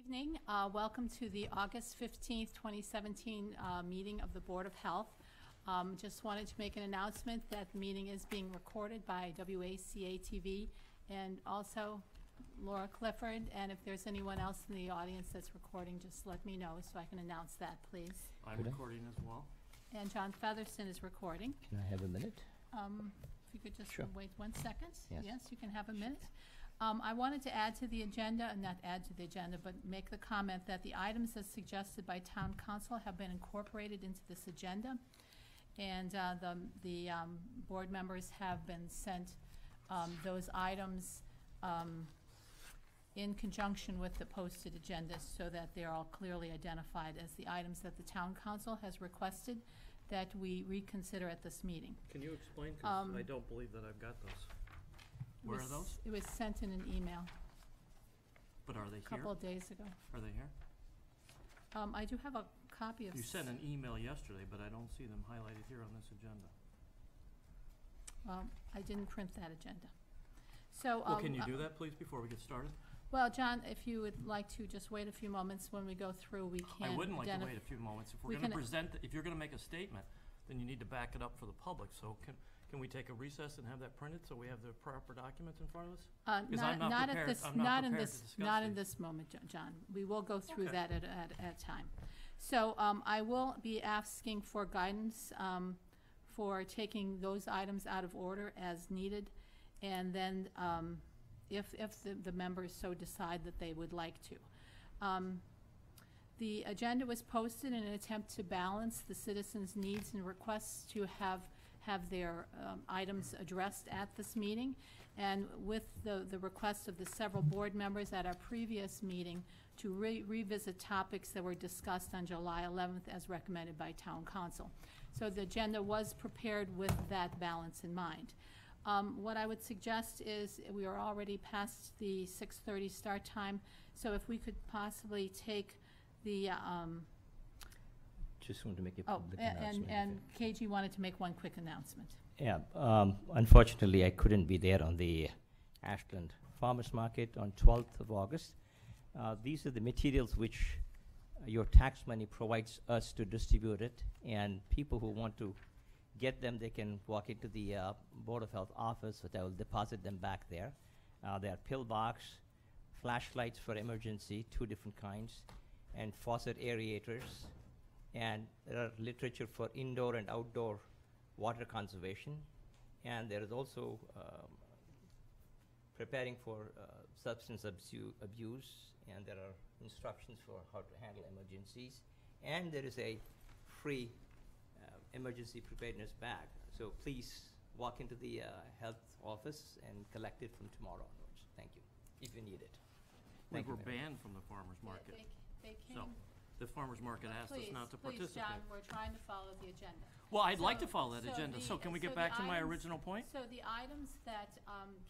Evening. Welcome to the August 15th, 2017 meeting of the Board of Health. Just wanted to make an announcement that the meeting is being recorded by WACA-TV and also Laura Clifford. And if there's anyone else in the audience that's recording, just let me know so I can announce that, please. I'm recording as well. And John Featherston is recording. Can I have a minute? If you could just Sure. wait 1 second. Yes. You can have a minute. I wanted to add to the agenda, not add to the agenda, but make the comment that the items as suggested by Town Council have been incorporated into this agenda. And the board members have been sent those items in conjunction with the posted agenda so that they're all clearly identified as the items that the Town Council has requested that we reconsider at this meeting. Can you explain? 'Cause I don't believe that I've got those. Where are those? It was sent in an email But are they a here? couple of days ago. Are they here? I do have a copy of. You sent an email yesterday, but I don't see them highlighted here on this agenda. Well, I didn't print that agenda. So. Well, can you do that, please, before we get started? Well, John, if you would like to just wait a few moments when we go through, we can. I wouldn't like to wait a few moments. If we we're going to can- present, if you're going to make a statement, then you need to back it up for the public. So can we take a recess and have that printed so we have the proper documents in front of us? 'Cause I'm not Not at prepared- this, I'm not not in prepared to this, discuss not in these. this moment, John. We will go through Okay. that at a time. So I will be asking for guidance for taking those items out of order as needed. And then if the members so decide that they would like to. The agenda was posted in an attempt to balance the citizens' needs and requests to have their items addressed at this meeting, and with the request of the several board members at our previous meeting to revisit topics that were discussed on July 11th as recommended by Town Council. So the agenda was prepared with that balance in mind. What I would suggest is we are already past the 6:30 start time, so if we could possibly take the, Just want to make a oh, public announcement. and KG wanted to make one quick announcement. Yeah, unfortunately, I couldn't be there on the Ashland Farmers Market on 12th of August. These are the materials which your tax money provides us to distribute it, and people who want to get them, they can walk into the Board of Health office, but I will deposit them back there. They are pill box, flashlights for emergency, 2 different kinds, and faucet aerators. And there are literature for indoor and outdoor water conservation. And there is also preparing for substance abuse, and there are instructions for how to handle emergencies. And there is a free emergency preparedness bag. So please walk into the health office and collect it from tomorrow onwards. Thank you, if you need it. We Thank you, were Mayor. banned from the farmer's market. They came. So the farmer's market asked us not to Please, participate. John, we're trying to follow the agenda. Well, I'd like to So- follow that so agenda. the- So can we so get the back to my items- original point? So the items that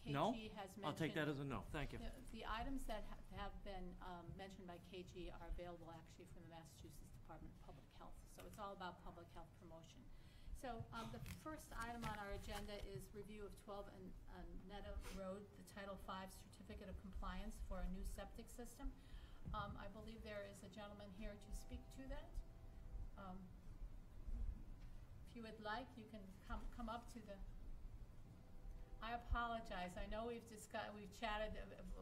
No? KG has mentioned. I'll take that as a no. Thank you. The items that have been mentioned by KG are available actually from the Massachusetts Department of Public Health. So it's all about public health promotion. So the first item on our agenda is review of 12 Netta Road, the Title V Certificate of Compliance for a new septic system. I believe there is a gentleman here to speak to that. If you would like, you can come up to the. I apologize. I know we've chatted,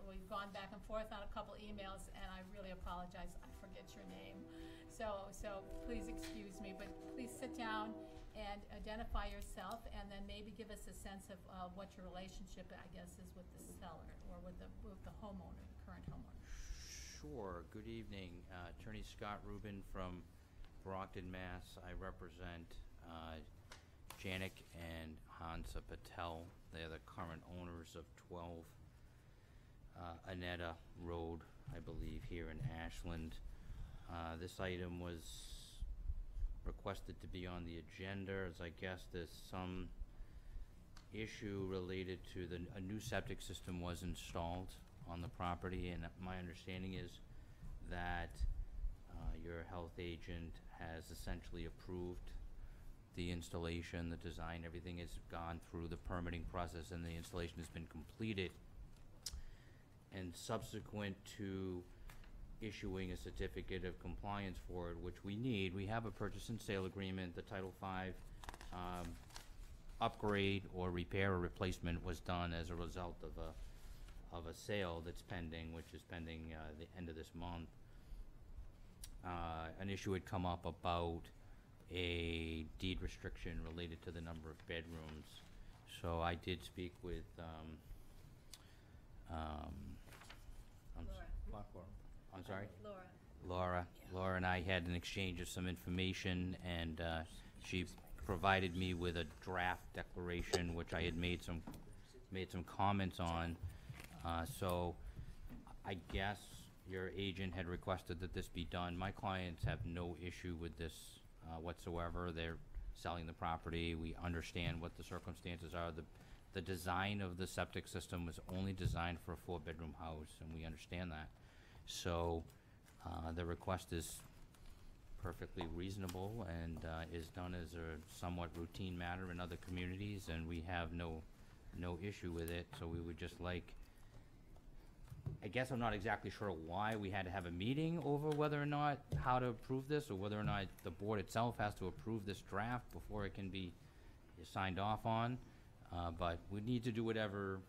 we've gone back and forth on a couple emails, and I really apologize. I forget your name. So please excuse me, but please sit down and identify yourself, and then maybe give us a sense of what your relationship, I guess, is with the seller or with the homeowner, the current homeowner. Sure. Good evening. Attorney Scott Rubin from Brockton, Mass. I represent Janik and Hansa Patel. They're the current owners of 12 Anetta Road, I believe, here in Ashland. This item was requested to be on the agenda, as I guess there's some issue related to a new septic system was installed on the property, and my understanding is that your health agent has essentially approved the installation, the design, everything has gone through the permitting process, and the installation has been completed. And subsequent to issuing a certificate of compliance for it, which we need. We have a purchase and sale agreement. The Title V upgrade or repair or replacement was done as a result of a sale that's pending, which is pending the end of this month. An issue had come up about a deed restriction related to the number of bedrooms. So I did speak with I'm sorry? Laura and I had an exchange of some information, and she provided me with a draft declaration, which I had made some comments on. So I guess your agent had requested that this be done. My clients have no issue with this whatsoever. They're selling the property. We understand what the circumstances are. The design of the septic system was only designed for a 4-bedroom house, and we understand that. So the request is perfectly reasonable and is done as a somewhat routine matter in other communities, and we have no issue with it. So we would just like, I guess I'm not exactly sure why we had to have a meeting over whether or not how to approve this, or whether or not the board itself has to approve this draft before it can be signed off on. But we need to do whatever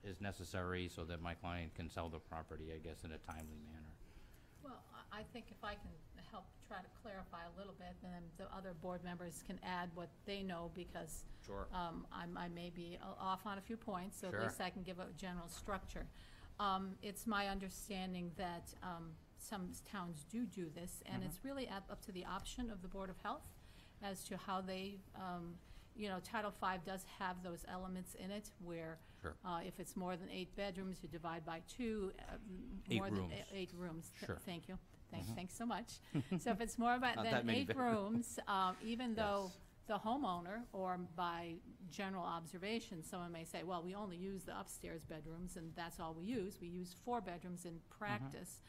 is necessary so that my client can sell the property, I guess, in a timely manner. Well, I think if I can help try to clarify a little bit, then the other board members can add what they know, because Sure. I may be off on a few points, so Sure. at least I can give a general structure. It's my understanding that some towns do this, and it's really up to the option of the Board of Health as to how they, Title V does have those elements in it where Sure. if it's more than 8 bedrooms, you divide by 2. 8 more rooms. than 8 rooms. Sure. Thank you. Thanks so much. So if it's more Not than that many 8 rooms, even though Yes. the homeowner, or by general observation, someone may say, well, we only use the upstairs bedrooms, and that's all we use. We use 4 bedrooms in practice.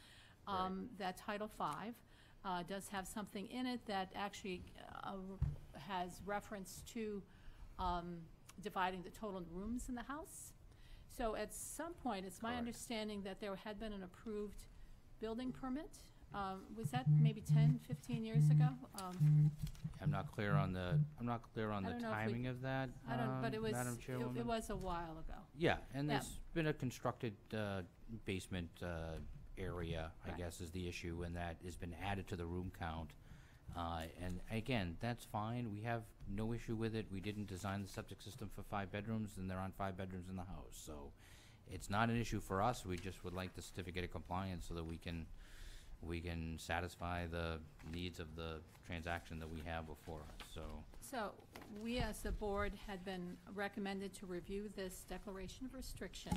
Right. That Title V does have something in it that actually has reference to dividing the total rooms in the house. So at some point, it's my Correct. understanding that there had been an approved building permit. Was that maybe 10, 15 years ago? I'm not clear on the I don't know if we- timing of that, I don't, but it was, Madam Chairwoman. it was a while ago. Yeah, and Yeah. there's been a constructed basement area, I Correct. guess, is the issue, and that has been added to the room count. And again, that's fine. We have no issue with it. We didn't design the septic system for 5 bedrooms, and there aren't 5 bedrooms in the house. So it's not an issue for us. We just would like the certificate of compliance so that we can satisfy the needs of the transaction that we have before us, so. So we, as the board, had been recommended to review this declaration of restriction.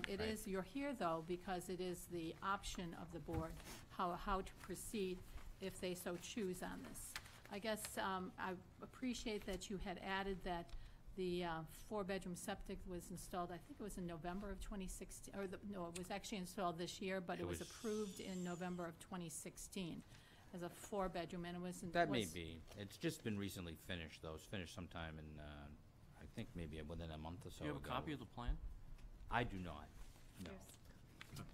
It Right. is, you're here, though, because it is the option of the board, how to proceed if they so choose on this. I guess I appreciate that you had added that the 4-bedroom septic was installed, I think it was in November of 2016, or no, it was actually installed this year, but It it was was- approved in November of 2016 as a 4-bedroom, and it was. That may be. It's just been recently finished, though. It's finished sometime in, I think maybe within a month or so Do you have a ago. copy of the plan? I do not. No, Here's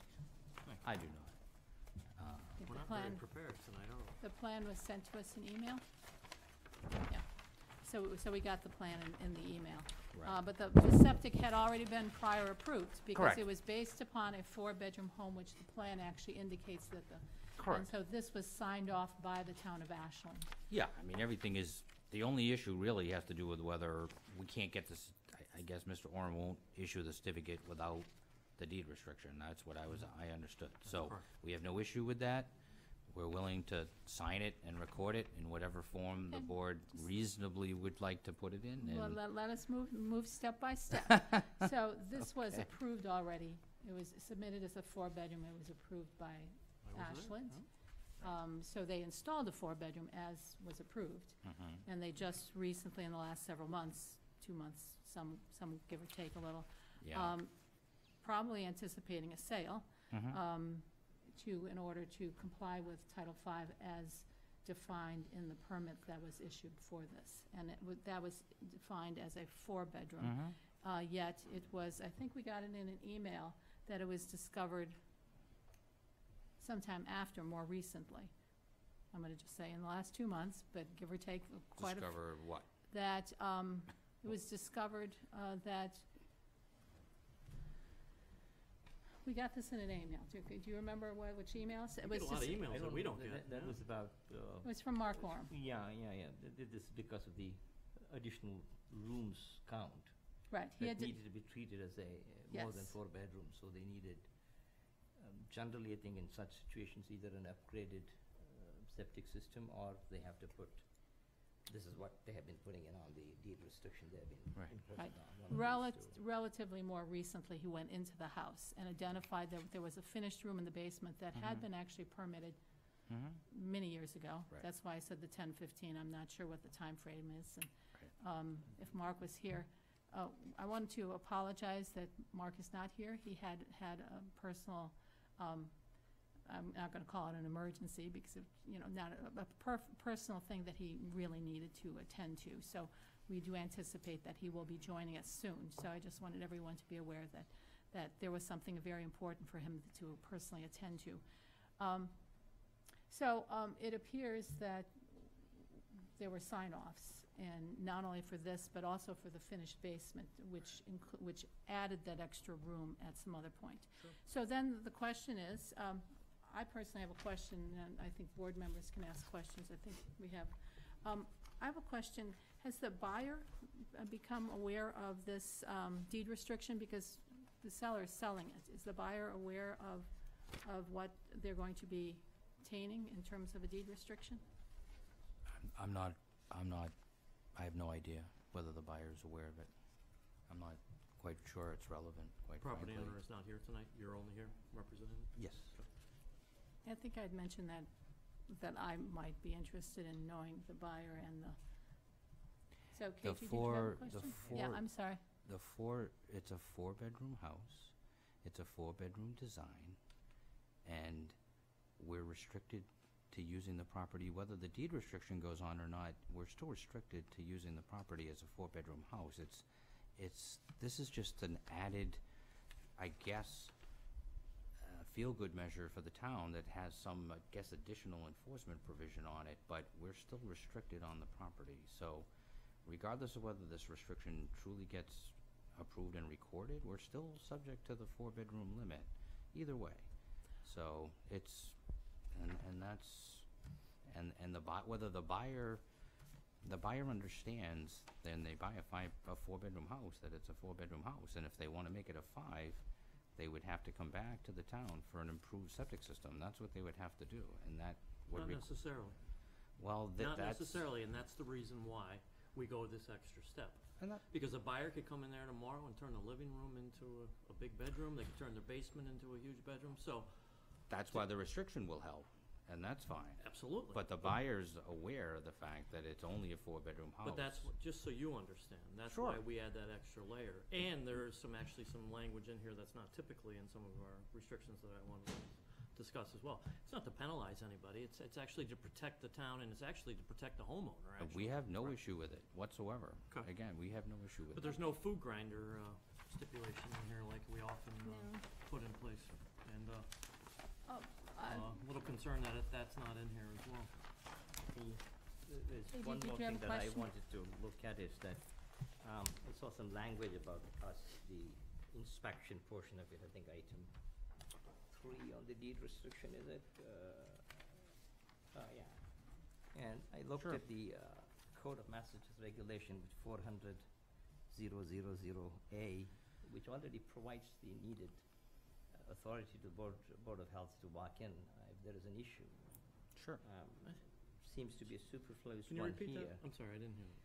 I do not. the We're not very plan. prepared tonight, are we? The plan was sent to us in email? Yeah. So we got the plan in the email. Right. But the septic had already been prior approved, because Correct. it was based upon a 4-bedroom home, which the plan actually indicates that the. Correct. And so this was signed off by the town of Ashland. Yeah, I mean, everything is, the only issue really has to do with whether we can't get this, I guess Mr. Oram won't issue the certificate without the deed restriction. That's what I understood. So Correct. we have no issue with that. We're willing to sign it and record it in whatever form the Okay. board reasonably would like to put it in. Well, And let us move step by step. So this was Okay. approved already. It was submitted as a 4-bedroom. It was approved by I was there, Ashland. huh? So they installed a 4-bedroom as was approved. Mhm. And they just recently, in the last several months, 2 months, some give or take a little, Yeah. probably anticipating a sale, Mhm. in order to comply with Title V as defined in the permit that was issued for this. And that was defined as a 4-bedroom. Mhm. Yet it was, I think we got it in an email, that it was discovered sometime after, more recently. I'm going to just say in the last 2 months, but give or take quite Discover what? that it was discovered that, we got this in an email. Do you remember which emails? It We was get a lot of just- emails that we don't get. That yeah. was about, It was from Mark Orm. yeah. This is because of the additional rooms count. Right. He That had to, needed to be treated as a more than Yes. 4 bedrooms, so they needed, generally, I think in such situations, either an upgraded septic system or they have to put, this is what they have been putting in on the deed restriction they have been Right. imposing Right. on. one of these two. relatively more recently, he went into the house and identified that there was a finished room in the basement that had Mhm. been actually permitted Mm-hmm. many years ago. Right. That's why I said the 10-15. I'm not sure what the time frame is. And Right. if Mark was here, I wanted to apologize that Mark is not here. He had a personal, I'm not going to call it an emergency because of, not a personal thing that he really needed to attend to. So we do anticipate that he will be joining us soon. So I just wanted everyone to be aware that there was something very important for him to personally attend to. It appears that there were sign-offs, and not only for this, but also for the finished basement, which added that extra room at some other point. Sure. So then the question is, I personally have a question, and I think board members can ask questions. I think we have. I have a question. Has the buyer become aware of this deed restriction? Because the seller is selling it. Is the buyer aware of what they're going to be obtaining in terms of a deed restriction? I'm not, I have no idea whether the buyer is aware of it. I'm not quite sure it's relevant, quite frankly. Property owner is not here tonight, you're only here representing? Yes. I think I'd mentioned that I might be interested in knowing the buyer and the, so Katie, did you have a question? Yeah, I'm sorry. It's a 4-bedroom house, it's a 4-bedroom design, and we're restricted to using the property, whether the deed restriction goes on or not, we're still restricted to using the property as a 4-bedroom house. This is just an added, I guess, feel-good measure for the town that has some, I guess, additional enforcement provision on it, but we're still restricted on the property. So regardless of whether this restriction truly gets approved and recorded, we're still subject to the 4-bedroom limit, either way. So it's, and that's, whether the buyer understands, then they buy a 4-bedroom house, that it's a 4-bedroom house, and if they wanna make it a 5, they would have to come back to the town for an improved septic system. That's what they would have to do, and that would Not necessarily. well, Not that's necessarily, and that's the reason why we go this extra step. and that, Because a buyer could come in there tomorrow and turn the living room into a big bedroom, they could turn their basement into a huge bedroom, so, that's why the restriction will help, and that's fine. absolutely. But the buyer's aware of the fact that it's only a 4-bedroom house. But that's, just so you understand, that's Sure. why we add that extra layer. And there's actually some language in here that's not typically in some of our restrictions that I want to discuss as well. It's not to penalize anybody, it's actually to protect the town, and it's actually to protect the homeowner, actually. We have no Correct. issue with it whatsoever. Okay. Again, we have no issue with But it. there's no food grinder stipulation in here like we often put in place. And a little concerned that that's not in here as well. There's Did one you more have thing a that I question? wanted to look at is that, I saw some language about the inspection portion of it, I think item 3 on the deed restriction, is it? Yeah. And I looked Sure. at the Code of Massachusetts regulation with 400,000A, which already provides the needed authority to Board of Health to walk in if there is an issue. Sure. Seems to be a superfluous Can you one repeat here. that? I'm sorry, I didn't hear it.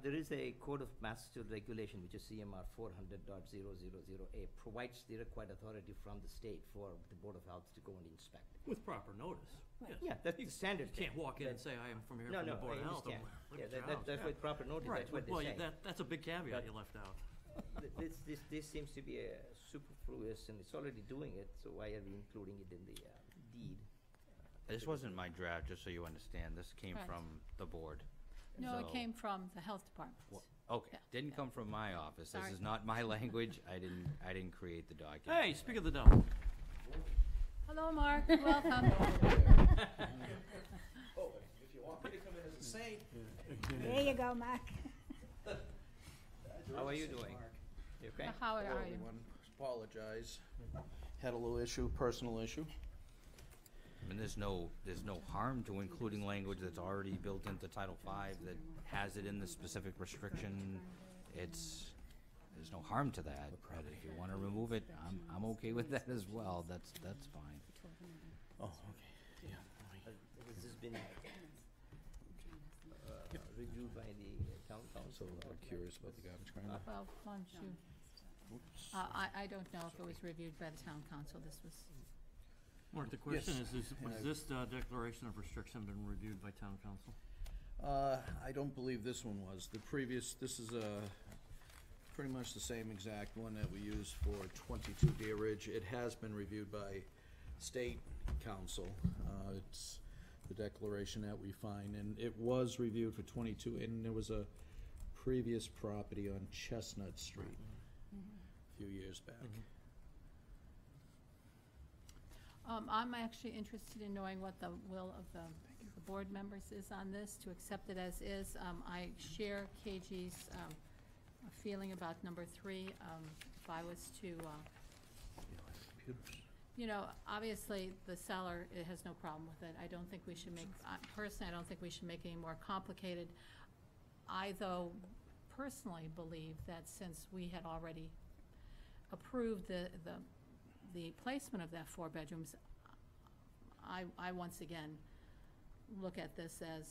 There is a Code of Massachusetts regulation, which is CMR 400.000A, provides the required authority from the state for the Board of Health to go and inspect. With proper notice, yes. Yeah, that's the standard You can't thing. walk in and That- say, I am from here No, from the no, Board I of Health. understand. Look Yeah, at your that's house. with proper notice, Right, that's what well, they say. that's a big caveat But- you left out. This seems to be a superfluous, and it's already doing it, so why are we including it in the deed? This wasn't my draft, just so you understand. This came Right. from the board. No, it So- came from the health department. Well, okay, Yeah, didn't yeah. come from my office. This Sorry. is not my language. I didn't create the document. Hey, speak of the devil. Hello, Mark, welcome. Oh, if you want me to come in as a saint. There you go, Mark. How are you doing? You okay? How are Hello, you? everyone. Apologize. Had a little issue, personal issue. I mean, there's no harm to including language that's already built into Title V that has it in the specific restriction. There's no harm to that, but if you wanna remove it, I'm okay with that as well, that's fine. Oh, okay, yeah. Has this been reviewed by the town So council? I'm curious about the garbage grinder. Well, why don't you, Oops. I don't know if it was reviewed by the town council, this was, Mark, the question Yes. was this declaration of restriction been reviewed by town council? I don't believe this one was. The previous, this is pretty much the same exact one that we used for 22 Deer Ridge. It has been reviewed by state council. It's the declaration that we find, and it was reviewed for 22, and there was a previous property on Chestnut Street a few years back. I'm actually interested in knowing what the will of the board members is on this, to accept it as is. I share KG's feeling about number 3. If I was to, you know, obviously, the seller, it has no problem with it. I don't think we should make, personally, I don't think we should make it any more complicated. I, though, personally believe that since we had already approved the placement of that 4 bedrooms, I once again look at this as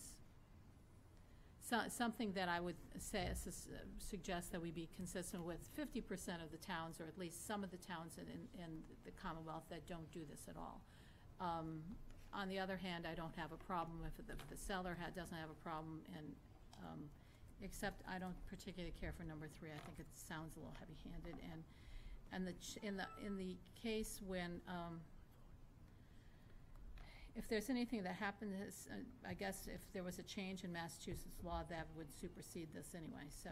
something that I would say, suggest that we be consistent with 50% of the towns, or at least some of the towns in the Commonwealth that don't do this at all. On the other hand, I don't have a problem if the seller doesn't have a problem, and except I don't particularly care for number 3. I think it sounds a little heavy-handed, and in the case when if there's anything that happened, I guess if there was a change in Massachusetts law, that would supersede this anyway. So,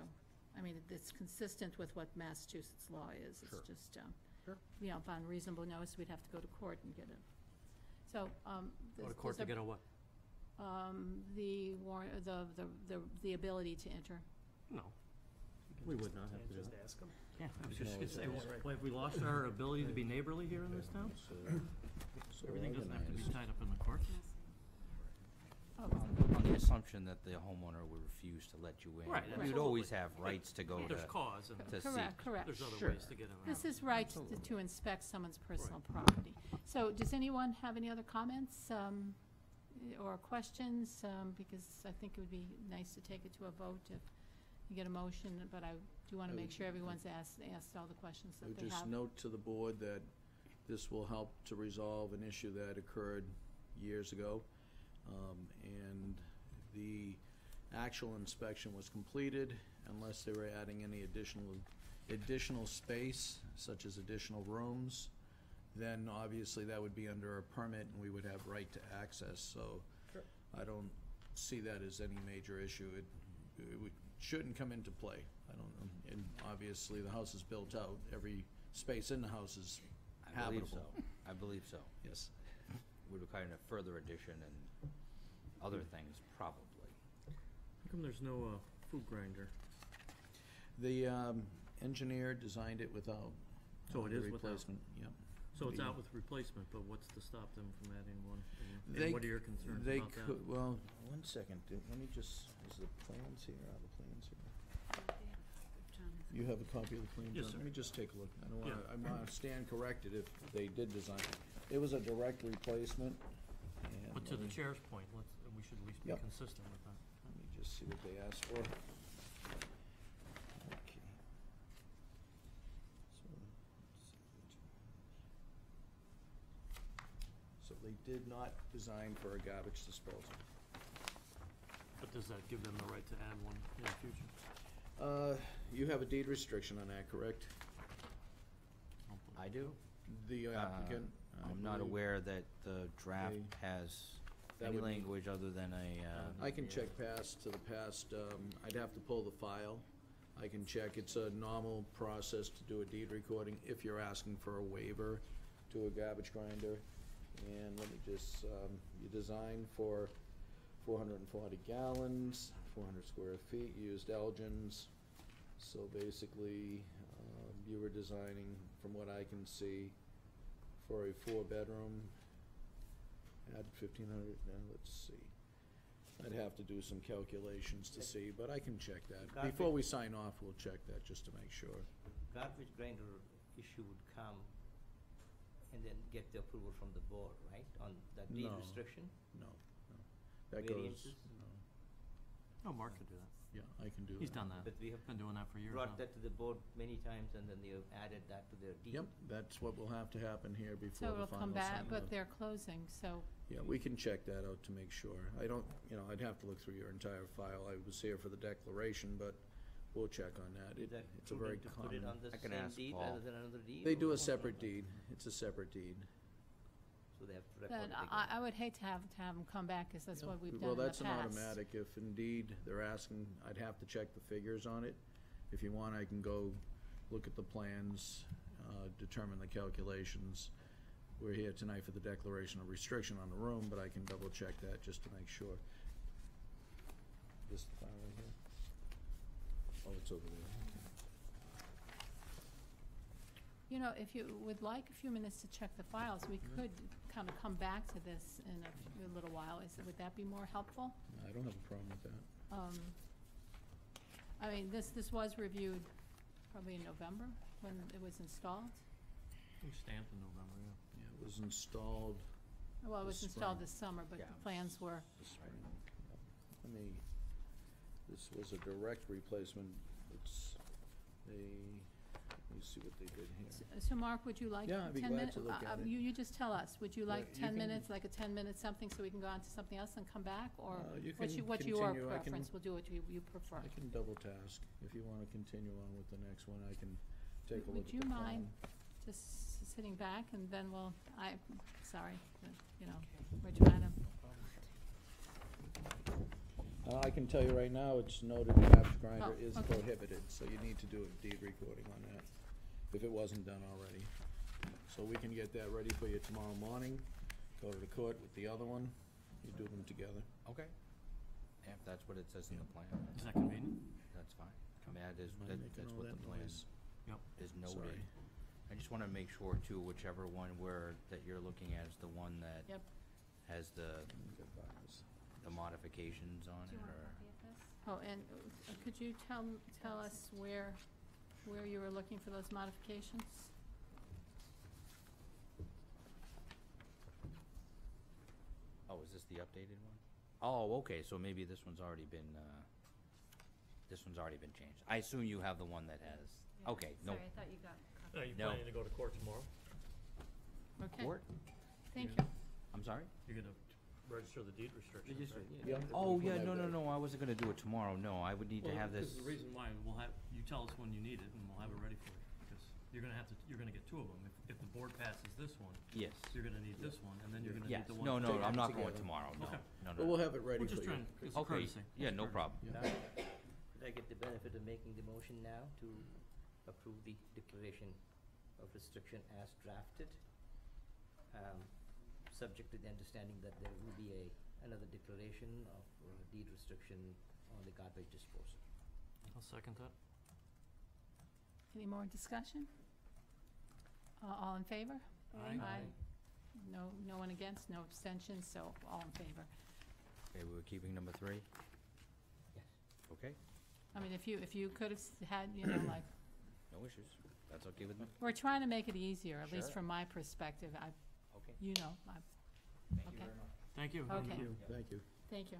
I mean, it's consistent with what Massachusetts law is. Sure. It's just, Sure. you know, upon reasonable notice, we'd have to go to court and get it. So, Go to court to get a what? the ability to enter. No. We would not have to do that. ask them. Yeah, I was You just can gonna say, always well, have we lost our ability to be neighborly here in this town? So Everything doesn't have to be organized. tied up in the courts? On the assumption that the homeowner would refuse to let you in. Right, You'd absolutely. always have rights to go There's to cause, and to see. Correct. there's other Sure. ways to get in there. This is right Absolutely. to inspect someone's personal property. So does anyone have any other comments or questions? Because I think it would be nice to take it to a vote if you get a motion, but I do want to make sure everyone's asked all the questions I that would they just have. note to the board that this will help to resolve an issue that occurred years ago. And the actual inspection was completed unless they were adding any additional space, such as additional rooms. Then obviously that would be under a permit and we would have right to access, so I don't see that as any major issue. It shouldn't come into play. I don't know, and obviously the house is built out, every space in the house is I believe habitable. so. I believe so. Yes. Would require a further addition and other things, probably. How come there's no food grinder? The engineer designed it without So it the is without. replacement, yep. So it's Be- out with replacement, but what's to stop them from adding one? And They what are your concerns They about that? could, well, one second, let me just, is the plans here, are the plans here? You have a copy of the plan, Yes, John? sir. Let me just take a look. I don't Yeah. wanna, I wanna stand corrected if they did design it. It was a direct replacement, and But to let the me- chair's point, we should at least be Yep. consistent with that. Let me just see what they asked for. Okay. So they did not design for a garbage disposal. But does that give them the right to add one in the future? You have a deed restriction on that, correct? I do. The applicant? I I'm not believe. aware that the draft They- has That any would be- language other than I can check past to the past, I'd have to pull the file. I can check, it's a normal process to do a deed recording if you're asking for a waiver to a garbage grinder. And let me just, you designed for 440 gallons, 400 square feet, used Elgin's. So basically, you were designing, from what I can see, for a 4-bedroom, add 1,500, now let's see. I'd have to do some calculations to see, but I can check that. Garbage- Before we sign off, we'll check that just to make sure. Garbage grinder issue would come and then get the approval from the board, right, on that deed No. restriction? No, no. That goes, Variances? no. Oh, Mark could do that. Yeah, I can do that. He's done that. But we have Been doing that for years brought now. that to the board many times, and then they have added that to their deed. Yep, that's what will have to happen here So before the it'll final come back, sign but off. they're closing, so, Yeah, we can check that out to make sure. I don't, I'd have to look through your entire file. I was here for the declaration, but we'll check on that. Is that It's a very prudent to put it common. on the I can same ask deed Paul. rather than another deed? They do or- a separate deed. It's a separate deed. So they have to record but it again. I would hate to have them come back, because that's Yeah. what we've done Well, in the that's past. an automatic. If indeed they're asking, I'd have to check the figures on it. If you want, I can go look at the plans, determine the calculations. We're here tonight for the declaration of restriction on the room, but I can double check that just to make sure. This file right here? Oh, it's over there. You know, if you would like a few minutes to check the files, we could kind of come back to this in a little while. Would that be more helpful? I don't have a problem with that. I mean, this was reviewed probably in November, when it was installed. It was stamped in November, yeah. Yeah, it was installed Well, it was This installed spring. this summer, but Yeah. the plans were, this spring. This was a direct replacement. Let me see what they did here. so Mark, would you like 10 Yeah, minutes? I'd be glad to look at it. You just tell us, would you Yeah, like you 10 can- minutes, like a 10-minute something, so we can go on to something else and come back? Or You what's can what's your continue. I can- preference? We'll do what you prefer. I can double task. If you want to continue on with the next one, I can take a look Would at you the mind plan. just sitting back, and then sorry, but, we're trying to, I can tell you right now, it's noted garbage grinder Oh, is okay. prohibited, so you need to do a deed recording on that, if it wasn't done already. So we can get that ready for you tomorrow morning, go to the court with the other one, you do them together. Okay. Yeah, if that's what it says in the plan, Is that convenient? that's fine. That is, Mind making that's all what that the plan noise? Yep. is noted. Sorry. I just wanna make sure too, whichever one that you're looking at is the one that Yep. has the modifications on it, or? oh, and could you tell us where you were looking for those modifications? Oh, is this the updated one? Oh, okay, so maybe this one's already been changed. I assume you have the one that has, okay, no, Sorry, I thought you got Are you No. planning to go to court tomorrow? Okay, court? thank you. I'm sorry? You're gonna register the deed restrictions, right? Yeah. Oh, yeah, When I- no, I wasn't gonna do it tomorrow, no, I would need to Well, have this. because the reason why, you tell us when you need it, and we'll have it ready for you, because you're gonna get two of them. If the board passes this one, Yes, you're gonna need this one, and then you're gonna yes, need the one. no, Take I'm them not going together. tomorrow, no, Okay. no, But we'll no. have it ready We're for just you. trying, it's a Okay, courtesy. yeah, It's a no courtesy. problem. Yeah. Could I get the benefit of making the motion now to approve the declaration of restriction as drafted? Subject to the understanding that there will be another declaration of deed restriction on the garbage disposal. I'll second that. Any more discussion? All in favor? Aye. No one against, no abstentions, so all in favor. Okay, we were keeping number 3, Yes. okay, I mean, if you could have had, like, no issues, that's okay with me? we're trying to make it easier, at least Sure. from my perspective. Okay, Thank thank you Okay. very much. Thank you. Okay. Thank you. Thank you.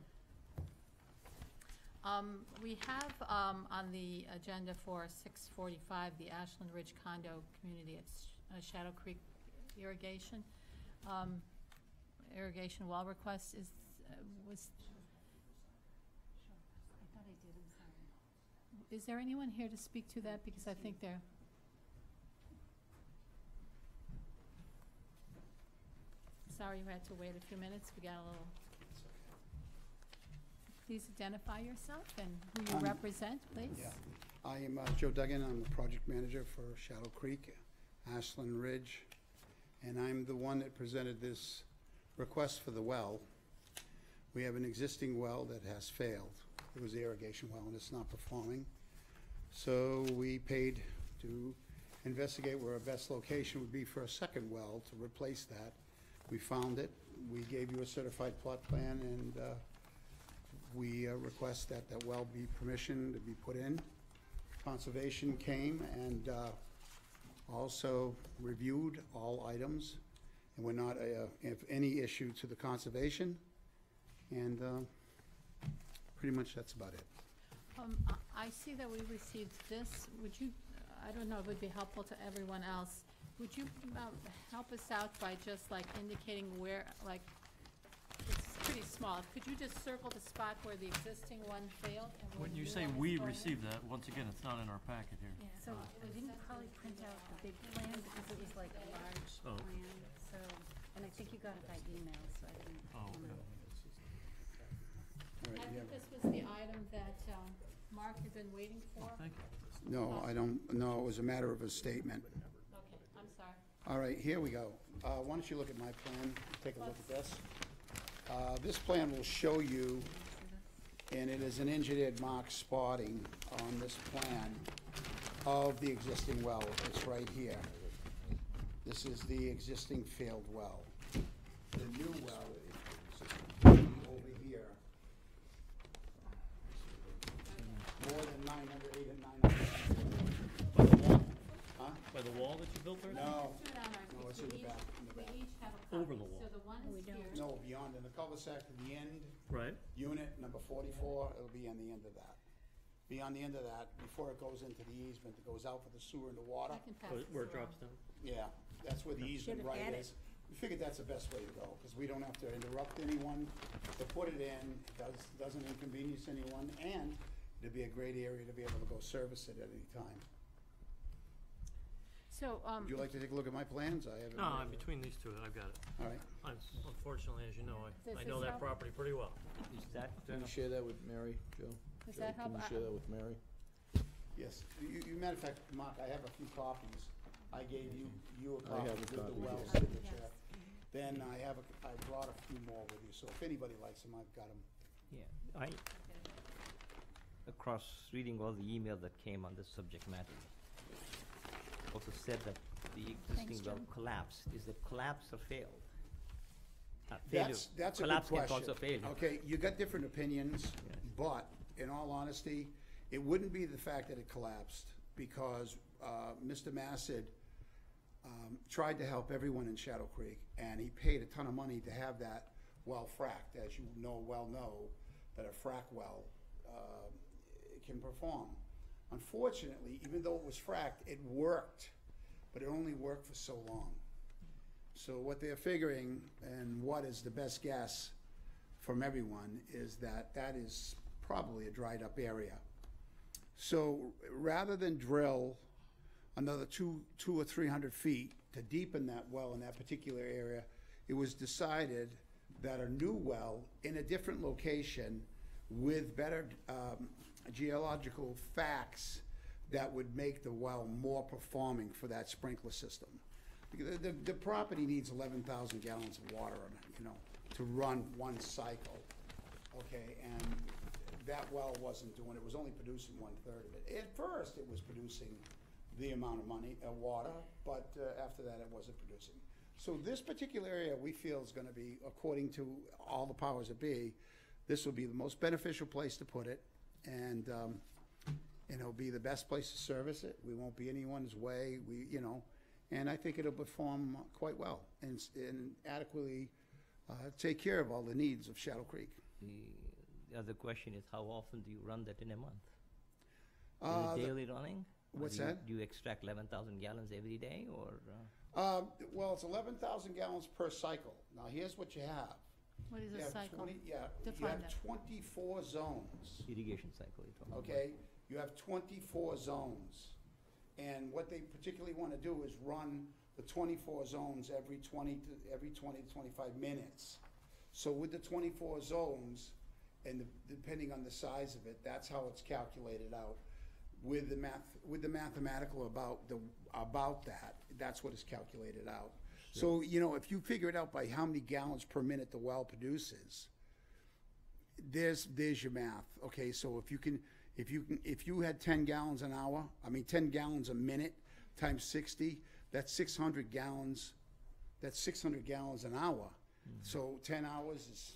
We have on the agenda for 6:45, the Ashland Ridge Condo Community at Shadow Creek Irrigation. Irrigation well request is there anyone here to speak to that? Because I think they're... Sorry you had to wait a few minutes. We got a little... Please identify yourself and who you represent, please. Yeah. I am Joe Duggan. I'm the project manager for Shadow Creek, Ashland Ridge, and I'm the one that presented this request for the well. We have an existing well that has failed. It was the irrigation well, and it's not performing. So we paid to investigate where our best location would be for a second well to replace that. We found it. We gave you a certified plot plan, and we request that that well be permissioned to be put in. Conservation came and also reviewed all items, and we're not have any issue to the conservation, and pretty much that's about it. I see that we received this. Would you, I don't know if it would be helpful to everyone else, would you help us out by just like indicating where, like, it's pretty small. Could you just circle the spot where the existing one failed? And where When the you new say one is we going in? received that, once again, it's not in our packet here. So I didn't probably print out the big plan because it was like a large Oh. plan, so, and I think you got it by email, so I didn't. Oh, okay. All right, I yeah. think this was the item that Mark had been waiting for. Oh, thank you. No, I don't, no, it was a matter of a statement. Okay, I'm sorry. All right, here we go. Why don't you look at my plan, take a look at this. This plan will show you, and it is an engineered mark spotting on this plan of the existing well. It's right here. This is the existing failed well. The new well is over here. More than 900, 800, 900. By the wall? Huh? By the wall that you built there? No. Let's do it on our- No, it's in the back, in the We back. each have a Over copy. the wall. So the one is here. No, beyond, in the cul-de-sac to the end, Right. unit number 44, it'll be on the end of that. Beyond the end of that, before it goes into the easement, it goes out for the sewer and the water. I can pass Where this where it around. drops down? Yeah, that's where the easement Should've right had it. is. We figured that's the best way to go, because we don't have to interrupt anyone to put it in, doesn't inconvenience anyone, and it'd be a great area to be able to go service it at any time. So, Would you like to take a look at my plans? I have it. No, I'm between these two, I've got it. All right. Unfortunately, as you know, Does I know this that help? property pretty well. Is that, Can you share that with Mary, Joe? Does Joe, that help? Can you share that with Mary? Yes. Matter of fact, Mark, I have a few copies. I gave you a I copy have a with the copy well here. signature. Then I brought a few more with you, so if anybody likes them, I've got them. yeah, across reading all the email that came on this subject matter, also said that the existing well collapsed. Is it collapse or failed? Failure. That's a good Collapse can question. also failure. Okay, you got different opinions, Yes. but in all honesty, it wouldn't be the fact that it collapsed, because Mr. Massad tried to help everyone in Shadow Creek, and he paid a ton of money to have that well fracked. As you well know, that a frack well it can perform. Unfortunately, even though it was fracked, it worked, but it only worked for so long. So what they're figuring, and what is the best guess from everyone, is that that is probably a dried up area. So rather than drill another 200 or 300 feet to deepen that well in that particular area, it was decided that a new well in a different location with better geological facts that would make the well more performing for that sprinkler system. Because the property needs 11,000 gallons of water on it, to run one cycle, okay? And that well wasn't doing, it was only producing 1/3 of it. At first, it was producing the amount of water, but after that, it wasn't producing. So this particular area, we feel, is gonna be, according to all the powers that be, this will be the most beneficial place to put it, and it'll be the best place to service it. We won't be anyone's way, and I think it'll perform quite well and adequately take care of all the needs of Shadow Creek. The other question is, how often do you run that in a month? Is The- it daily running? Or What's do you- that? Do you extract 11,000 gallons every day, or? Well, it's 11,000 gallons per cycle. Now, here's what you have. What is You a have cycle? 20 Yeah, you Define have that. 24 zones, Irrigation cycle you're talking about. okay? You have 24 zones. And what they particularly want to do is run the 24 zones every 20 to 25 minutes. So with the 24 zones, and depending on the size of it, that's how it's calculated out. With the mathematical about that, that's what is calculated out. So, you know, if you figure it out by how many gallons per minute the well produces, there's your math. Okay, so if you had 10 gallons an hour, 10 gallons a minute times 60, that's 600 gallons. That's 600 gallons an hour. So 10 hours is,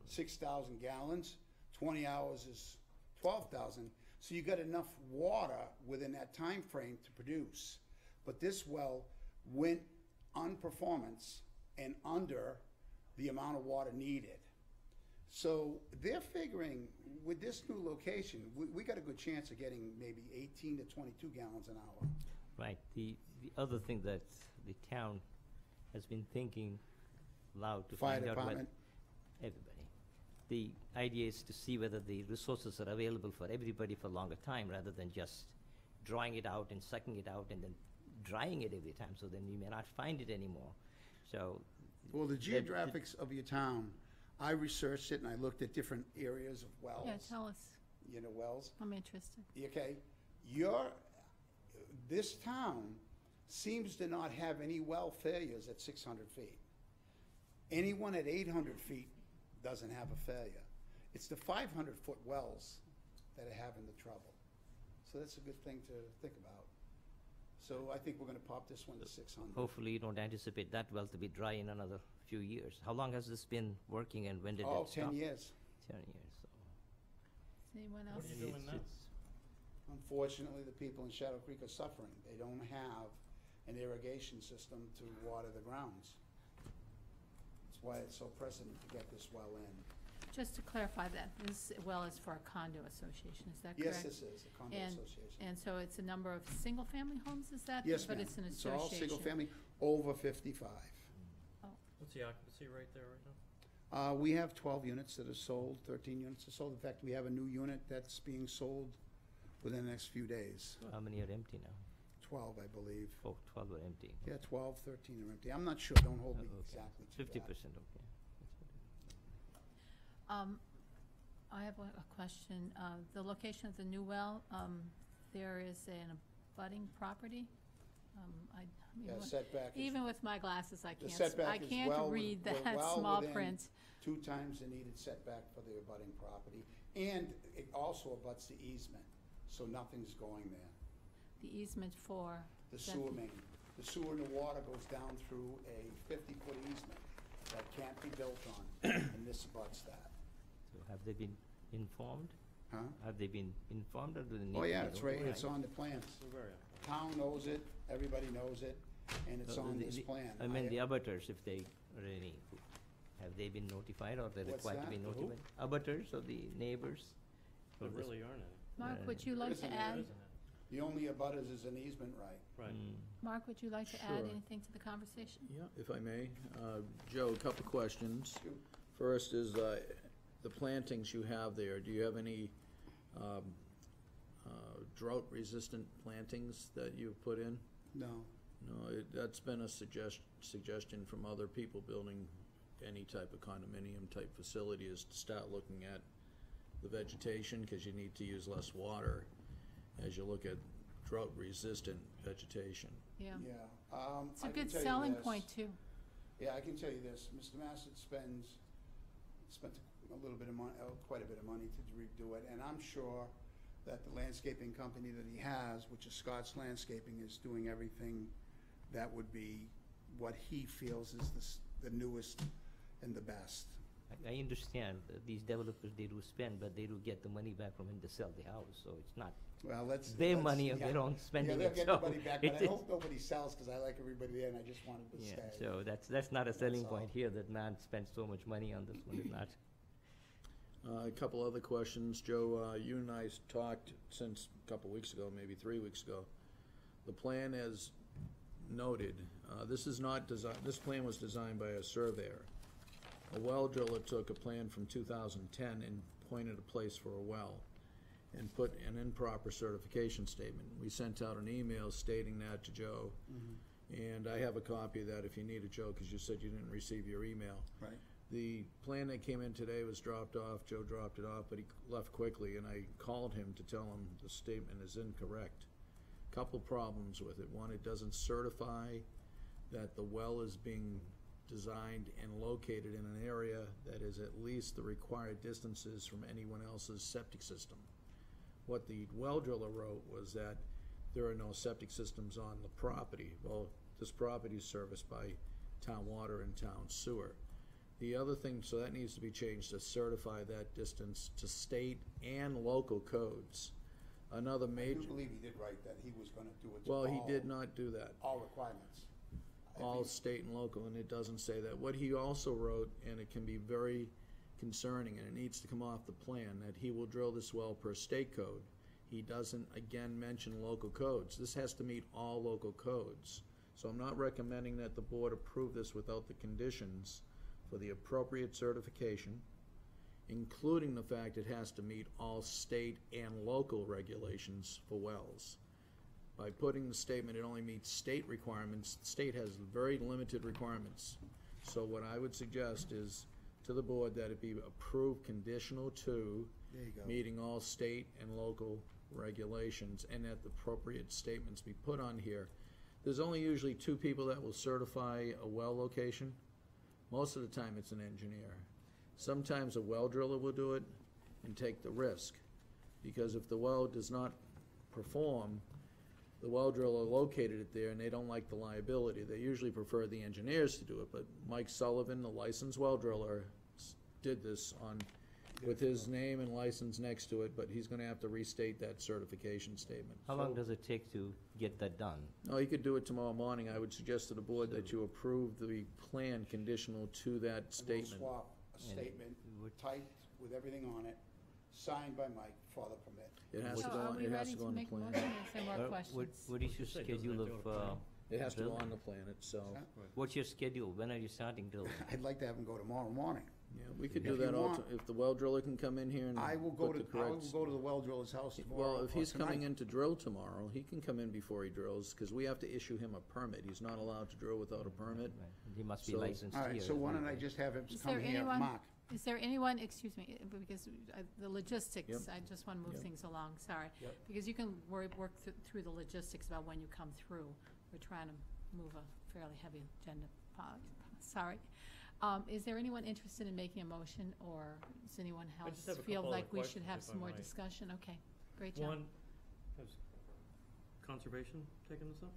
6,000 gallons. 20 hours is 12,000. So you got enough water within that time frame to produce. But this well went on performance and under the amount of water needed. So they're figuring with this new location, we got a good chance of getting maybe 18 to 22 gallons an hour. Right. The other thing that the town has been thinking loud to Fire find out department. everybody. The idea is to see whether the resources are available for everybody for a longer time rather than just drawing it out and sucking it out and then drying it every time, so then you may not find it anymore. So. Well, the geographics of your town, I researched it and I looked at different areas of wells. Yeah, tell us. Wells. I'm interested. Okay, this town seems to not have any well failures at 600 feet. Anyone at 800 feet doesn't have a failure. It's the 500-foot wells that are having the trouble. So that's a good thing to think about. So I think we're gonna pop this one to 600. Hopefully you don't anticipate that well to be dry in another few years. How long has this been working and when did it stop? 10 years. 10 years. So. Is anyone What else? are you doing now? Unfortunately, the people in Shadow Creek are suffering. They don't have an irrigation system to water the grounds. That's why it's so pressing to get this well in. Just to clarify that, this well is for a condo association, is that correct? Yes, this is a condo And- association. And so it's a number of single-family homes, is that? Yes, But ma'am. it's an It's association? all single-family, over 55. What's the occupancy rate there right now? We have 12 units that are sold, 13 units are sold. In fact, we have a new unit that's being sold within the next few days. How many are empty now? 12, I believe. Oh, 12 are empty. Yeah, 12, 13 are empty. I'm not sure, don't hold me Okay. exactly to 50%, that. okay. I have a question. The location of the new well, there is an abutting property? Yeah, setback is, Even with my glasses, I the can't, setback I is can't well, read we're that well small within print. 2 times the needed setback for the abutting property. And it also abuts the easement, so nothing's going there. The easement for? The that- sewer main. The sewer and the water goes down through a 50-foot easement that can't be built on, and this abuts that. So have they been informed? Huh? Have they been informed or do they need to Oh, be yeah, it's right, notified? it's on the plans. We're very Town knows it, everybody knows it, and it's So on the- this the- plan. I mean, the abutters, if they really, have they been notified or they're What's required to be that? notified? Abutters or the neighbors? There of this- really aren't any. Mark, would you There like to isn't add? Isn't it? The only abutters is an easement right. Right. Mark, would you like to add Sure. anything to the conversation? Yeah, if I may. Joe, a couple questions. Shoot. First is the plantings you have there. Do you have any drought-resistant plantings that you've put in? No. No, that's been a suggestion from other people building any type of condominium-type facility, is to start looking at the vegetation, because you need to use less water as you look at drought-resistant vegetation. Yeah. Yeah. It's a I can good tell you selling this. point, too. Yeah, I can tell you this, Mr. Massett spent a little bit of money, quite a bit of money to redo it, and I'm sure that the landscaping company that he has, which is Scott's Landscaping, is doing everything that would be what he feels is the newest and the best. I understand that these developers, they do spend, but they do get the money back from when they sell the house, so it's not Well, let's. their let's- money of yeah. their own spending Yeah, it, they'll so. get the money back, it but I is- hope nobody sells, because I like everybody there, and I just wanted to Yeah, stay. so that's not a selling That's all. point here, that man spent so much money on this one, is not. A couple other questions. Joe, you and I talked since a couple weeks ago, maybe 3 weeks ago. The plan as noted, this is not this plan was designed by a surveyor. A well driller took a plan from 2010 and pointed a place for a well and put an improper certification statement. We sent out an email stating that to Joe, and I have a copy of that if you need it, Joe, because you said you didn't receive your email. Right. The plan that came in today was dropped off. Joe dropped it off, but he left quickly, and I called him to tell him the statement is incorrect. Couple problems with it. One, it doesn't certify that the well is being designed and located in an area that is at least the required distances from anyone else's septic system. What the well driller wrote was that there are no septic systems on the property. Well, this property is serviced by town water and town sewer. The other thing, so that needs to be changed to certify that distance to state and local codes. Another I major, do believe he did write that he was gonna do it to well, he all- did not do that. all requirements. If All he- state and local, and it doesn't say that. What he also wrote, and it can be very concerning, and it needs to come off the plan, that he will drill this well per state code. He doesn't, again, mention local codes. This has to meet all local codes. So I'm not recommending that the board approve this without the conditions for the appropriate certification, including the fact it has to meet all state and local regulations for wells. By putting the statement it only meets state requirements, the state has very limited requirements. So what I would suggest is to the board that it be approved conditional to There you go. meeting all state and local regulations, and that the appropriate statements be put on here. There's only usually two people that will certify a well location. Most of the time, it's an engineer. Sometimes a well driller will do it and take the risk, because if the well does not perform, the well driller located it there and they don't like the liability. They usually prefer the engineers to do it, but Mike Sullivan, the licensed well driller, did this on, with his name and license next to it, but he's gonna have to restate that certification statement. How long does it take to get that done? No, you could do it tomorrow morning. I would suggest to the board that you approve the plan conditional to that And we'll statement. swap a And statement would- typed with everything on it, signed by Mike for the permit. It has So to go are on, we it has ready to go to on the make a motion, plan. or is there more questions? What is your Just say, doesn't schedule it go to of, plan? It has to go Bill? on the plan itself. Huh? what's your schedule? When are you starting drilling? I'd like to have him go tomorrow morning. Yeah, we could If do you that want- also, if the well driller can come in here and I will go put to, the I will correct. go to the well driller's house tomorrow. Well, if or he's coming tonight. in to drill tomorrow, he can come in before he drills, because we have to issue him a permit. He's not allowed to drill without a permit. Right. He must be So- licensed All here. right, so why don't I just have him Is come there here, anyone- Mark? Is there anyone, excuse me, because the logistics, Yep. I just want to move Yep. things along, sorry. Yep. Because you can work through the logistics about when you come through. We're trying to move a fairly heavy agenda, sorry. Is there anyone interested in making a motion, or does anyone I just else have a feel couple other like we should questions, have if I some more might. discussion? Okay, great job. One, has conservation taken this up?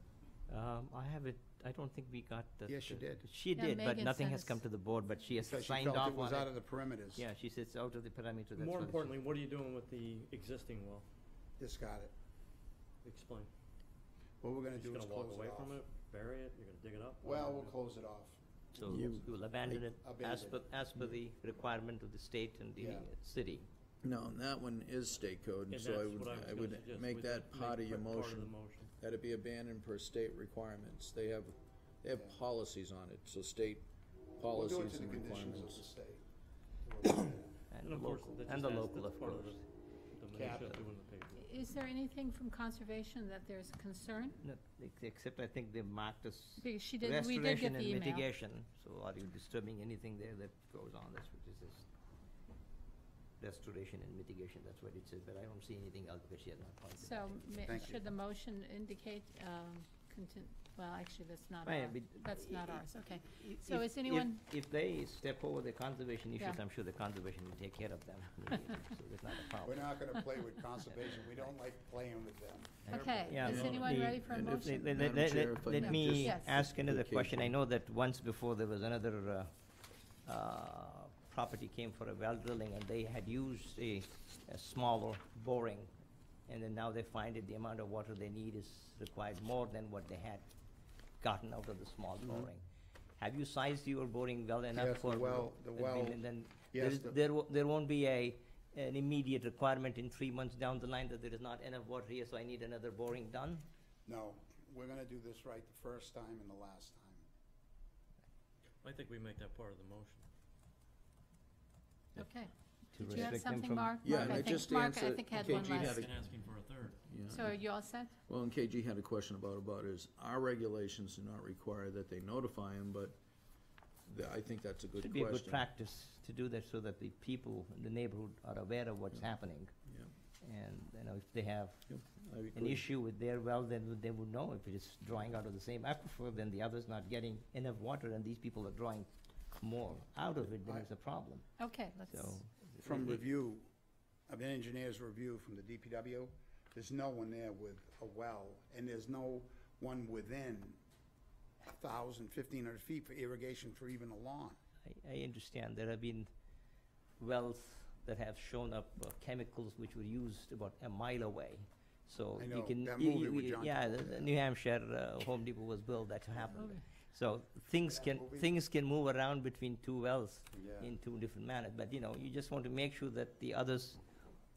I have it, I don't think we got that. Yes, she did. She Yeah, did, but Megan nothing sent has us- come to the board, but she has Because she signed felt off it was on out it. of the perimeters. Yeah, she says out of the parameter, that's More what. importantly, what are you doing with the existing well? Discard it. Explain. What we're gonna Just do is gonna walk close away it off. from it, bury it, you're gonna dig it up? What are Well, you we'll gonna close it off. So You- we will abandon it Abandon as per the requirement of the state and the Yeah. city. No, and that one is state code, do? and And so I that's would, what I was I gonna would suggest. make Would that part of your part of the motion, motion. that it be abandoned per state requirements. They have Yeah. policies on it, so state We'll do it policies to the and conditions of the requirements. state. And of the course, local, that and just the adds- local, that's of part course. The minutia Cap of it. doing the paper. Is there anything from conservation that there's a concern? No, except I think they marked as Because we did get restoration the and email. mitigation, so are you disturbing anything there that goes on, that's what this is. Restoration and mitigation, that's what it says, but I don't see anything else because she has not pointed So, out. Thank you. should the motion indicate, well, actually, that's not Right, our, but that's not i- ours, okay. If- So if- is anyone- If they step over the conservation issues, Yeah. I'm sure the conservation will take care of them immediately, so that's not a We're problem. not gonna play with conservation. We don't like playing with them. Okay, Yeah, is no, anyone the- ready for a and if motion? Madam Chair, if I Let may me Yes. ask another Okay. question. I know that once before there was another property came for a well drilling, and they had used a smaller boring, and then now they find that the amount of water they need is required more than what they had gotten out of the small boring. Have you sized your boring well enough Yes, the for? well- And then yes, there won't be an immediate requirement in 3 months down the line that there is not enough water here, so I need another boring done? No, we're gonna do this right the first time and the last time. I think we make that part of the motion. Okay. To Did you have restrict them something, from- Mark? Yeah, Mark, and I think- just Mark, I answered- think had KG one had last. a- And asking for a third. Yeah. So are you all set? Well, and KG had a question about is, our regulations do not require that they notify him, but I think that's a good Should be a good question. practice to do that so that the people in the neighborhood are aware of what's happening. Yeah. And, you know, if they have I an agree. issue with their well, then they would know. If it is drawing out of the same aquifer, then the other's not getting enough water, and these people are drawing more out of it, then it's a problem. Okay, let's, So, From review, of an engineer's review from the DPW, there's no one there with a well, and there's no one within 1,000, 1,500 feet for irrigation for even a lawn. I understand there have been wells that have shown up chemicals which were used about a mile away. So I you know, can, that you- movie you- with John yeah, Travolta. the New Hampshire Home Depot was built, that happened. movie. So things That can, movie? things can move around between two wells Yeah. in two different manners. But, you know, you just want to make sure that the others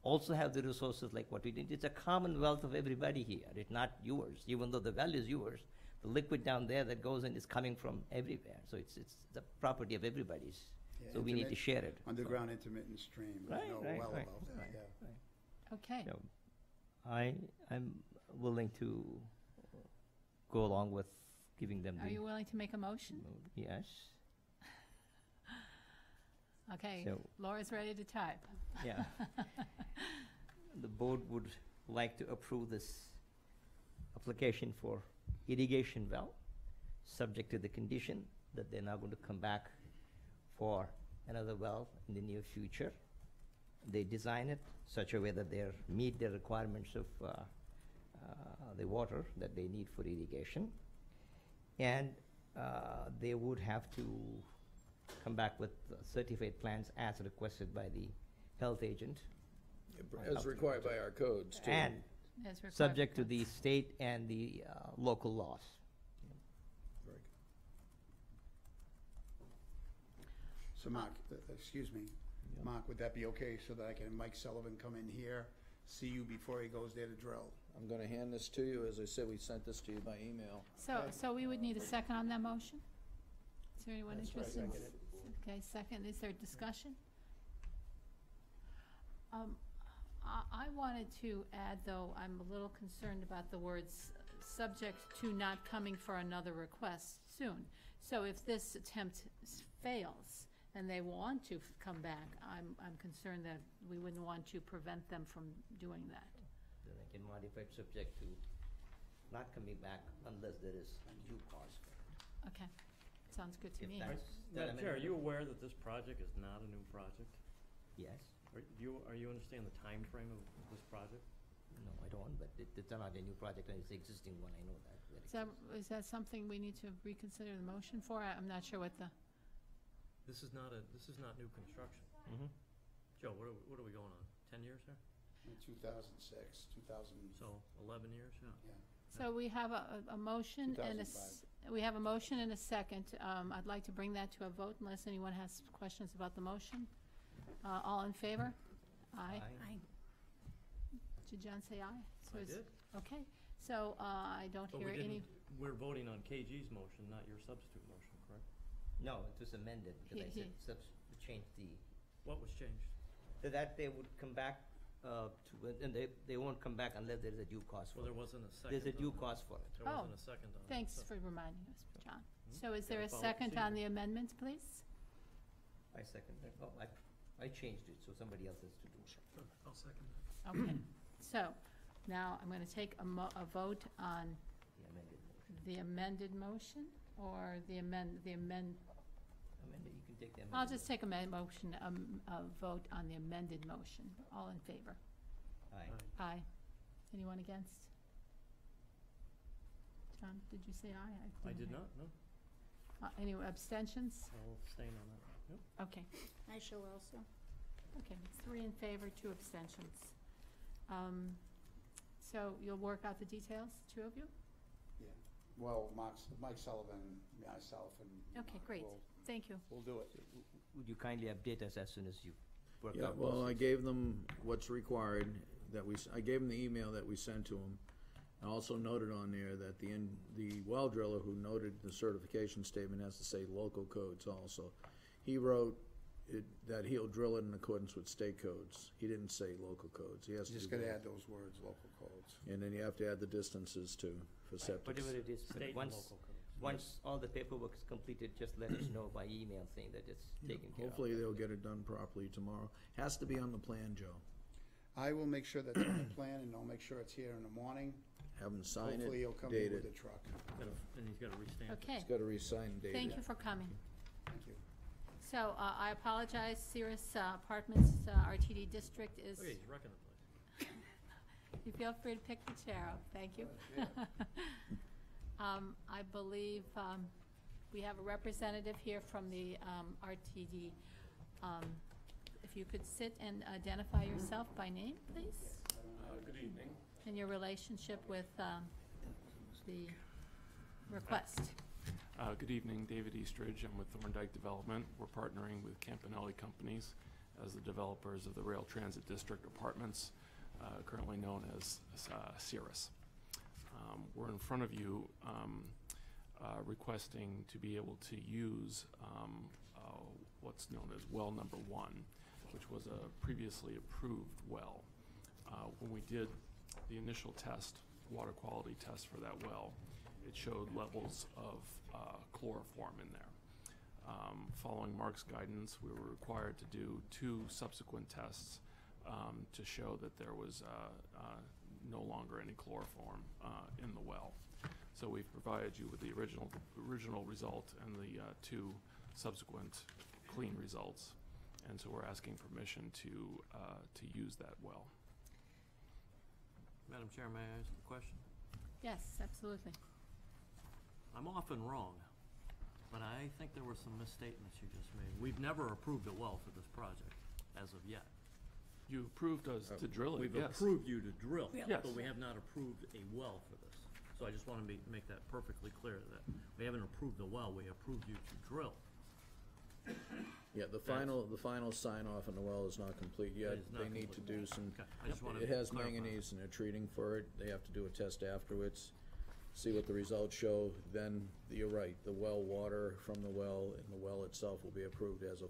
also have the resources like what we did. It's a commonwealth of everybody here. It's not yours, even though the well is yours. The liquid down there that goes in is coming from everywhere. So it's the property of everybody's. Yeah, So we need to intermittent- share it. Underground intermittent stream, there's Right, no right, well right, about that, right, yeah. right. okay. So I'm willing to go along with giving them Are you the, willing to make a motion? yes. Okay, So- Laura's ready to type. Yeah. The board would like to approve this application for irrigation well, subject to the condition that they're now going to come back for another well in the near future. They design it such a way that they meet the requirements of the water that they need for irrigation. And they would have to come back with certified plans as requested by the health agent. As required by our codes, too. And As required subject to by- the state and the local laws. Very good. So Mark, excuse me, Mark, would that be okay so that I can, Mike Sullivan come in here, see you before he goes there to drill? I'm gonna hand this to you. As I said, we sent this to you by email. So we would need a second on that motion? Is there anyone That's right, interested? in second Okay, second, is there discussion? I wanted to add, though, I'm a little concerned about the words, subject to not coming for another request soon. So if this attempt fails and they want to come back, I'm concerned that we wouldn't want to prevent them from doing that. Then I can modify it subject to not coming back unless there is due cause for it. Okay, sounds good to If me. that's- Madam Chair, are you aware that this project is not a new project? Yes? Are you understand the time frame of this project? No, I don't, but it's not a new project, and it's the existing one, I know that. Is that something we need to reconsider the motion for? I'm not sure what the, This is not new construction. Mhm. Joe, what are we going on? 10 years here? In 2006, 2000, So 11 years, yeah. yeah. so we have a motion and a, 2005. we have a motion and a second. I'd like to bring that to a vote unless anyone has questions about the motion. All in favor? Aye. Aye. Did John say aye? So I is- did. Okay, so I don't But hear we any, didn't, we're voting on KG's motion, not your substitute motion, correct? No, it was amended, because I He- said change the, What was changed? that they would come back to, and they won't come back unless there is a due cause for Well, there it. wasn't a second. There's a due on it. cause for it. There wasn't a second on it. thanks so- for reminding us, John. Hmm? So is there a Gotta follow second on procedure. the amendment, please? I second that. Oh, I changed it, so somebody else has to do it. Sure, I'll second that. Okay, so now I'm going to take a vote on The amended motion. the amended motion or the amended, Amended, you can take the amended. I'll just take a motion, a vote on the amended motion. All in favor? Aye. Aye. Anyone against? John, did you say aye? I couldn't did hear. not, no. Any abstentions? I'll abstain on that. Yep. Okay, I shall also. okay, it's 3 in favor, 2 abstentions. So you'll work out the details, 2 of you? Yeah. Well, Mike Sullivan, myself, and. Okay, Mark great. will- Thank you. We'll do it. Would you kindly update us as soon as you work Yeah, out well, those I things? gave them what's required, I gave them the email that we sent to them. I also noted on there that the well driller who noted the certification statement has to say local codes also. He wrote that he'll drill it in accordance with state codes. He didn't say local codes. He has to Just do gotta both. add those words, local codes. And then you have to add the distances too, for septic. Whatever it is, but State and once, local codes. once all the paperwork is completed, just let us know by email saying that it's Yeah, taken care of. Hopefully they'll get it done properly tomorrow. Has to be on the plan, Joe. I will make sure that's on the plan, and I'll make sure it's here in the morning. Have him sign it, Hopefully he'll come in date with it. a truck. And he's got to restamp it. Okay, It's got to re-sign and date it. thank you for coming. Thank you. So, I apologize, Cirrus Apartments, RTD District is, Okay, he's wrecking the place. you feel free to pick the chair up, thank you. I believe, we have a representative here from the, RTD. If you could sit and identify yourself by name, please, Good evening. and your relationship with, the request. Good evening, David Eastridge. I'm with Thorndike Development. We're partnering with Campanelli Companies as the developers of the Rail Transit District Apartments, currently known as Cirrus. We're in front of you requesting to be able to use what's known as well number 1, which was a previously approved well. When we did the initial test, water quality test for that well, it showed levels of chloroform in there. Following Mark's guidance, we were required to do 2 subsequent tests to show that there was no longer any chloroform in the well. So we've provided you with the original result and the 2 subsequent clean results, and so we're asking permission to use that well. Madam Chair, may I ask a question? Yes, absolutely. I'm often wrong, but I think there were some misstatements you just made. We've never approved a well for this project as of yet. You approved us to drill it, We've yes. approved you to drill, Yes. but we have not approved a well for this. So I just want to make that perfectly clear that we haven't approved the well, we approved you to drill. Yeah, the final sign off on the well is not complete yet. It is not They need to complete. do some, Okay, I just wanted it to has clarify. manganese and they're treating for it. They have to do a test afterwards, see what the results show. Then, you're right, the well water from the well and the well itself will be approved as a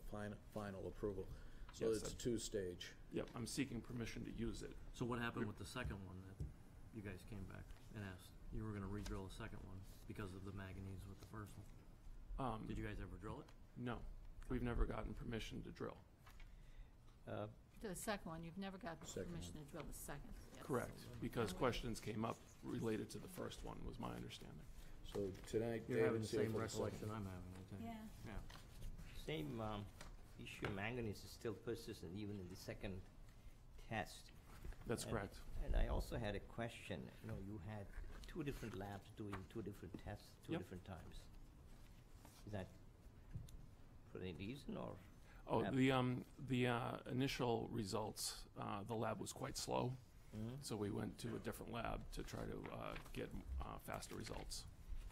final approval. So Yes, it's a 2-stage. Yep, I'm seeking permission to use it. So what happened with the second one that you guys came back and asked? You were gonna re-drill the second one because of the manganese with the first one. Did you guys ever drill it? No, we've never gotten permission to drill. The second one, you've never got Second permission to drill the second, yes. Correct, because questions came up related to the first one, was my understanding. So tonight, You're having David's the here same for the second. recollection I'm having, I think. Yeah. Yeah. Same issue, manganese is still persistent even in the second test. That's And- correct. And I also had a question. You know, you had 2 different labs doing 2 different tests, 2 Yep. different times. Is that for any reason, or? Oh, Lab. the initial results, the lab was quite slow, Mhm. so we went to a different lab to try to get faster results.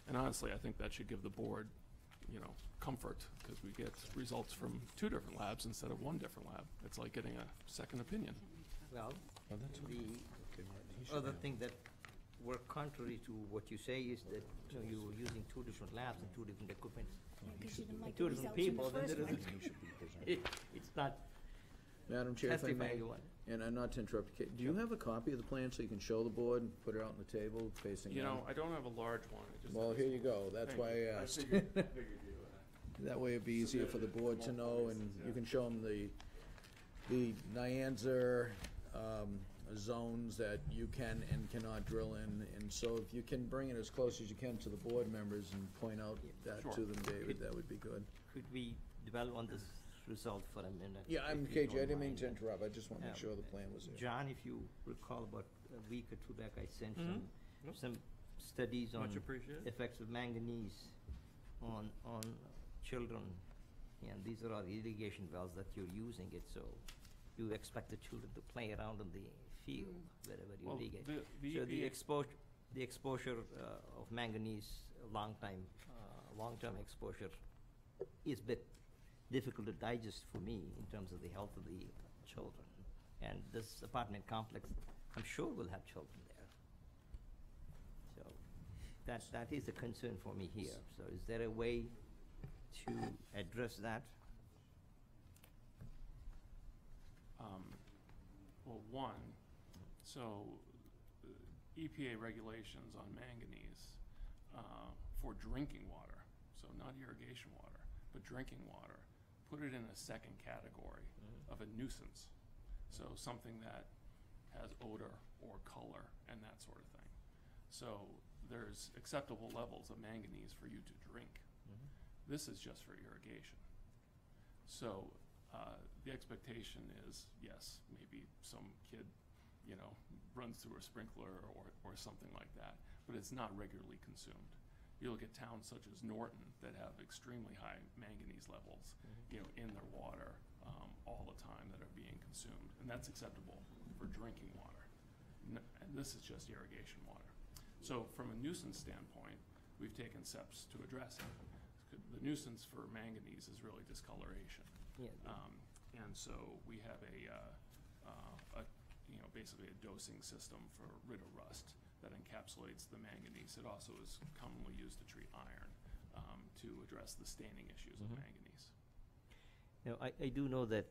And honestly, I think that should give the board, you know, comfort, because we get results from 2 different labs instead of 1 different lab. It's like getting a second opinion. Well, Oh, that's okay. the Okay, Martin, he should other have- thing that were contrary to what you say is that, you know, you were using 2 different labs and 2 different equipment. Because you didn't like And the 2 different results in people, the then first there one. is, He should be presenting. it's not Madam Chair, if I may, testifying one. and not to interrupt, do you have a copy of the plan so you can show the board and put it out on the table facing You them? know, I don't have a large one. I just Well, have here a you small- go. That's Thank why I you. asked. figured you, That way it'd be easier for the board to know, and you can show them the Nyanza, zones that you can and cannot drill in. And so if you can bring it as close as you can to the board members and point out that Sure. to them, David, that would be good. Could we develop on this result for a minute? Yeah, I'm if you KJ, I don't didn't mean mind? to interrupt. I just want to make Yeah. sure the plan was there. John, if you recall, about a week or 2 back, I sent Mhm. Yep. some studies on Much appreciated. effects of manganese on children. And these are all irrigation wells that you're using it, so you expect the children to play around in the field wherever you Well, irrigate. the So the EPA exposure of manganese, long-term exposure is a bit difficult to digest for me in terms of the health of the children. And this apartment complex, I'm sure will have children there. So that is a concern for me here. So is there a way to address that? Well, one, so EPA regulations on manganese for drinking water, so not irrigation water, but drinking water, put it in a second category of a nuisance. So something that has odor or color and that sort of thing. So there's acceptable levels of manganese for you to drink. This is just for irrigation. So the expectation is, yes, maybe some kid, runs through a sprinkler or something like that, but it's not regularly consumed. You look at towns such as Norton that have extremely high manganese levels, in their water all the time that are being consumed, and that's acceptable for drinking water. And this is just irrigation water. So from a nuisance standpoint, we've taken steps to address it. The nuisance for manganese is really discoloration. Yeah. And so we have basically a dosing system for rid of rust that encapsulates the manganese. It also is commonly used to treat iron, to address the staining issues of manganese. I do know that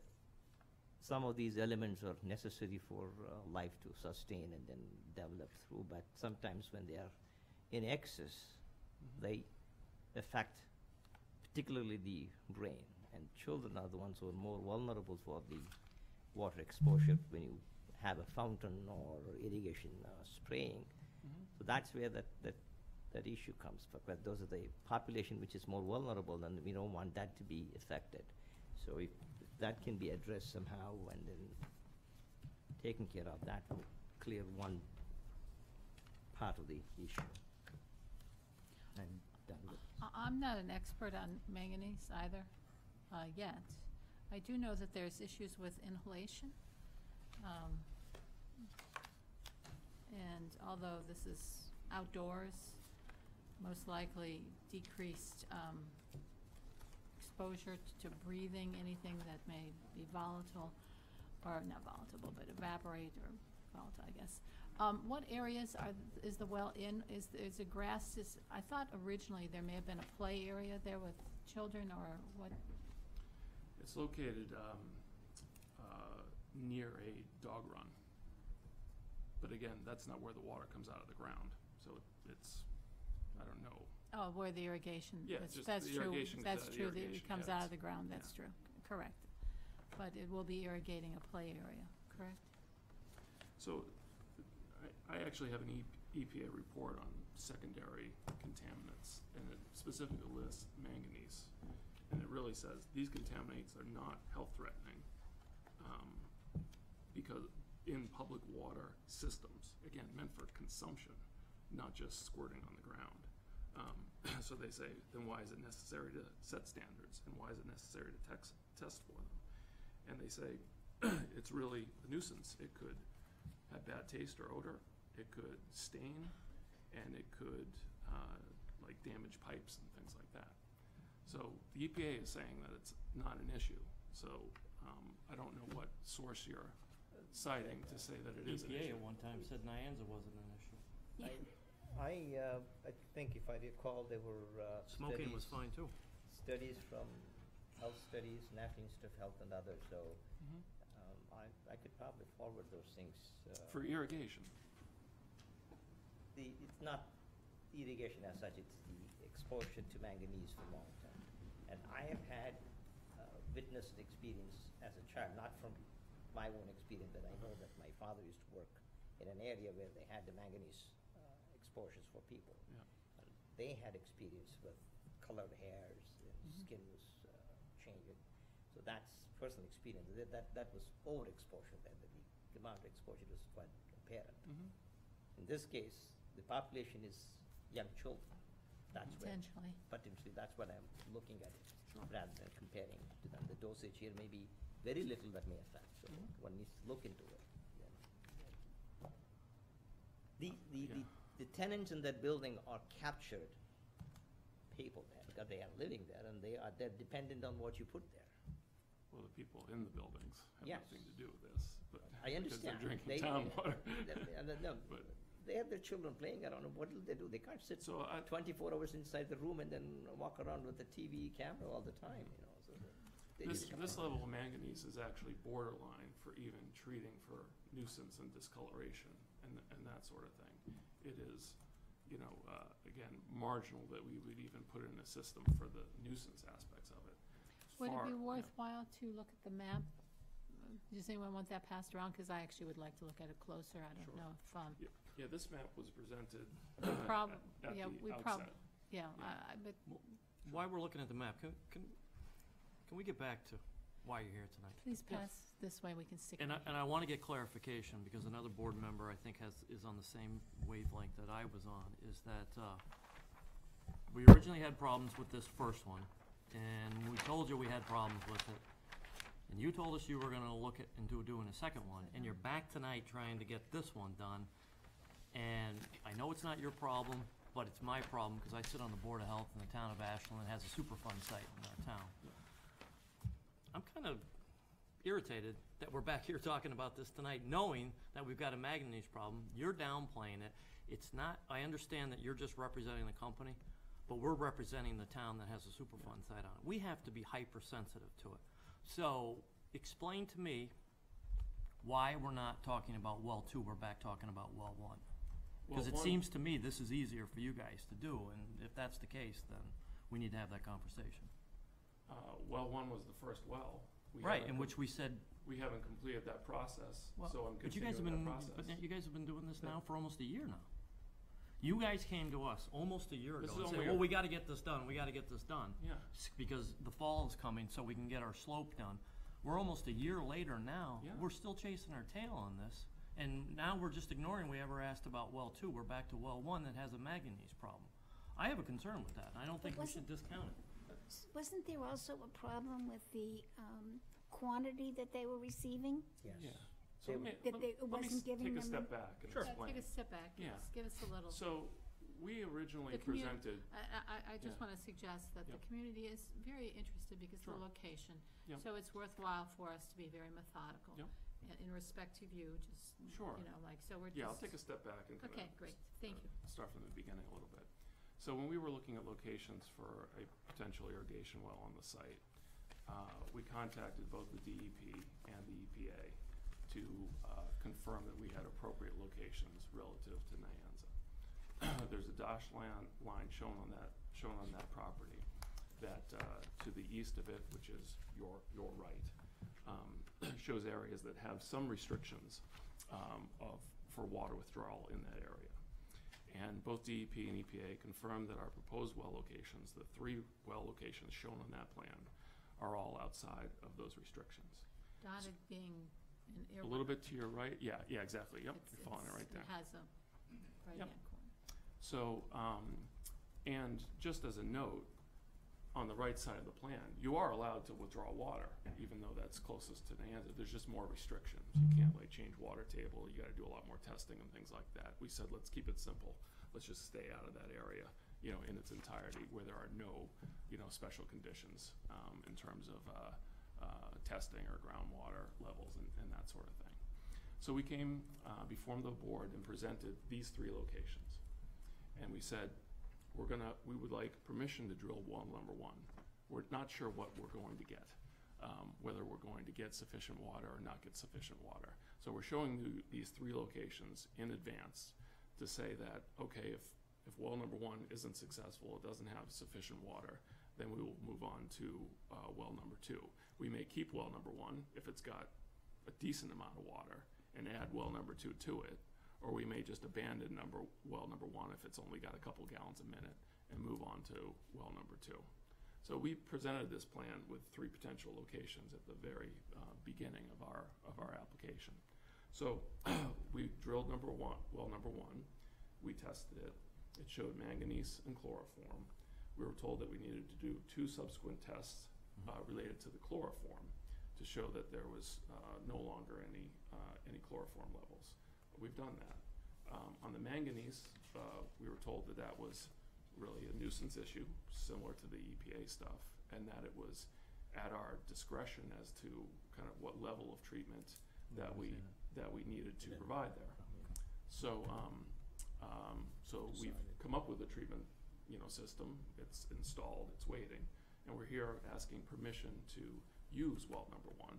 some of these elements are necessary for life to sustain and then develop through, but sometimes when they are in excess, they affect particularly the brain, and children are the ones who are more vulnerable for the water exposure when you have a fountain or irrigation spraying. So that's where that issue comes, because those are the population which is more vulnerable, and we don't want that to be affected. So if that can be addressed somehow and then taken care of, that will clear one part of the issue. And done with. I'm not an expert on manganese either, yet. I do know that there's issues with inhalation. And although this is outdoors, most likely decreased exposure to breathing anything that may be volatile, or not volatile, but evaporate or volatile, I guess. What areas is the well in? Is the grass? I thought originally there may have been a play area there with children, or what? It's located near a dog run. But again, that's not where the water comes out of the ground. So it's, I don't know. Oh, where the irrigation, Yeah, that's just that's the true. irrigation That's comes out of the true, that it irrigation, comes yeah, out of it's- the ground, that's yeah. true, correct. But it will be irrigating a play area, correct? So I actually have an EPA report on secondary contaminants, and it specifically lists manganese. And it really says these contaminants are not health-threatening because in public water systems, again, meant for consumption, not just squirting on the ground. So they say, then why is it necessary to set standards, and why is it necessary to test for them? And they say, it's really a nuisance. It could have bad taste or odor, it could stain, and it could like damage pipes and things like that. So the EPA is saying that it's not an issue. So I don't know what source you're citing to say that it is an issue. EPA at one time said Nyanza wasn't an issue. I think if I recall, there were Smoking was fine too. studies from health studies, National Institute of Health and others, so I could probably forward those things. For irrigation. It's not irrigation as such, it's the exposure to manganese for long term. And I have had witnessed experience as a child, not from my own experience, but I know that my father used to work in an area where they had the manganese exposures for people. Yeah. And they had experience with colored hairs, and skin was changing. So that's personal experience. That was overexposure there. The amount of exposure was quite apparent. In this case, the population is young children. That's Potentially. Potentially, that's what I'm looking at it, rather than comparing to them. The dosage here may be very little that may affect, so one needs to look into it. The tenants in that building are captured people there, because they are living there, and they're dependent on what you put there. Well, the people in the buildings have Yes. nothing to do with this. But I understand. Because they're drinking town water. No, But- they have their children playing around, and what will they do? They can't sit So 24 hours inside the room and then walk around with the TV camera all the time, So they need to come This out. level of manganese is actually borderline for even treating for nuisance and discoloration and that sort of thing. It is, again, marginal that we would even put in a system for the nuisance aspects of it. Would it Far- be yeah. worthwhile to look at the map does anyone want that passed around? Because I actually would like to look at it closer. I don't Sure. know if, Yeah, this map was presented prob- at yeah, the we outset. yeah, but While we're looking at the map, can we get back to why you're here tonight? please pass this way, we can stick. And it. I want to get clarification, because another board member, I think, is on the same wavelength that I was on, is that we originally had problems with this first one, and we told you we had problems with it, and you told us you were gonna look at, into doing a second one, and you're back tonight trying to get this one done, and I know it's not your problem, but it's my problem, because I sit on the Board of Health in the town of Ashland, that has a Superfund site in our town. I'm kind of irritated that we're back here talking about this tonight, knowing that we've got a manganese problem. You're downplaying it. It's not, I understand that you're just representing the company, but we're representing the town that has a Superfund site on it. We have to be hypersensitive to it. So explain to me why we're not talking about well 2, we're back talking about well 1. Because it Well, seems to me this is easier for you guys to do, and if that's the case, then we need to have that conversation. Well 1 was the first well. We Right, haven't in which we said, We haven't completed that process, well, so I'm but you guys have continuing been, that process. but you guys have been doing this Yeah. now for almost a year now. You guys came to us almost a year This ago is and only said, a- well, we gotta get this done, we gotta get this done. Yeah, Because the fall is coming, so we can get our slope done. We're almost a year later now. Yeah. We're still chasing our tail on this. And now we're just ignoring we ever asked about well 2. We're back to well 1 that has a manganese problem. I have a concern with that. I don't think we should discount it. Wasn't there also a problem with the quantity that they were receiving? Yes. yeah. They So were- let That me, they- it let me wasn't giving take a them step the- back and Sure. Yeah, explain. take a step back, Yeah. give us a little. So, we originally The commu- presented, I just Yeah. want to suggest that the Yep. community is very interested because of Sure. the location. Yep. So it's worthwhile for us to be very methodical. Yep. In respect to you, just, Sure. you know, like, so we're just. yeah, I'll take a step back and kind of Okay, great, thank you. start from the beginning a little bit. So when we were looking at locations for a potential irrigation well on the site, we contacted both the DEP and the EPA to confirm that we had appropriate locations relative to Nyanza. There's a dashed line shown on that property that to the east of it, which is your right, shows areas that have some restrictions for water withdrawal in that area. And both DEP and EPA confirmed that our proposed well locations, the 3 well locations shown on that plan, are all outside of those restrictions. Dotted being an A little bit to your right, yeah, exactly, yep, It's- you're following it right there. It has a right-hand corner. So, and just as a note, on the right side of the plan, you are allowed to withdraw water, even though that's closest to Nyanza. There's just more restrictions. You can't like change water table. You gotta do a lot more testing and things like that. We said, let's keep it simple. Let's just stay out of that area, you know, in its entirety, where there are no, you know, special conditions, in terms of, testing or groundwater levels and that sort of thing. So we came, before the board and presented these 3 locations. And we said, we would like permission to drill well number 1. We're not sure what we're going to get, whether we're going to get sufficient water or not get sufficient water. So we're showing you these 3 locations in advance to say that, okay, if well number 1 isn't successful, it doesn't have sufficient water, then we will move on to well number 2. We may keep well number 1 if it's got a decent amount of water and add well number 2 to it, or we may just abandon well number 1 if it's only got a couple gallons a minute and move on to well number 2. So we presented this plan with 3 potential locations at the very beginning of our application. So we drilled well number 1. We tested it. It showed manganese and chloroform. We were told that we needed to do 2 subsequent tests related to the chloroform to show that there was no longer any chloroform levels. We've done that. On the manganese, we were told that that was really a nuisance issue, similar to the EPA stuff, and that it was at our discretion as to kind of what level of treatment that we needed to provide there. So, so we've come up with a treatment, you know, system. It's installed, it's waiting, and we're here asking permission to use well number 1,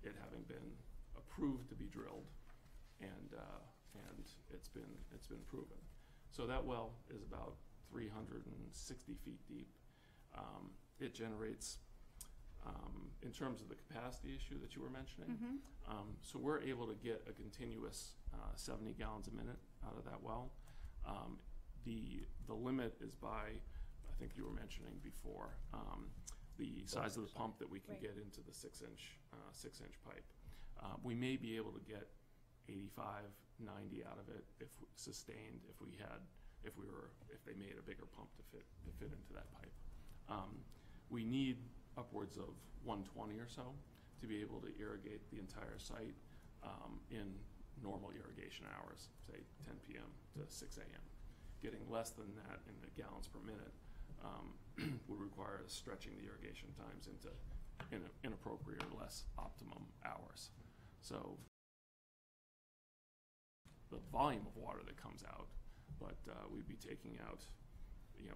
it having been approved to be drilled, and it's been proven. So that well is about 360 feet deep. It generates In terms of the capacity issue that you were mentioning, so we're able to get a continuous 70 gallons a minute out of that well. The limit is by, I think you were mentioning before, the size of the pump that we can get into the 6-inch pipe. We may be able to get 85, 90 out of it if sustained, if they made a bigger pump to fit into that pipe. We need upwards of 120 or so to be able to irrigate the entire site in normal irrigation hours, say 10 p.m. to 6 a.m. Getting less than that in the gallons per minute would require us stretching the irrigation times into inappropriate or less optimum hours. So the volume of water that comes out, but we'd be taking out,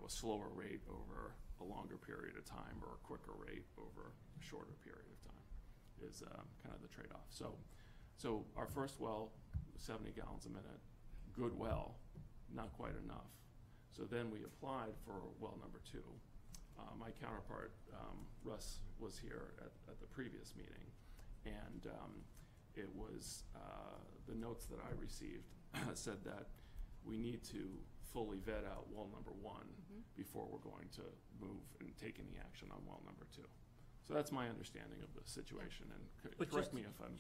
a slower rate over a longer period of time or a quicker rate over a shorter period of time is kind of the trade-off. So our first well, 70 gallons a minute, good well, not quite enough. So then we applied for well number 2. My counterpart, Russ, was here at the previous meeting, and it was, the notes that I received said that we need to fully vet out well number 1 before we're going to move and take any action on well number 2. So that's my understanding of the situation, and correct me if I'm...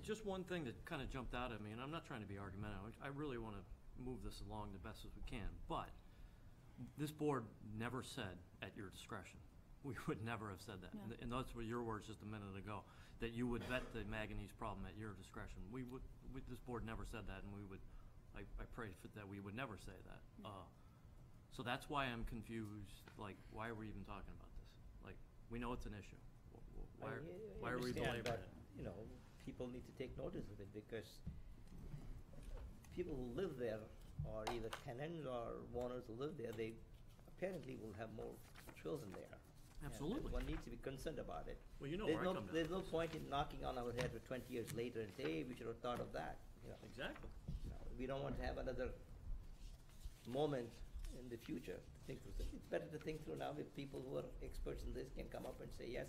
Just one thing that kind of jumped out at me, and I'm not trying to be argumentative, I really want to move this along the best as we can, but this board never said at your discretion. We would never have said that. No. And those were your words just a minute ago, that you would vet the manganese problem at your discretion. This board never said that, and we would, I pray that we would never say that. So that's why I'm confused, like, why are we even talking about this? Like, we know it's an issue. Why are we belaboring it? People need to take notice of it, because people who live there, or either tenants or owners who live there, they apparently will have more children there. Absolutely. And one needs to be concerned about it. Well, you know where I come down. There's no point in knocking on our head 20 years later and say, hey, we should have thought of that. Exactly. We don't want to have another moment in the future to think through. It's better to think through now. If people who are experts in this can come up and say, yes,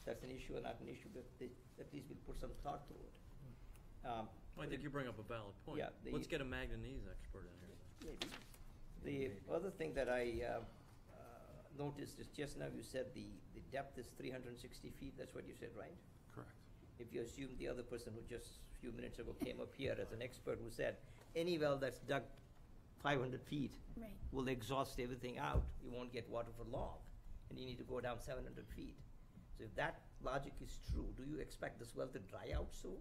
that's an issue or not an issue, but at least we'll put some thought to it. I think you bring up a valid point. Yeah, Let's get a manganese expert in here. Maybe. The other thing that I noticed is just now you said the depth is 360 feet. That's what you said, right? Correct. If you assume the other person who just a few minutes ago came up here as an expert who said any well that's dug 500 feet will exhaust everything out, you won't get water for long, and you need to go down 700 feet. So if that logic is true, do you expect this well to dry out soon?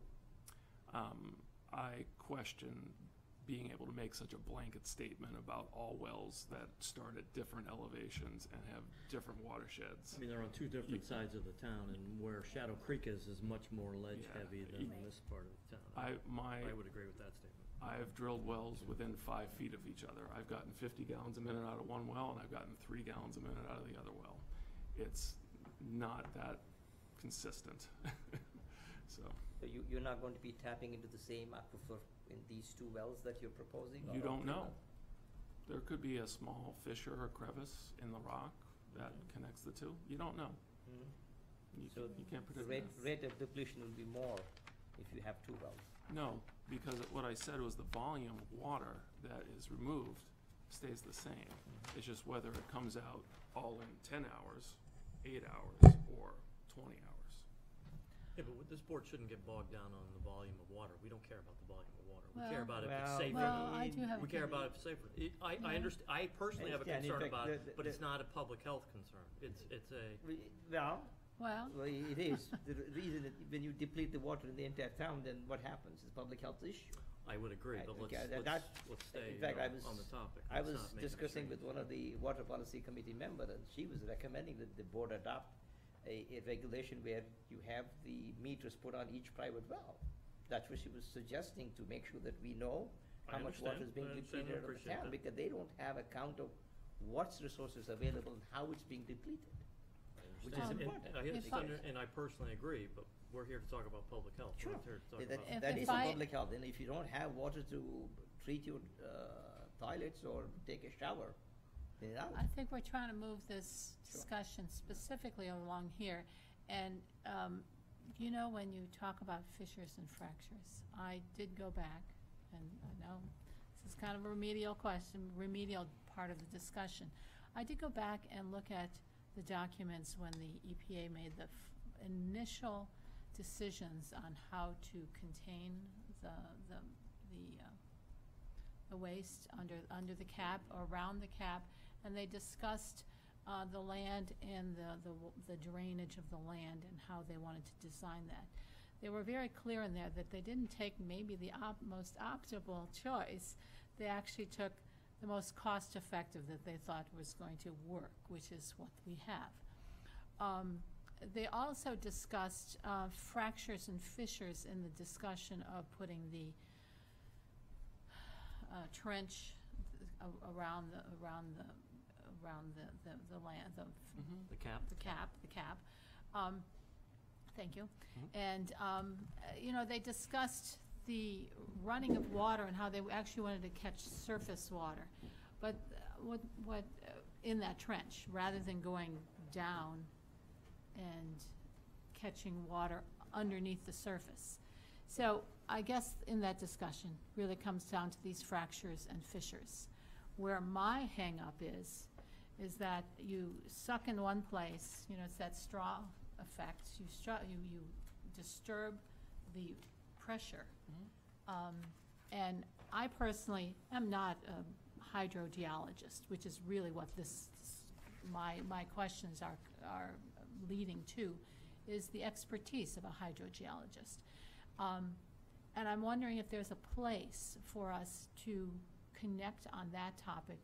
I question being able to make such a blanket statement about all wells that start at different elevations and have different watersheds. I mean, they're on two different sides of the town, and where Shadow Creek is much more ledge heavy than this part of the town. I would agree with that statement. I've drilled wells within 5 feet of each other. I've gotten 50 gallons a minute out of one well, and I've gotten 3 gallons a minute out of the other well. It's not that consistent. So you're not going to be tapping into the same aquifer in these 2 wells that you're proposing? You don't know. There could be a small fissure or crevice in the rock that connects the 2. You don't know. You can't predict the rate of depletion will be more if you have 2 wells. No, because what I said was the volume of water that is removed stays the same. It's just whether it comes out all in 10 hours, 8 hours, or 20 hours. Yeah, but this board shouldn't get bogged down on the volume of water. We don't care about the volume of water. We care about if it's safer. Well, I do have. We care about if it's safer. I understand. I personally have a concern about it, but it's not a public health concern. It's a. Well, it is. The reason that when you deplete the water in the entire town, then what happens? It's a public health issue. I would agree, but let's stay in fact, on the topic. I was discussing with one of the Water Policy Committee members, and she was recommending that the board adopt a regulation where you have the meters put on each private well. That's what she was suggesting, to make sure that we know how much water is being depleted out of the town, because they don't have a count of what's resources available and how it's being depleted. Which is important. And I personally agree, but we're here to talk about public health. Sure. We're here to talk that is public health, and if you don't have water to treat your toilets or take a shower, then I think we're trying to move this discussion specifically along here, You know, when you talk about fissures and fractures, I did go back, and I know this is kind of a remedial question, remedial part of the discussion. I did go back and look at the documents when the EPA made the initial decisions on how to contain the waste under the cap, or around the cap, and they discussed the land and the drainage of the land and how they wanted to design that. They were very clear in there that they didn't take maybe the most optimal choice. They actually took the most cost-effective that they thought was going to work, which is what we have. They also discussed fractures and fissures in the discussion of putting the trench around the land, The cap. the cap. Thank you. And, you know, they discussed the running of water and how they actually wanted to catch surface water. But what in that trench, rather than going down and catching water underneath the surface. So I guess in that discussion really comes down to these fractures and fissures. Where my hang-up is that you suck in one place, you know, it's that straw effect. You disturb the pressure. And I personally am not a hydrogeologist, which is really what my questions are leading to, is the expertise of a hydrogeologist. And I'm wondering if there's a place for us to connect on that topic,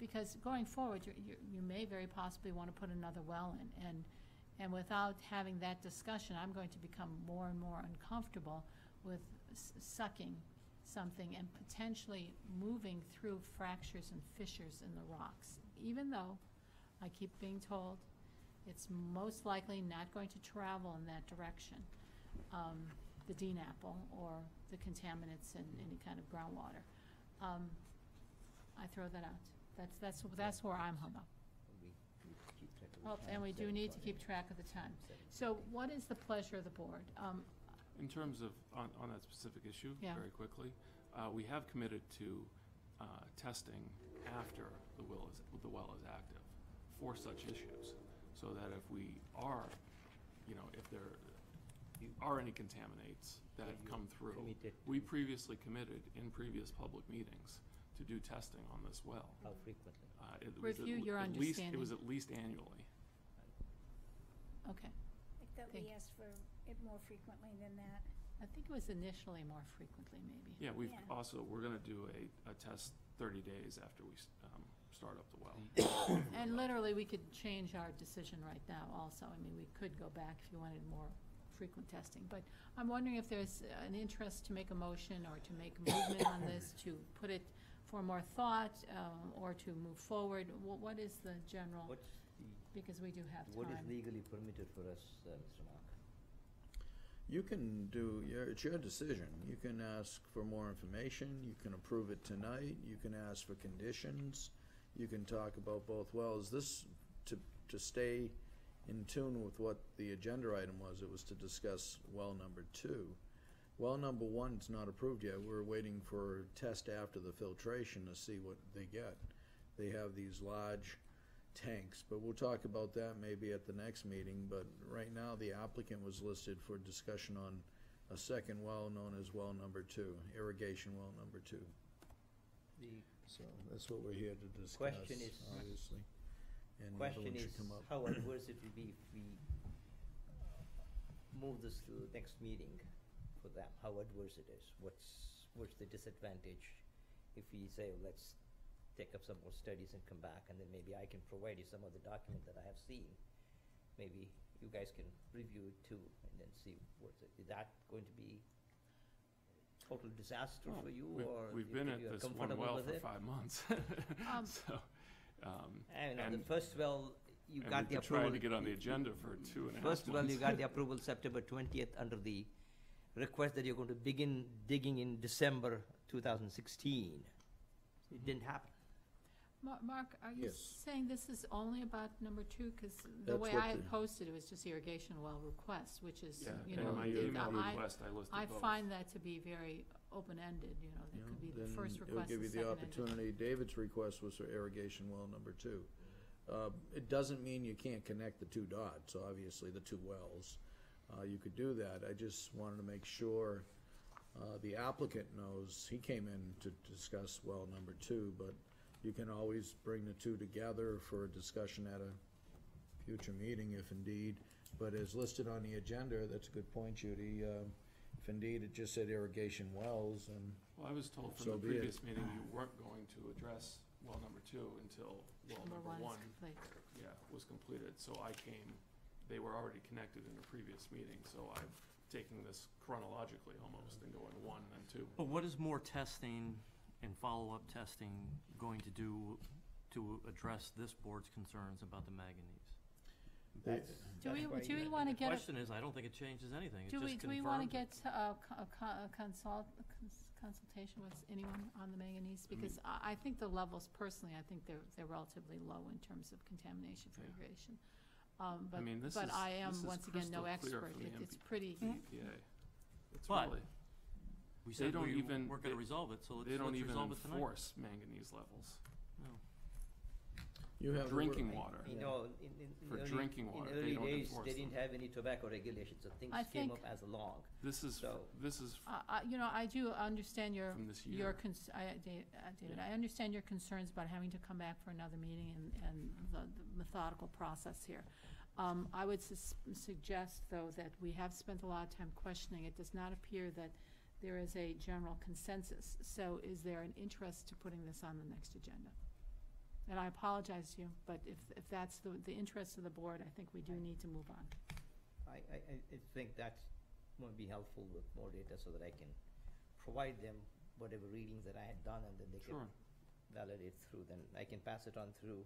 because going forward, you may very possibly want to put another well in, and without having that discussion, I'm going to become more and more uncomfortable with sucking something and potentially moving through fractures and fissures in the rocks, even though I keep being told it's most likely not going to travel in that direction, the DNAPL or the contaminants in any kind of groundwater. I throw that out. That's where I'm hung up. We keep track of the Oh, time, and we do need to 7:20. keep track of the time. So what is the pleasure of the board? In terms of, on that specific issue, Yeah. very quickly, we have committed to testing after the well is active for such issues, so that if we are, you know, if there are any contaminants that So have you come through, committed we to- previously committed in previous public meetings to do testing on this well. How frequently? It was Review your at least- understanding. It was at least annually. Okay. I thought Thank we you. asked for it more frequently than that. I think it was initially more frequently, maybe. Yeah, we've Yeah. also, we're gonna do a test 30 days after we start up the well. And literally, we could change our decision right now also. I mean, we could go back if you wanted more frequent testing. But I'm wondering if there's an interest to make a motion or to make movement on this, to put it for more thought, or to move forward. What is the general, What's because we do have time. what is legally permitted for us, Mr. Mark? You can do, it's your decision. You can ask for more information, you can approve it tonight, you can ask for conditions, you can talk about both wells. This, to stay in tune with what the agenda item was, it was to discuss well number 2. Well number 1's not approved yet. We're waiting for test after the filtration to see what they get. They have these large tanks, but we'll talk about that maybe at the next meeting. But right now, the applicant was listed for discussion on a second well known as well number 2, irrigation well number 2. The So that's what we're here to discuss, Question is- obviously. And the other question one is, should come up. how adverse it will be if we move this to the next meeting for them? How adverse it is? What's the disadvantage if we say, let's take up some more studies and come back, and then maybe I can provide you some of the document that I have seen. Maybe you guys can review it too, and then see what's it. Is that going to be total disaster Well, for you, we've- or We've you been think at you're this one comfortable well with for it? 5 months. So, I know, the and- first well, you and got we've the been trying approval. to get on the agenda for 2.5 months. First well, you got the approval September 20th under the request that you're going to begin digging in December 2016. It didn't happen. Mark, are you Yes. saying this is only about number 2? Because the That's way what I had the- posted it was just irrigation well requests, which is, Yeah, you and know, in my it- email I- request, I listed I both. find that to be very open-ended, you know, You that know, could be the then first it'll request, give the you the second opportunity. David's request was for irrigation well number 2. It doesn't mean you can't connect the 2 dots, obviously, the 2 wells. You could do that. I just wanted to make sure the applicant knows, he came in to discuss well number 2, but you can always bring the 2 together for a discussion at a future meeting if indeed. But as listed on the agenda, that's a good point, Judy. If indeed it just said irrigation wells, and Well, I was told from So the be it. previous meeting you weren't going to address well number 2 until well Number number 1 1, is complete. was completed. So I came, they were already connected in a previous meeting, so I'm taking this chronologically almost and going 1 and then 2. But what is more testing and follow-up testing going to do to address this board's concerns about the manganese? That's- Do we, that's why do we you- want to The get, question is, I don't think it changes anything. It do we just want to confirms it. get a consultation with anyone on the manganese? Because I think the levels, personally, I think they're relatively low in terms of contamination for Yeah. irrigation. I mean, this But is- I am, this is once again, no crystal clear expert. from the It's pretty, EPA. It's But really, We they said don't we even- weren't going they- to resolve it, so let's they don't even resolve it tonight. enforce manganese levels. No. you have. the word. Drinking water. You know, For early- drinking water, in they early don't days, enforce they didn't them. have any tobacco regulations, so things I came think- up as along. This is, So- this is you know, I do understand your, from this your, year. David, Yeah. I understand your concerns about having to come back for another meeting and the methodical process here. I would suggest, though, that we have spent a lot of time questioning. It does not appear that there is a general consensus. So is there an interest to putting this on the next agenda? And I apologize to you, but if that's the interest of the board, I think we do need to move on. I think that's going to be helpful with more data so that I can provide them whatever readings that I had done, and then they can Sure. validate through. Then I can pass it on through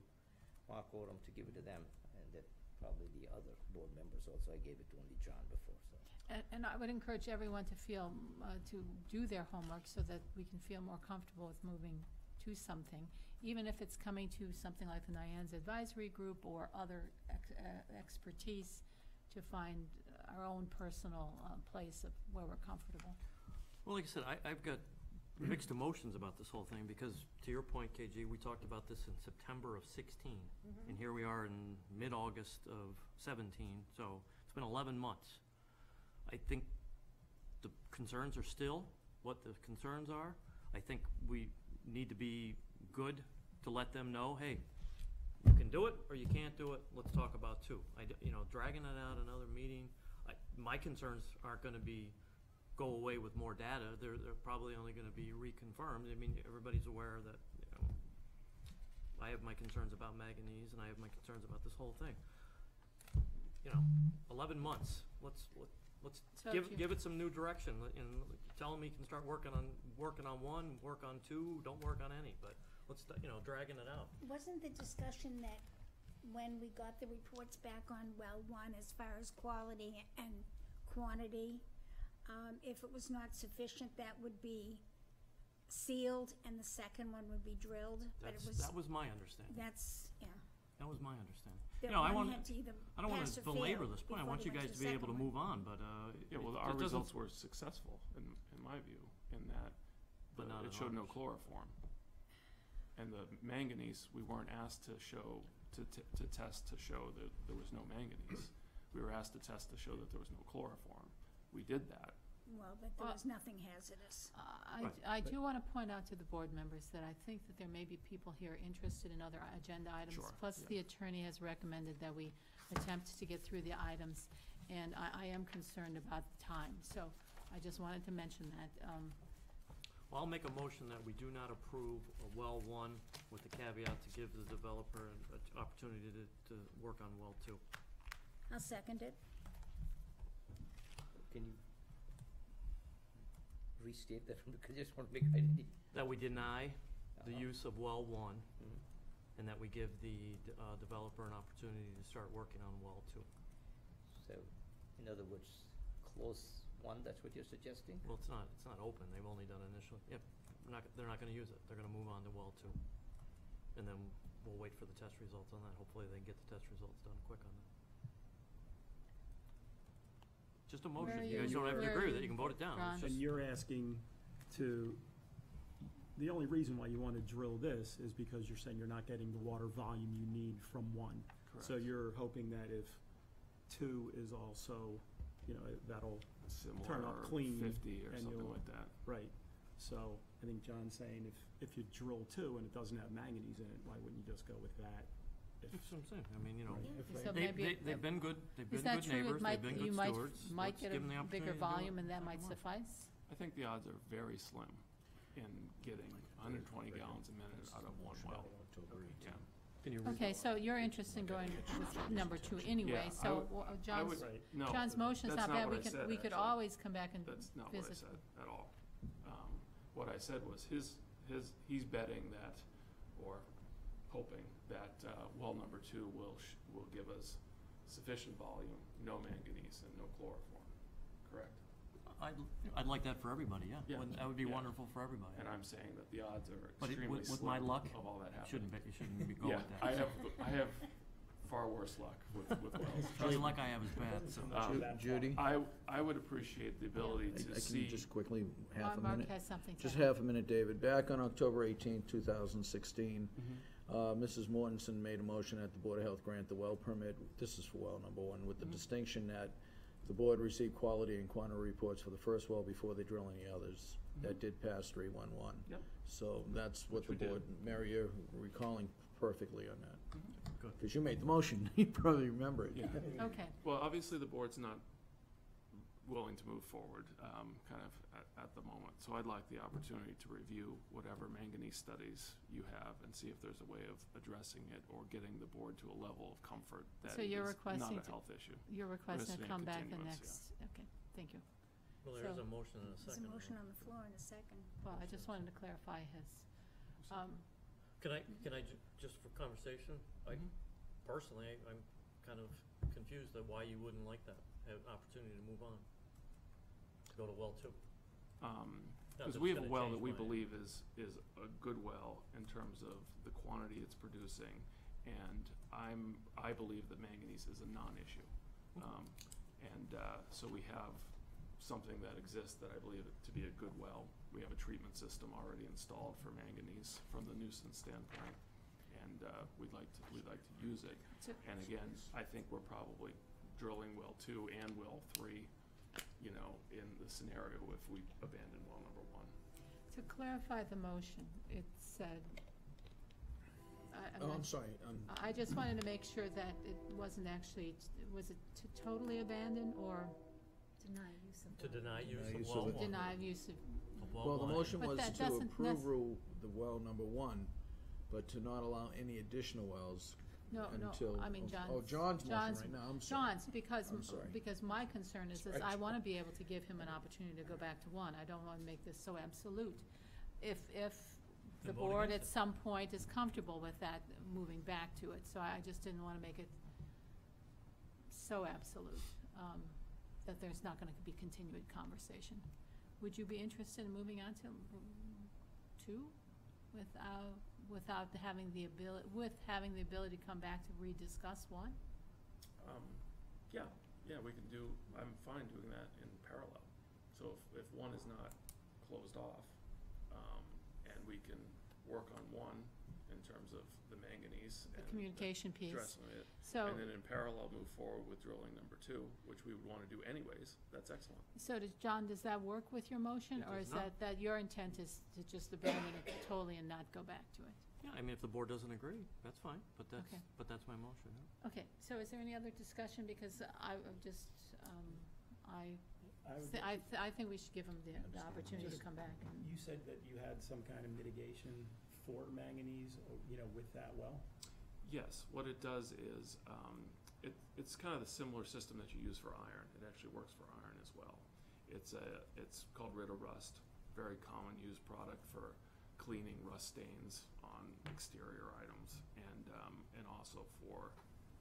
Mark Oram to give it to them, and then probably the other board members also. I gave it to only John before, so. And I would encourage everyone to feel, to do their homework so that we can feel more comfortable with moving to something, even if it's coming to something like the Nyanza Advisory Group or other expertise to find our own personal place of where we're comfortable. Well, like I said, I've got mixed emotions about this whole thing, because to your point, KG, we talked about this in September of 16, and here we are in mid-August of 17, so it's been 11 months. I think the concerns are still what the concerns are. I think we need to be good to let them know, hey, you can do it or you can't do it, let's talk about 2. You know, dragging it out another meeting, my concerns aren't gonna be go away with more data. They're probably only gonna be reconfirmed. I mean, everybody's aware that, you know, I have my concerns about manganese and I have my concerns about this whole thing. You know, 11 months, let's So if you- give it some new direction, and tell them he can start working on 1, work on 2, don't work on any, but let's, you know, dragging it out. Wasn't the discussion that when we got the reports back on well 1 as far as quality and quantity, if it was not sufficient, that would be sealed and the second one would be drilled? But it That was my understanding. That's, yeah. That was my understanding. That You know, I one want, had to either I don't want pass to or fail belabor this point. I before want they you went guys to to the be able to second move one. on, but, Yeah, well, it our just doesn't- results were successful, in my view, in that But not in it showed no ours. chloroform. And the manganese, we weren't asked to show, to test to show that there was no manganese. We were asked to test to show that there was no chloroform. We did that. Well, but there was nothing hazardous. I do want to point out to the board members that I think that there may be people here interested in other agenda items. Sure, Plus, yeah. the attorney has recommended that we attempt to get through the items, and I am concerned about the time. So I just wanted to mention that. Well, I'll make a motion that we do not approve a well 1 with the caveat to give the developer an opportunity to work on well 2. I'll second it. Can you restate that? Because I just want to make identity. That we deny the Uh-huh. use of well 1, Mhm. and that we give the developer an opportunity to start working on well 2. So, in other words, close 1, that's what you're suggesting? Well, it's not open. They've only done initial, yep, they're not gonna use it. They're gonna move on to well 2. and then we'll wait for the test results on that. Hopefully they can get the test results done quick on that. Just a motion, Where are you guys you- don't have to where are agree with it, you, you can vote it down. Ron? It's And just- you're asking to, the only reason why you want to drill this is because you're saying you're not getting the water volume you need from one. So Correct. you're hoping that if two is also, you know, that'll, Similar, turn out clean 50 or and something you'll- like that. right. So I think John's saying if you drill two and it doesn't have manganese in it, why wouldn't you just go with that? If- That's what I'm saying, I mean, you know, So maybe- they've been good, they've been Is that good true? neighbors, It might, they've been you good might, stewards. might Let's get give them the a opportunity bigger to do it. volume and that Knock might 'em off. suffice? I think the odds are very slim in getting 120 gallons a minute out of one well. Yeah. Can you Okay, so you're interested in going with number two anyway, Yeah, I so would- well, I John's, would, Right. no. John's motion's that's not bad, what we I can, said, we could actually. always come back and That's not what I visit. said at all. What I said was he's betting that, or hoping that, well number two will give us sufficient volume, no manganese and no chloroform, correct? I'd like that for everybody, yeah. Yeah. That would be Yeah. wonderful for everybody. And I'm saying that the odds are But extremely with slim my luck, of all that happening. you shouldn't be going Yeah, with that. I have far worse luck with wells. Doesn't like I have is bad, so. Judy, I would appreciate the ability I to can see. just quickly, half a Mark minute? has something to Just say. half a minute, David. Back on October 18th, 2016, Mrs. Mortensen made a motion that the Board of Health grant the well permit. This is for well number one, with the distinction that the board received quality and quantity reports for the first well before they drill any others. That did pass 311. Yep. So that's what Which the we did. board, Mary, you're recalling perfectly on that. Good. Because you made the motion, you probably remember it. Yeah. Okay, Well, obviously, the board's not willing to move forward, kind of at the moment. So I'd like the opportunity to review whatever manganese studies you have and see if there's a way of addressing it or getting the board to a level of comfort that So it's you're not requesting a to- health issue. you're requesting to Requesting a come back the continuance, next, okay, thank you. Well, there is So- a motion and a There's a second. motion on the floor in a second. Well, I just wanted to clarify his, Can I just for conversation, Mhm. personally, I'm kind of confused at why you wouldn't like that, have an opportunity to move on, to go to well two. Not Because that we it's have a gonna well change that we my- believe is a good well in terms of the quantity it's producing, and I believe that manganese is a non-issue. So we have something that exists that I believe it to be a good well. We have a treatment system already installed for manganese from the nuisance standpoint, and we'd like to use it. So- And again, I think we're probably drilling well two and well three, you know, in the scenario if we abandon well number one. to clarify the motion, it said, Oh, I'm sorry. I just wanted to make sure that it wasn't actually, was it to totally abandon or Deny use of. To deny use Deny of use well of it. one. deny use of, Of Well, the one. motion But was that to doesn't approve nec- the well number one, but to not allow any additional wells no, until. I mean John's. Oh, John's motion right now, I'm sorry. John's, because, I'm sorry. because my concern is this, I wanna be able to give him an opportunity to go back to one. I don't wanna make this so absolute. If the Then vote board against at some point is comfortable with that, moving back to it, so I just didn't wanna make it so absolute, that there's not gonna be continued conversation. Would you be interested in moving on to two without having the ability to come back to rediscuss one? Yeah, we can do, I'm fine doing that in parallel. So if one is not closed off, and we can work on one in terms of the manganese The and communication piece. addressing it, So, and then in parallel move forward with drilling number two, which we would wanna do anyways, that's excellent. so John, does that work with your motion? It Or does is not. that your intent is to just abandon it totally and not go back to it? Yeah, I mean, if the board doesn't agree, that's fine, but Okay. that's my motion, yeah. Okay, so is there any other discussion? Because I'm just, I think we should give him the opportunity to Just- come back. and- You said that you had some kind of mitigation for manganese, you know, with that well? Yes, what it does is, it's kind of the similar system that you use for iron. It actually works for iron as well. It's called Rid of Rust, very common used product for cleaning rust stains on exterior items, and also for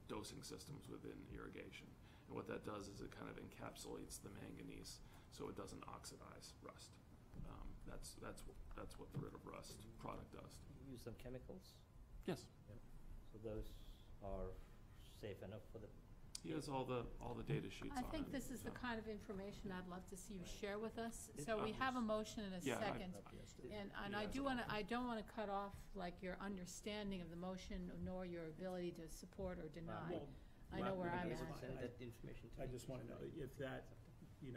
dosing systems within irrigation. And what that does is it kind of encapsulates the manganese so it doesn't oxidize rust. That's what the Rid of Rust product does. Use some chemicals? Yes, So those are safe enough for the, he has all the data sheets on I it. think this is the so. kind of information I'd love to see you share with us. It- So we have a motion and a Yeah, I- second. And He I has do it wanna, all. I don't wanna cut off, like, your understanding of the motion, nor your ability to support or deny. Well, I know where I'm that's at. fine. send that information to me. I just wanna know if that,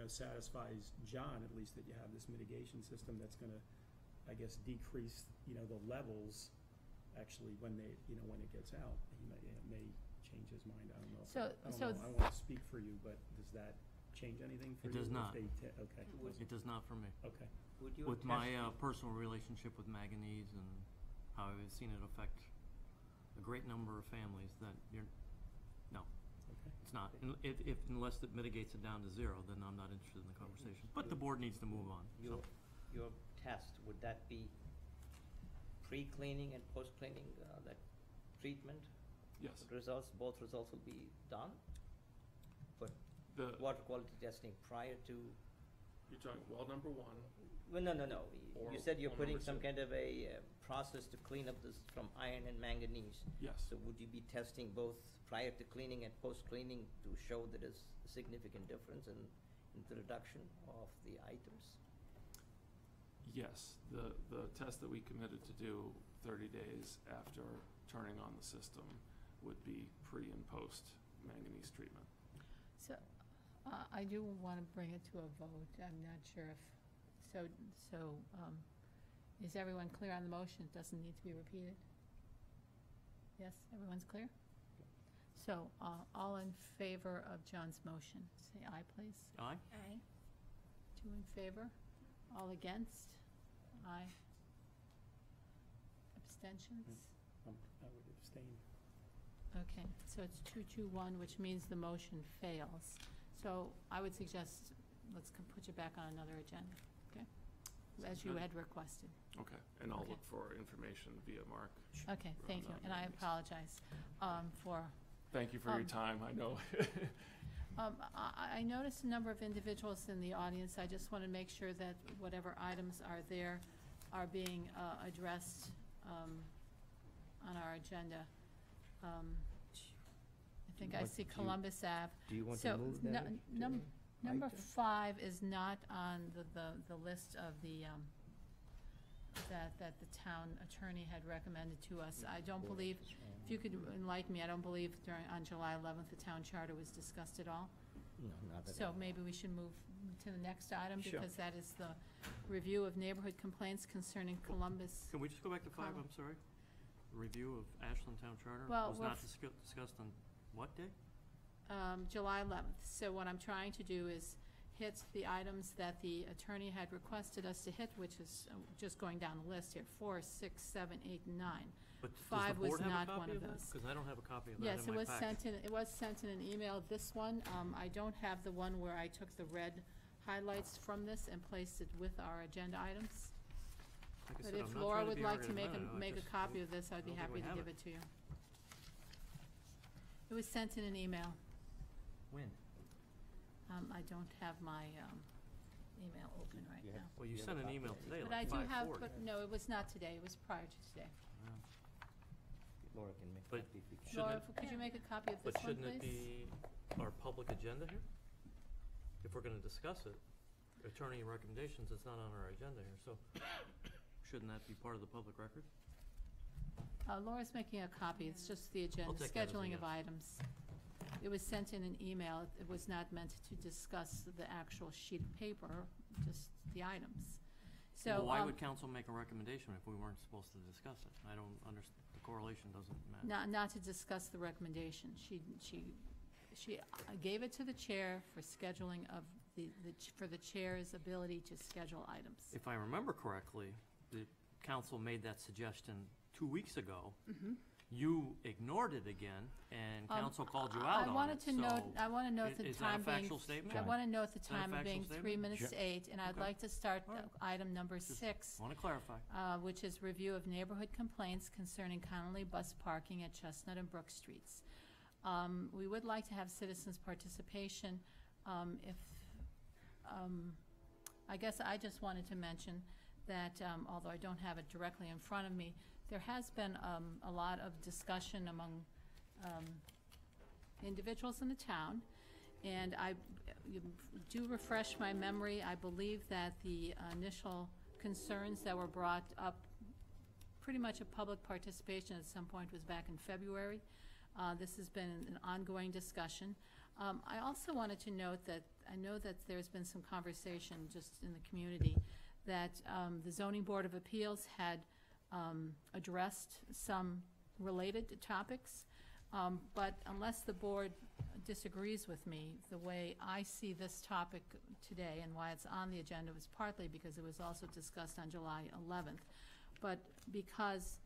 satisfies John, at least, that you have this mitigation system that's gonna, I guess, decrease, the levels, actually, when when it gets out. It may change his mind, I don't know. So- I don't so know, I don't wanna speak for you, but does that change anything for It you? does if not. they okay, It does not for me. okay. Would you With my attach personal relationship with manganese and how I've seen it affect a great number of families, that no, Okay. it's not. Unless it mitigates it down to zero, then I'm not interested in the conversation. But the board needs to move on. your, your test, would that be pre-cleaning and post-cleaning, that treatment? Yes, Both results will be done? But the, water quality testing prior to, you're talking well number 1, well, no. Or You said you're well, putting number some two. kind of a process to clean up this from iron and manganese. yes. So would you be testing both prior to cleaning and post-cleaning to show that there's a significant difference in the reduction of the items? Yes, the test that we committed to do 30 days after turning on the system would be pre and post manganese treatment. So, I do wanna bring it to a vote. I'm not sure if, is everyone clear on the motion? It doesn't need to be repeated? Yes, everyone's clear? So, all in favor of John's motion, say aye, please. Aye? Aye. 2 in favor, all against? Aye. Abstentions? I would abstain. Okay, so it's 2-2-1, which means the motion fails. So I would suggest, let's put you back on another agenda, okay? As you good. had requested. Okay, and I'll Okay. look for information via Mark. Okay, thank you, on and I manganese. apologize for, Thank you for your time, I know. I noticed a number of individuals in the audience. I just want to make sure that whatever items are there are being addressed on our agenda. I think I What see do you- Columbus Ave. Do you want So, to move no- that? Number item? 5 is not on the list of the, that the town attorney had recommended to us. I don't believe, if you could enlighten me, I don't believe on July 11th, the town charter was discussed at all. No, not at So all. maybe we should move to the next item, Sure. because that is the review of neighborhood complaints concerning Columbus. Can we just go back to 5, Column. I'm sorry? The review of Ashland Town Charter Well, was we're not discussed on what day? July 11th. So what I'm trying to do is hit the items that the attorney had requested us to hit, which is just going down the list here, 4, 6, 7, 8, and 9. But does the 5 was board have a not copy one of that? those. Because I don't have a copy of that Yes, in my packet. it was sent in an email, this one. I don't have the one where I took the red highlights from this and placed it with our agenda items. Like I But said, if I'm not Laura trying to would be like to argumentative, I make a just copy don't- of this, I'd be I don't think happy we to have give it. it to you. It was sent in an email. When? I don't have my email open right You have- now. Well, you You have sent a an copy email of it. today, But I like do have, 5:40. but no, it was not today, it was prior to today. Laura can make a But copy if you can. Shouldn't Laura, it- could you make a copy of this But one, shouldn't it please? be our public agenda here? If we're gonna discuss it, attorney recommendations, it's not on our agenda here, so shouldn't that be part of the public record? Laura's making a copy, it's just the agenda, take that as a scheduling of yes. items. It was sent in an email, it was not meant to discuss the actual sheet of paper, just the items. So, Well, why would council make a recommendation if we weren't supposed to discuss it? I don't understand, the correlation doesn't match. not to discuss the recommendation. She gave it to the chair for scheduling of for the chair's ability to schedule items. If I remember correctly, the council made that suggestion 2 weeks ago. Mm-hmm. You ignored it again, and council called you I out on wanted it, to note, so I want to note the is that a time being. factual statement? I want to note the that a time of being factual 3 statement? minutes to 8, and I'd Okay. like to start All right. item number Just 6. Want to clarify. Which is review of neighborhood complaints concerning Connolly bus parking at Chestnut and Brook Streets. We would like to have citizens' participation. I guess I just wanted to mention that, although I don't have it directly in front of me, there has been a lot of discussion among individuals in the town, and you do refresh my memory. I believe that the initial concerns that were brought up, pretty much a public participation at some point, was back in February. This has been an ongoing discussion. I also wanted to note that I know that there's been some conversation just in the community that the Zoning Board of Appeals had addressed some related topics, but unless the board disagrees with me, the way I see this topic today and why it's on the agenda was partly because it was also discussed on July 11th, but because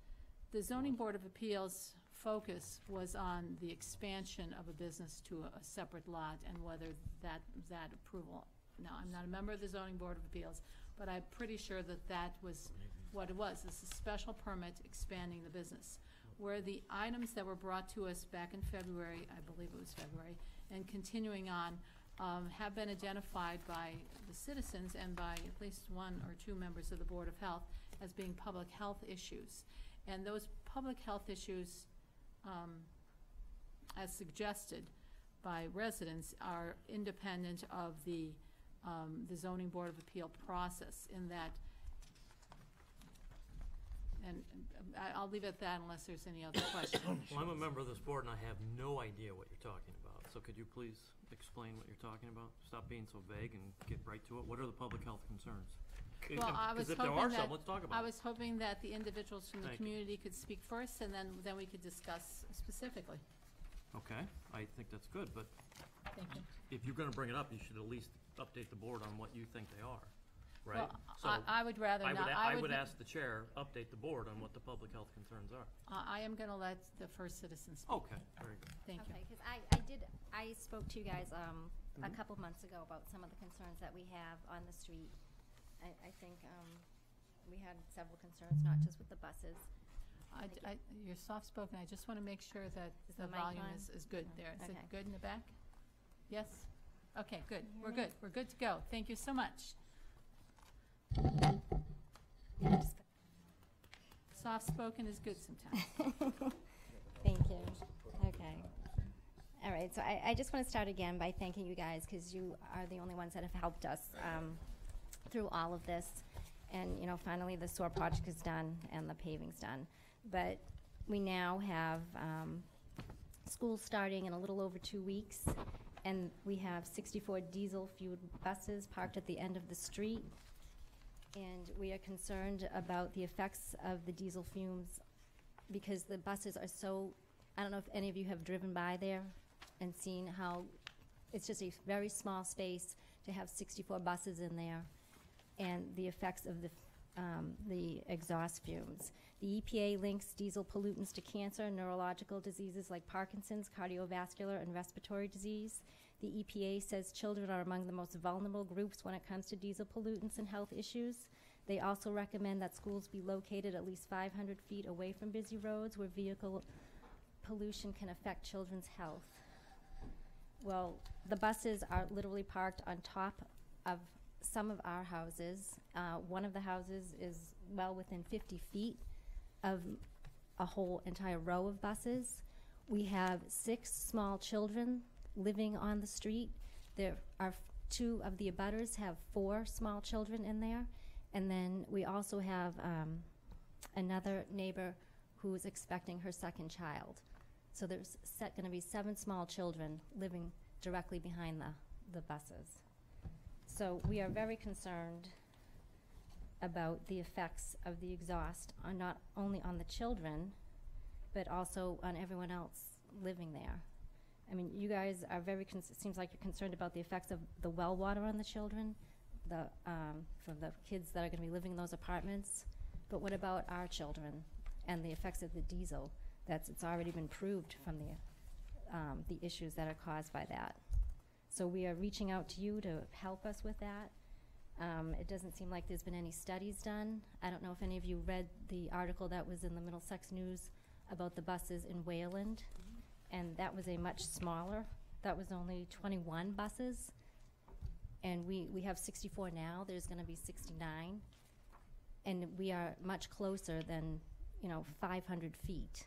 the Zoning Board of Appeals focus was on the expansion of a business to a separate lot and whether that approval. Now, I'm not a member of the Zoning Board of Appeals, but I'm pretty sure that that was what it was. This is a special permit expanding the business. Where the items that were brought to us back in February, I believe it was February, and continuing on, have been identified by the citizens and by at least one or two members of the Board of Health as being public health issues. And those public health issues, as suggested by residents, are independent of the Zoning Board of Appeal process, in that, and I'll leave it at that unless there's any other questions. Well, I'm a member of this board and I have no idea what you're talking about. So could you please explain what you're talking about? Stop being so vague and get right to it. What are the public health concerns? Well, I was Because if there hoping are that, some, let's talk about I it. was hoping that the individuals from the Thank you. community could speak first, and then we could discuss specifically. Okay, I think that's good, but Thank you. if you're gonna bring it up, you should at least update the board on what you think they are, right? Well, So I would rather not. I would ask the chair, update the board on what the public health concerns are. I am gonna let the first citizen speak. Okay, very good. Thank you. Okay, because I spoke to you guys a couple months ago about some of the concerns that we have on the street. I think we had several concerns, not just with the buses. You're soft-spoken. I just want to make sure that Is the the mic volume on? is good there. Is it Okay. good in the back? Yes? Okay, good. Can you hear We're me? good. We're good to go. Thank you so much. Soft-spoken is good sometimes. Thank you. Okay. All right, so I just want to start again by thanking you guys, because you are the only ones that have helped us through all of this. And, you know, finally the sewer project is done and the paving's done. But we now have school starting in a little over 2 weeks, and we have 64 diesel-fueled buses parked at the end of the street. And we are concerned about the effects of the diesel fumes, because the buses are so, I don't know if any of you have driven by there and seen how it's just a very small space to have 64 buses in there, and the effects of the exhaust fumes. The EPA links diesel pollutants to cancer, neurological diseases like Parkinson's, cardiovascular, and respiratory disease. The EPA says children are among the most vulnerable groups when it comes to diesel pollutants and health issues. They also recommend that schools be located at least 500 feet away from busy roads where vehicle pollution can affect children's health. Well, the buses are literally parked on top of some of our houses. One of the houses is well within 50 feet of a whole entire row of buses. We have 6 small children living on the street. There are 2 of the abutters have 4 small children in there. And then we also have another neighbor who is expecting her 2nd child. So there's going to be 7 small children living directly behind the buses. So we are very concerned about the effects of the exhaust on not only on the children, but also on everyone else living there. I mean, you guys are very, it seems like you're concerned about the effects of the well water on the children, from the kids that are going to be living in those apartments. But what about our children and the effects of the diesel? It's already been proved from the issues that are caused by that. So we are reaching out to you to help us with that. It doesn't seem like there's been any studies done. I don't know if any of you read the article that was in the Middlesex News about the buses in Wayland, and that was a much smaller. That was only 21 buses, and we have 64 now. There's going to be 69, and we are much closer than 500 feet.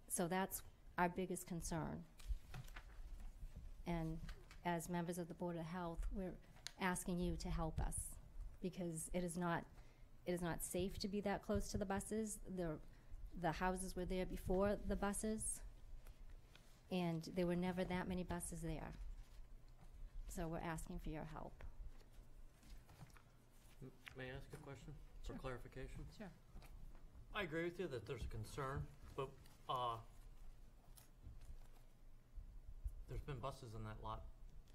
So that's our biggest concern. And as members of the Board of Health, we're asking you to help us, because it is not safe to be that close to the buses. The houses were there before the buses, and there were never that many buses there. So we're asking for your help. May I ask a question for Sure. clarification? Sure. I agree with you that there's a concern, but there's been buses in that lot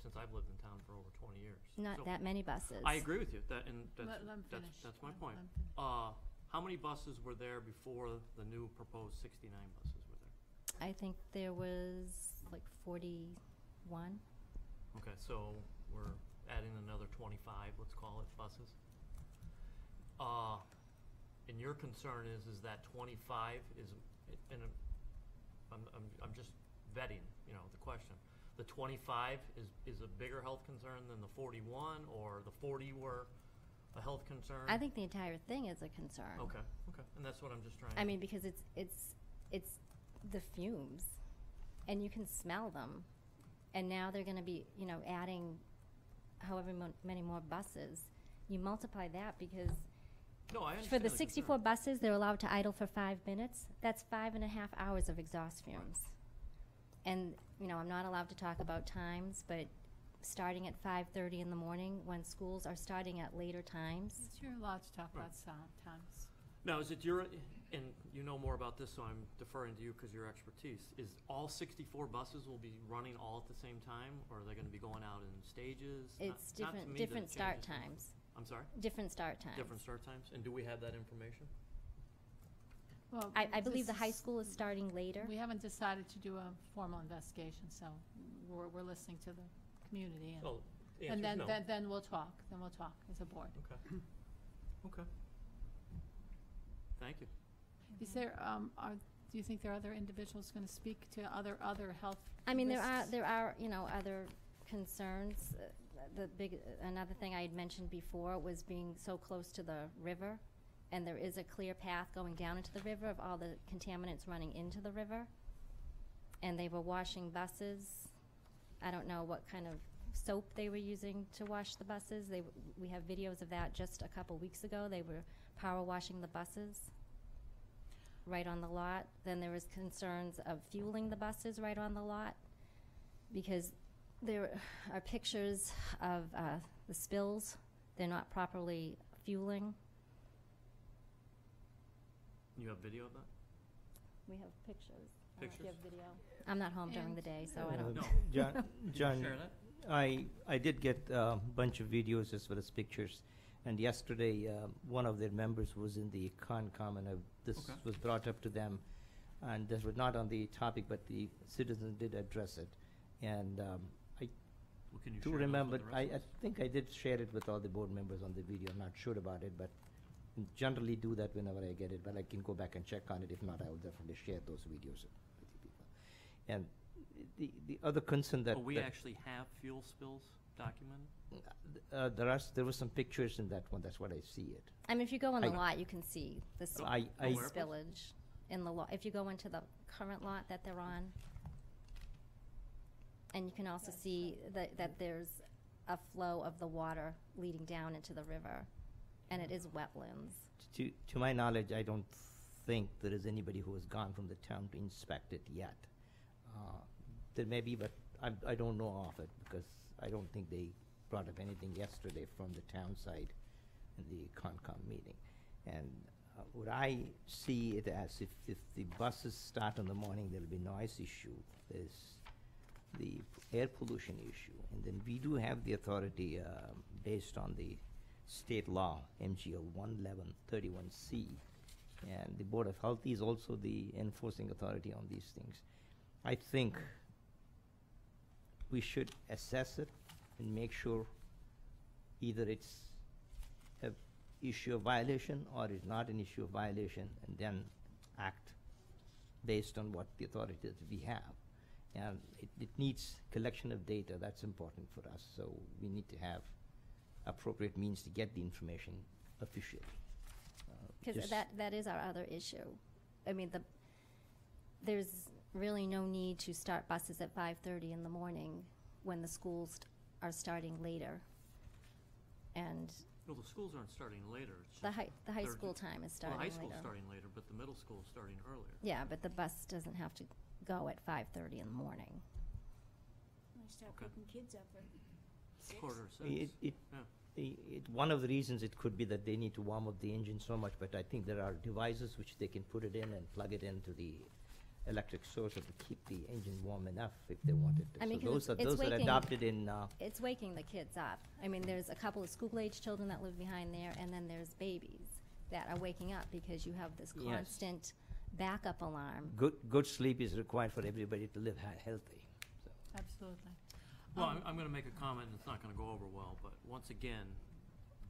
since I've lived in town for over 20 years. Not So that many buses. I agree with you, that, and Let him finish. that's my Let point. him finish. How many buses were there before the new proposed 69 buses were there? I think there was like 41. Okay, so we're adding another 25, let's call it, buses. And your concern is that 25 is, and I'm just vetting, the question. The 25 is a bigger health concern than the 41, or the 40 were a health concern? I think the entire thing is a concern. Okay, and that's what I'm just trying. I mean, because it's the fumes, and you can smell them, and now they're going to be, adding however many more buses. You multiply that, because No, I for understand the the 64 concern. buses, they're allowed to idle for 5 minutes. That's 5.5 hours of exhaust fumes. And, I'm not allowed to talk about times, but starting at 5:30 in the morning, when schools are starting at later times. You're allowed to talk Right. about sound times. Now, is it your, and you know more about this, so I'm deferring to you because your expertise, is all 64 buses will be running all at the same time, or are they going to be going out in stages? It's Not to me that it different start changes things. times. I'm sorry? Different start times. Different start times? And do we have that information? Well, I believe the this high is- school is starting later. We haven't decided to do a formal investigation, so we're listening to the community. Well, the And answer is no. then we'll talk, as a board. Okay. Okay. Thank you. Is there, do you think there are other individuals going to speak to other health I mean, there risks? are, other concerns. Another thing I had mentioned before was being so close to the river, and there is a clear path going down into the river of all the contaminants running into the river. And they were washing buses. I don't know what kind of soap they were using to wash the buses. We have videos of that just a couple weeks ago. They were power washing the buses right on the lot. Then there was concerns of fueling the buses right on the lot, because there are pictures of the spills. They're not properly fueling. You have video of that? We have pictures. I don't know if you Pictures? have video. I'm not home during the day, so I don't. No. John, Share that? I did get a bunch of videos as well as pictures, and yesterday one of their members was in the Concom, and this Okay. was brought up to them, and this was not on the topic, but the citizens did address it, and Well, can you to share those remember, with the rest I of us? think I did share it with all the board members on the video. I'm not sure about it, but generally do that whenever I get it, but I can go back and check on it. If not, I will definitely share those videos with you people. And the other concern that Oh, we that- actually have fuel spills documented? there were some pictures in that one. That's what I see it. I mean, if you go on the I- lot, you can see the I where, please? spillage in the lot. If you go into the current lot that they're on, and you can also see that there's a flow of the water leading down into the river, and it is wetlands. To my knowledge, I don't think there is anybody who has gone from the town to inspect it yet. There may be, but I don't know of it, because I don't think they brought up anything yesterday from the town side in the Concom meeting. And what I see it as, if the buses start in the morning, there'll be noise issue. There's the air pollution issue. And then we do have the authority, based on the state law, MGL 11131C. And the Board of Health is also the enforcing authority on these things. I think we should assess it and make sure either it's an issue of violation or it's not an issue of violation, and then act based on what the authority that we have. And it needs collection of data. That's important for us. So we need to have appropriate means to get the information officially. Because Just- that is our other issue. I mean, there's really no need to start buses at 5:30 in the morning when the schools are starting later. And Well, the schools aren't starting later. It's the just high they're school ju- time is Well, starting high later. school's starting later, but the middle school's starting earlier. Yeah, but the bus doesn't have to go at 5:30 in the morning. I start Okay. picking kids up at 6. Quarter to It, 6. it, Yeah. one of the reasons it could be that they need to warm up the engine so much, but I think there are devices which they can put it in and plug it into the electric source to keep the engine warm enough if they wanted to. I mean, So 'cause it's those are waking- adopted in, It's waking the kids up. I mean, there's a couple of school-age children that live behind there, and then there's babies that are waking up because you have this Yes. constant backup alarm. good sleep is required for everybody to live healthy. So. Absolutely. Well, I'm going to make a comment, and it's not going to go over well, but once again,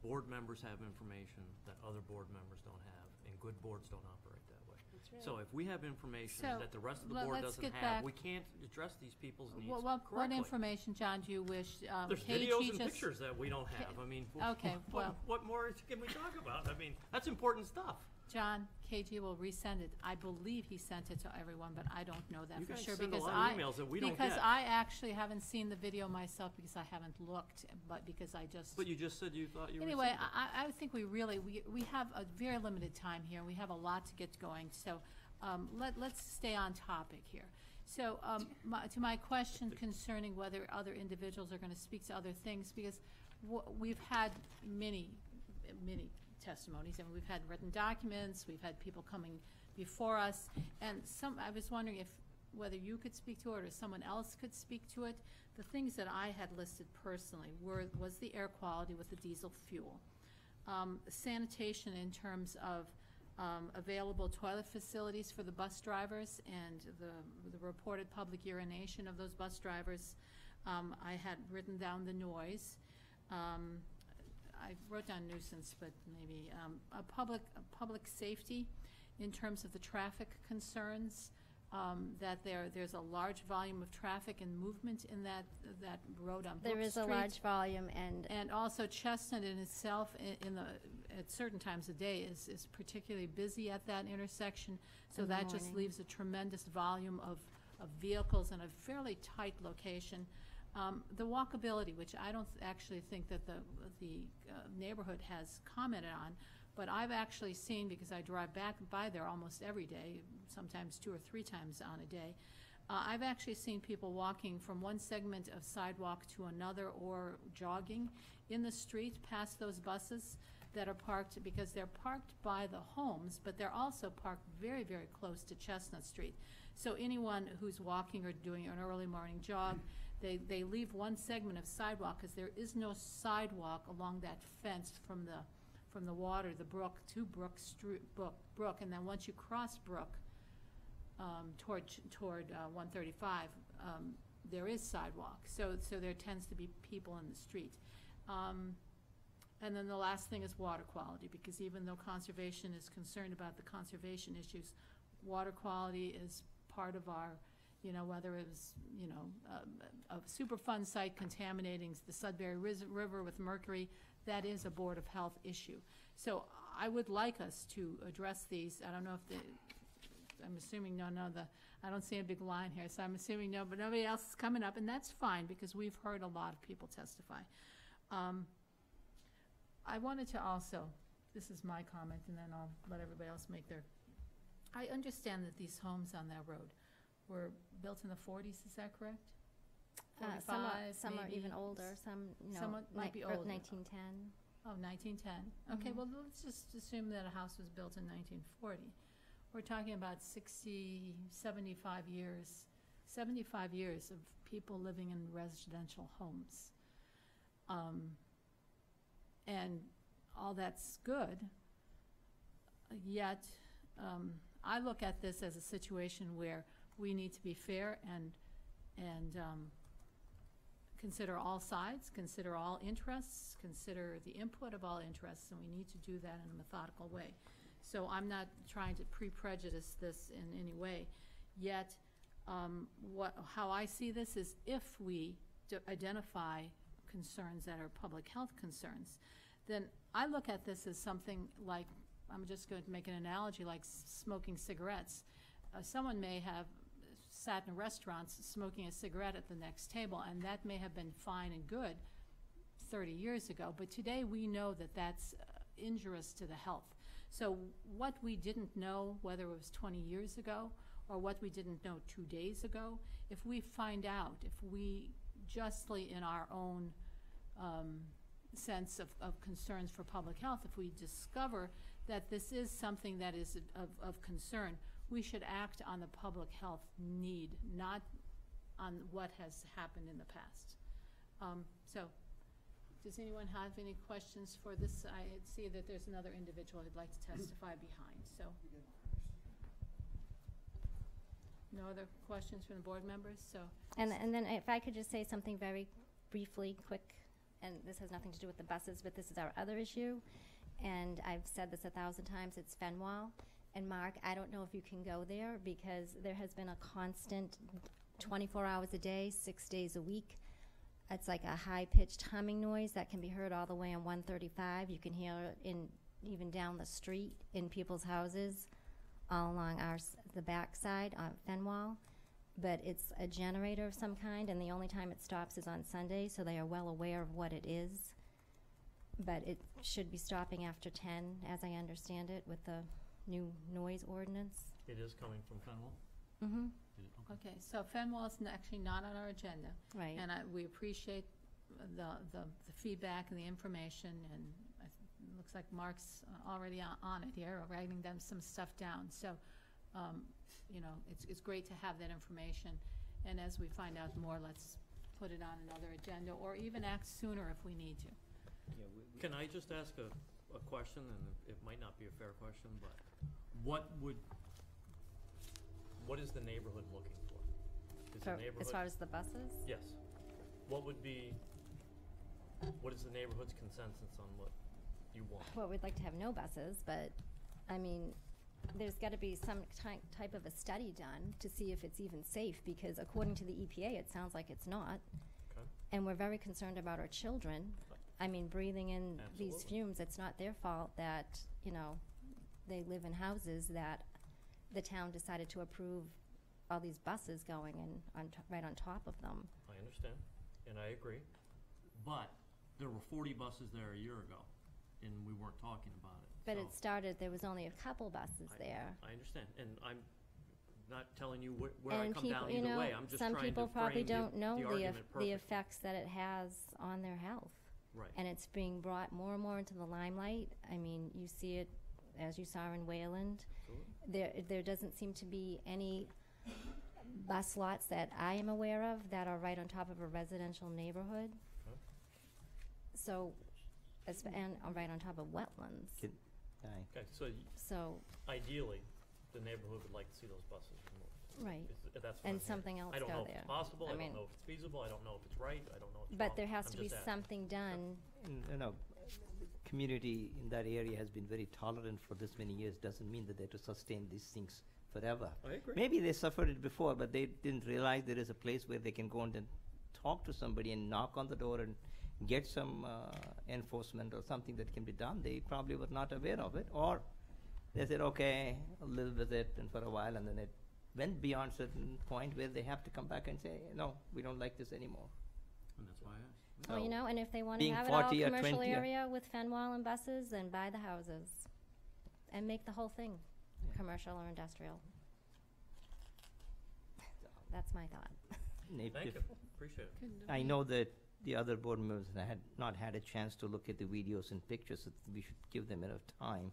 board members have information that other board members don't have, and good boards don't operate that way. So if we have information So, that the rest of the let's board doesn't get have, back- we can't address these people's needs What correctly. information, John, do you wish? There's KG videos and just- pictures that we don't have. I mean, Okay, well- what more can we talk about? I mean, that's important stuff. John, KG will resend it. I believe he sent it to everyone, but I don't know that You for guys sure. send a because lot of I- emails that we don't Because get. I actually haven't seen the video myself because I haven't looked, but because I just. But you just said you thought you received Anyway, it. I think we have a very limited time here, and we have a lot to get going, so let's stay on topic here. So to my question concerning whether other individuals are going to speak to other things, because we've had many testimonies, and we've had written documents, we've had people coming before us, and I was wondering whether you could speak to it or someone else could speak to it. The things that I had listed personally was the air quality with the diesel fuel, sanitation in terms of available toilet facilities for the bus drivers and the reported public urination of those bus drivers. I had written down the noise. I wrote down nuisance, but maybe a public safety in terms of the traffic concerns, that there's a large volume of traffic and movement in that road on Brook Street. There is a large volume, And also Chestnut in itself, at certain times of day, is particularly busy at that intersection. So In the that just morning. leaves a tremendous volume of vehicles in a fairly tight location. The walkability, which I don't actually think that the neighborhood has commented on, but I've actually seen, because I drive by there almost every day, sometimes 2 or 3 times on a day, I've actually seen people walking from one segment of sidewalk to another or jogging in the street past those buses that are parked, because they're parked by the homes, but they're also parked very, very close to Chestnut Street. So anyone who's walking or doing an early morning jog, they leave one segment of sidewalk, because there is no sidewalk along that fence from the water, the brook, to Brook, and then once you cross Brook toward 135, there is sidewalk. So there tends to be people in the street. And then the last thing is water quality, because even though conservation is concerned about the conservation issues, water quality is part of our, whether it was, a Superfund site contaminating the Sudbury River with mercury, that is a Board of Health issue. So I would like us to address these. I don't know if I'm assuming I don't see a big line here, so I'm assuming no, but nobody else is coming up, and that's fine, because we've heard a lot of people testify. I wanted to also, this is my comment, and then I'll let everybody else make their, I understand that these homes on that road were built in the 40s, is that correct? some are maybe even older, some, Some might be older. 1910. Oh, 1910. Okay, well, let's just assume that a house was built in 1940. We're talking about 60, 75 years, 75 years of people living in residential homes. And all that's good, yet I look at this as a situation where we need to be fair and consider all sides, consider all interests, consider the input of all interests, and we need to do that in a methodical way. So I'm not trying to pre-prejudice this in any way, yet how I see this is, if we identify concerns that are public health concerns, then I look at this as something like I'm just going to make an analogy like smoking cigarettes. Someone may have sat in a restaurant smoking a cigarette at the next table, and that may have been fine and good 30 years ago, but today we know that that's injurious to the health. So what we didn't know, whether it was 20 years ago or what we didn't know 2 days ago, if we find out, if we justly in our own sense of concerns for public health, if we discover that this is something that is of concern, we should act on the public health need, not on what has happened in the past. So, does anyone have any questions for this? I see that there's another individual who'd like to testify behind, so. No other questions from the board members, so. And then if I could just say something very briefly, quick, and this has nothing to do with the buses, but this is our other issue, and I've said this 1,000 times, it's Fenwall. And Mark, I don't know if you can go there because there has been a constant 24 hours a day, 6 days a week. It's like a high-pitched humming noise that can be heard all the way on 135. You can hear it even down the street in people's houses all along the back side on Fenwall. But it's a generator of some kind, and the only time it stops is on Sunday, so they are well aware of what it is. But it should be stopping after 10, as I understand it, with the new noise ordinance. It is coming from Fenwell? Mm-hmm. Okay, so Fenwell is actually not on our agenda. Right. And we appreciate the feedback and the information, and it looks like Mark's already on it here, writing them some stuff down. So, you know, it's great to have that information. And as we find out more, let's put it on another agenda, or even act sooner if we need to. Can I just ask a question, and it might not be a fair question, but what is the neighborhood looking for? Is the neighborhood, as far as the buses? yes. What is the neighborhood's consensus on what you want? Well, we'd like to have no buses, but, I mean, there's got to be some type of a study done to see if it's even safe, because according to the EPA, it sounds like it's not. Okay. And we're very concerned about our children. I mean, breathing in these Absolutely. fumes, it's not their fault that, you know, they live in houses that the town decided to approve all these buses going in right on top of them. I understand, and I agree. But there were 40 buses there a year ago, and we weren't talking about it. But So it started, there was only a couple buses there. I understand, and I'm not telling you where I And come people, down you either know, way. I'm just some trying people to probably frame don't know the argument the perfectly. effects that it has on their health. Right. And it's being brought more and more into the limelight. I mean, you see it, as you saw in Wayland. Absolutely. There doesn't seem to be any bus lots that I am aware of that are right on top of a residential neighborhood. Okay. So, and right on top of wetlands. Okay, so ideally, the neighborhood would like to see those buses removed. Right. That's what And I'm hearing. something else I don't go know if there. it's possible, I I mean- don't know if it's feasible, I don't know if it's right, I don't know if it's But wrong. there has I'm to be just asking. something done. You know, community in that area has been very tolerant for this many years, doesn't mean that they have to sustain these things forever. I agree. Maybe they suffered it before, but they didn't realize there is a place where they can go and then talk to somebody and knock on the door and get some enforcement or something that can be done. They probably were not aware of it, or they said, okay, I'll live with it, and for a while, and then it went beyond certain point where they have to come back and say, no, we don't like this anymore. And that's why I asked. Well, you know, and if they want to being have it all 40 or commercial 20 area with Fenwall and buses, then buy the houses and make the whole thing commercial or industrial. That's my thought. If- Thank if- you, appreciate it. I know that the other board members had not had a chance to look at the videos and pictures, so we should give them enough time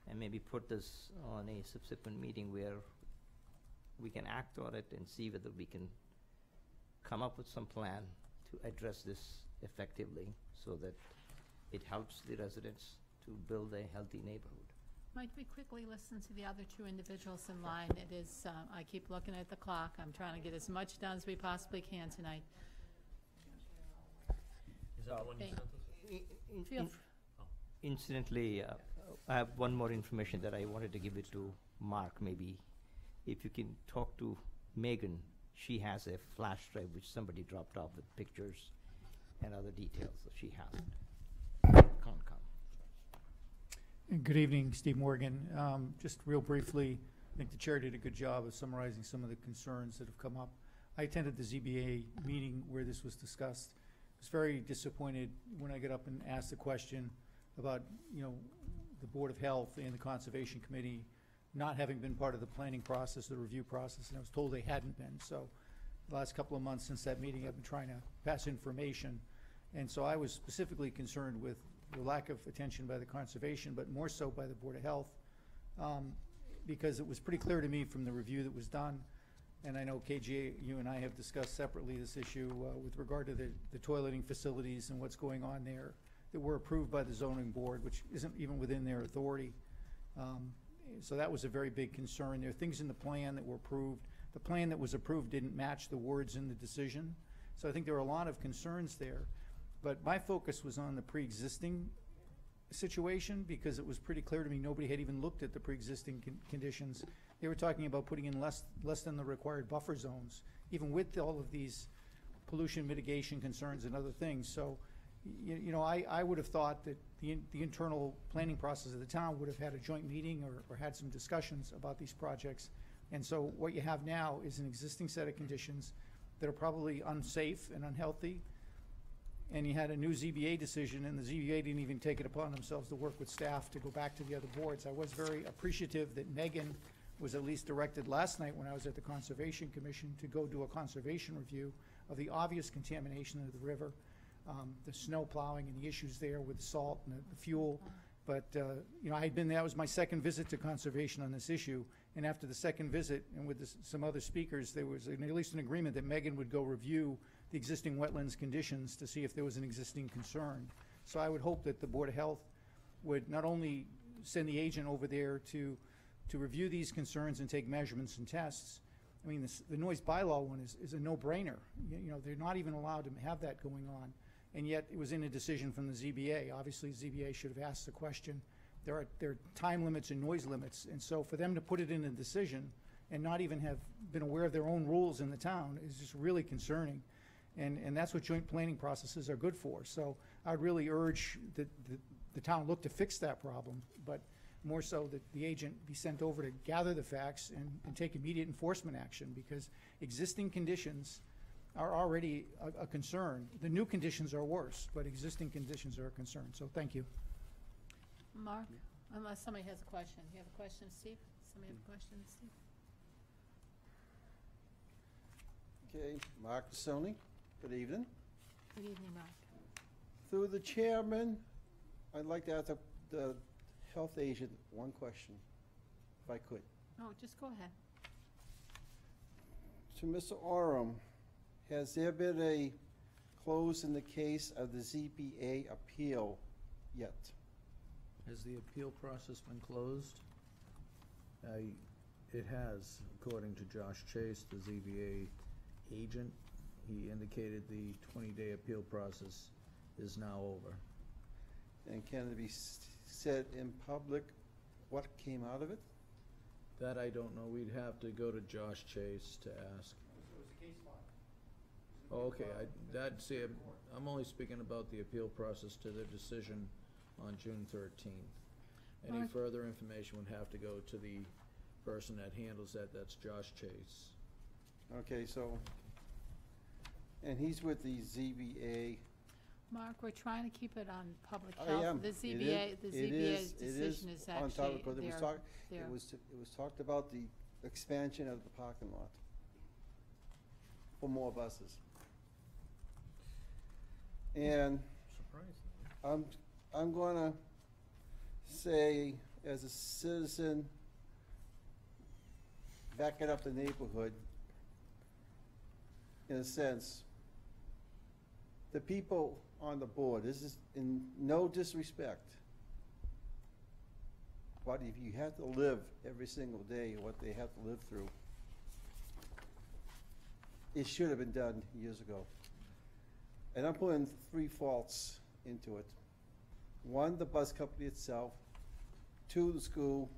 and maybe put this on a subsequent meeting where we can act on it and see whether we can come up with some plan to address this effectively so that it helps the residents to build a healthy neighborhood. Might we quickly listen to the other two individuals in line? It is, I keep looking at the clock. I'm trying to get as much done as we possibly can tonight. Is that the one you Thank- sent us? Feel Incidentally, I have one more information that I wanted to give it to Mark, maybe. If you can talk to Megan, she has a flash drive which somebody dropped off with pictures and other details, so she has it. Can't come. Good evening, Steve Morgan. Just real briefly, I think the chair did a good job of summarizing some of the concerns that have come up. I attended the ZBA meeting where this was discussed. I was very disappointed when I got up and asked the question about, the Board of Health and the Conservation Committee not having been part of the planning process, the review process, and I was told they hadn't been. So the last couple of months since that meeting, I've been trying to pass information. And so I was specifically concerned with the lack of attention by the Conservation, but more so by the Board of Health, because it was pretty clear to me from the review that was done, and I know KJ, you and I have discussed separately this issue with regard to the toileting facilities and what's going on there, that were approved by the zoning board, which isn't even within their authority. So that was a very big concern. There are things in the plan that were approved. The plan that was approved didn't match the words in the decision. So I think there were a lot of concerns there. But my focus was on the pre-existing situation, because it was pretty clear to me nobody had even looked at the pre-existing conditions. They were talking about putting in less than the required buffer zones, even with all of these pollution mitigation concerns and other things. So, I would have thought that the internal planning process of the town would have had a joint meeting or had some discussions about these projects. And so what you have now is an existing set of conditions that are probably unsafe and unhealthy. And you had a new ZBA decision, and the ZBA didn't even take it upon themselves to work with staff to go back to the other boards. I was very appreciative that Megan was at least directed last night when I was at the Conservation Commission to go do a conservation review of the obvious contamination of the river, the snow plowing and the issues there with the salt and the fuel. But, I had been, that was my second visit to conservation on this issue. And after the second visit, and with some other speakers, there was at least an agreement that Megan would go review the existing wetlands conditions to see if there was an existing concern. So I would hope that the Board of Health would not only send the agent over there to review these concerns and take measurements and tests. I mean, the noise bylaw one is a no-brainer. They're not even allowed to have that going on. And yet it was in a decision from the ZBA. Obviously, the ZBA should have asked the question. There are time limits and noise limits. And so for them to put it in a decision and not even have been aware of their own rules in the town is just really concerning. And that's what joint planning processes are good for. So I'd really urge that the town look to fix that problem, but more so that the agent be sent over to gather the facts and take immediate enforcement action, because existing conditions are already a concern. The new conditions are worse, but existing conditions are a concern. So thank you. Mark, unless somebody has a question. You have a question, Steve? Somebody have a question, Steve? Okay, Mark Sony, good evening. Good evening, Mark. Through the chairman, I'd like to ask the health agent one question, if I could. Oh, just go ahead. To Mr. Oram, has there been a close in the case of the ZBA appeal yet? Has the appeal process been closed? It has, according to Josh Chase, the ZBA agent. He indicated the 20-day appeal process is now over. And can it be said in public what came out of it? That I don't know. We'd have to go to Josh Chase to ask. Oh, okay, I'm only speaking about the appeal process to their decision on June 13th. Any Mark? further information would have to go to the person that handles that. That's Josh Chase. Okay, so, and he's with the ZBA. Mark, we're trying to keep it on public I health. am. The It ZBA's decision is on actually topic, 'cause it was talked about the expansion of the parking lot for more buses. And I'm gonna say, as a citizen, backing up the neighborhood, in a sense, the people on the board, this is in no disrespect, but if you have to live every single day what they have to live through, it should have been done years ago. And I'm putting 3 faults into it. 1, the bus company itself, 2, the school,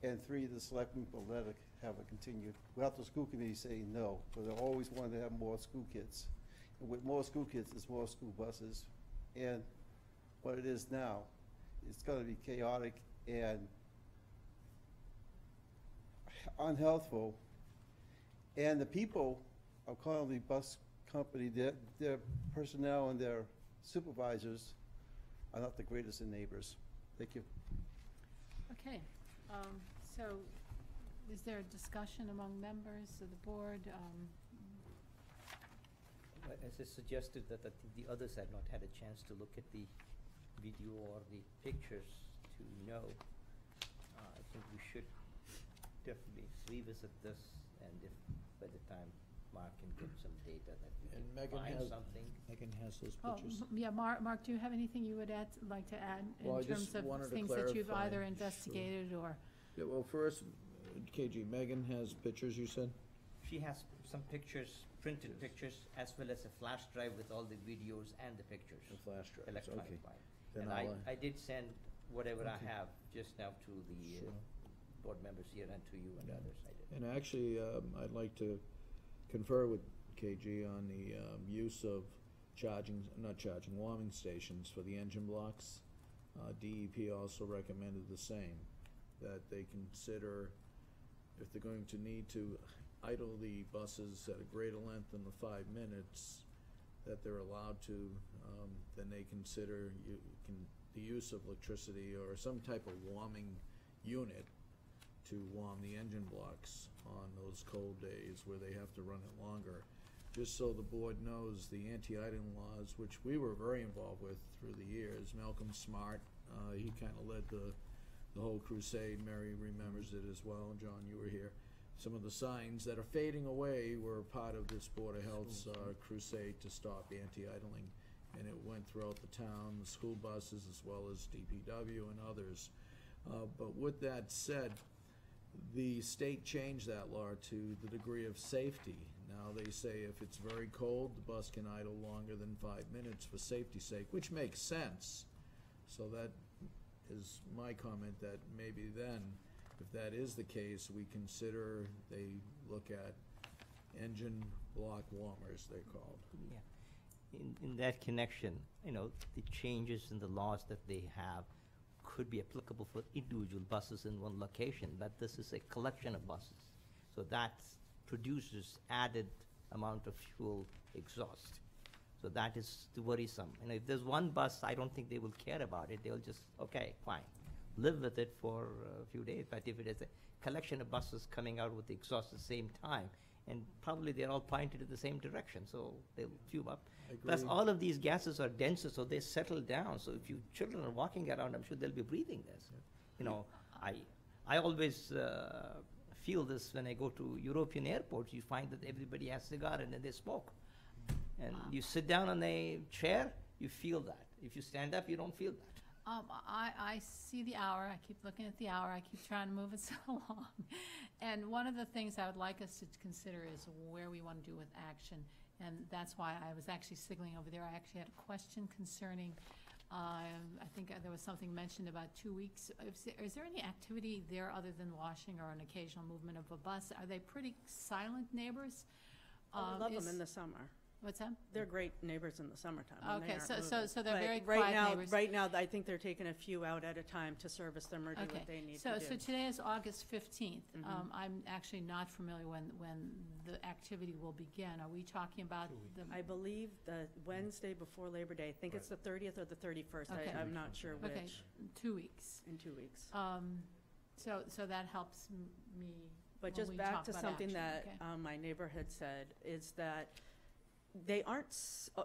and 3, the selectmen will let it have it continued, without the school committee saying no, but they always wanted to have more school kids. And with more school kids, there's more school buses. And what it is now it's gonna be chaotic and unhealthful. And the people, I'm calling the bus company, their personnel and their supervisors are not the greatest of neighbors. Thank you. Okay, so is there a discussion among members of the board? As I suggested that I think the others had not had a chance to look at the video or the pictures to know, I think we should definitely revisit this, and if by the time Mark can get some data that we And can Megan find has- something. Megan has those Oh, pictures. yeah, Mark, do you have anything you would like to add Well, I in just terms of wanted to things that you've clarify. either Sure. investigated or? Yeah, well, first, KG, Megan has pictures, you said? She has some pictures, printed pictures, as well as a flash drive with all the videos and the pictures. The flash drives, Electronic okay. file. Then And I'll, I did send whatever I Okay. have just now to the Sure. board members here and to you and Yeah. others. I did. And actually, I'd like to confer with KG on the use of warming stations for the engine blocks. DEP also recommended the same, that they consider if they're going to need to idle the buses at a greater length than the 5 minutes, that they're allowed to, then they consider the use of electricity or some type of warming unit to warm the engine blocks on those cold days where they have to run it longer. Just so the board knows, the anti-idling laws, which we were very involved with through the years, Malcolm Smart, he kind of led the whole crusade. Mary remembers it as well, and John, you were here. Some of the signs that are fading away were part of this Board of Health's crusade to stop anti-idling, and it went throughout the town, the school buses as well as DPW and others. But with that said, the state changed that law to the degree of safety. Now they say if it's very cold, the bus can idle longer than 5 minutes for safety's sake, which makes sense. So that is my comment, that maybe then, if that is the case, we consider they look at engine block warmers, they're called. Yeah. In that connection, the changes in the laws that they have could be applicable for individual buses in one location, but this is a collection of buses. So that produces added amount of fuel exhaust. So that is the worrisome. If there's one bus, I don't think they will care about it. They'll just, okay, fine, live with it for a few days. But if it is a collection of buses coming out with the exhaust at the same time, and probably they're all pointed in the same direction, so they'll fume up. Plus, Agree. all of these gases are denser, so they settle down. So if you children are walking around, I'm sure they'll be breathing this. I always feel this when I go to European airports. You find that everybody has cigar and then they smoke. And you sit down on a chair, you feel that. If you stand up, you don't feel that. I see the hour, I keep looking at the hour, I keep trying to move it so along. And one of the things I would like us to consider is where we want to do with action. And that's why I was actually signaling over there. I actually had a question concerning, I think there was something mentioned about 2 weeks. Is there any activity there other than washing or an occasional movement of a bus? Are they pretty silent neighbors? I love them in the summer. What's that? They're great neighbors in the summertime when they Okay, aren't so moving. they're But very right quiet now, neighbors. Right now, I think they're taking a few out at a time to service them or do what they need to do. So today is August 15th. Mhm. I'm actually not familiar when the activity will begin. Are we talking about the? I believe the Wednesday before Labor Day, I think it's the 30th or the 31st. Okay. I'm not sure which. Okay, 2 weeks. In 2 weeks. So that helps me But when just we back talk to about something action, that okay? my neighbor had said, is that they aren't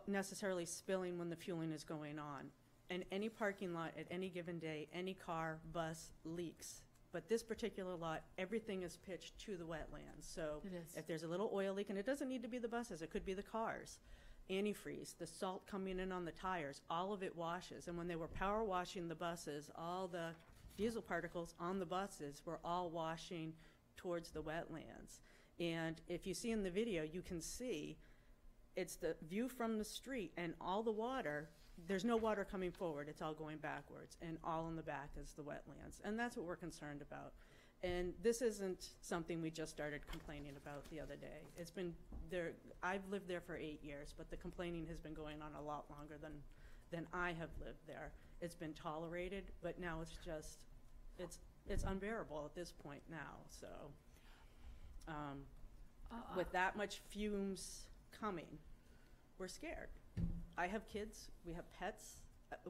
necessarily spilling when the fueling is going on. In any parking lot at any given day, any car, bus leaks. But this particular lot, everything is pitched to the wetlands. So It is. if there's a little oil leak, and it doesn't need to be the buses, it could be the cars, antifreeze, the salt coming in on the tires, all of it washes. And when they were power washing the buses, all the diesel particles on the buses were all washing towards the wetlands. And if you see in the video, you can see it's the view from the street, and all the water, there's no water coming forward, it's all going backwards, and all in the back is the wetlands. And that's what we're concerned about. And this isn't something we just started complaining about the other day. It's been there, I've lived there for 8 years, but the complaining has been going on a lot longer than I have lived there. It's been tolerated, but now it's just, it's unbearable at this point now, so. With that much fumes coming, we're scared. I have kids, we have pets,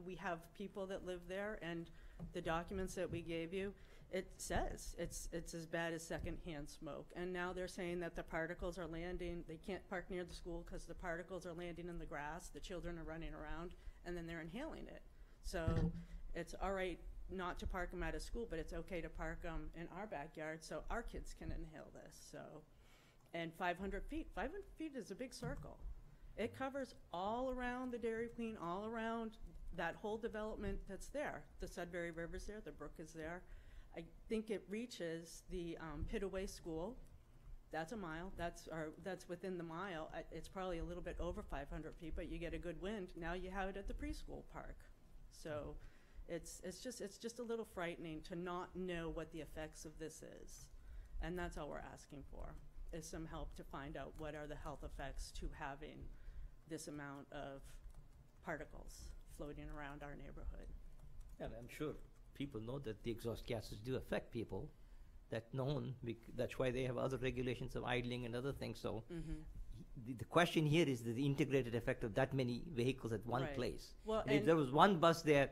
we have people that live there, and the documents that we gave you, it says it's as bad as secondhand smoke. And now they're saying that the particles are landing, they can't park near the school because the particles are landing in the grass, the children are running around, and then they're inhaling it. So it's all right not to park them at a school, but it's okay to park them in our backyard so our kids can inhale this, so. And 500 feet is a big circle. It covers all around the Dairy Queen, all around that whole development that's there. The Sudbury River's there, the brook is there. I think it reaches the Pitaway School. That's a mile, that's within the mile. It's probably a little bit over 500 feet, but you get a good wind. Now you have it at the preschool park. So it's just a little frightening to not know what the effects of this is. And that's all we're asking for, is some help to find out what are the health effects to having this amount of particles floating around our neighborhood. And I'm sure people know that the exhaust gases do affect people. That's known. That's why they have other regulations of idling and other things. So the question here is the integrated effect of that many vehicles at one Right. place. Well, And if and- there was one bus there,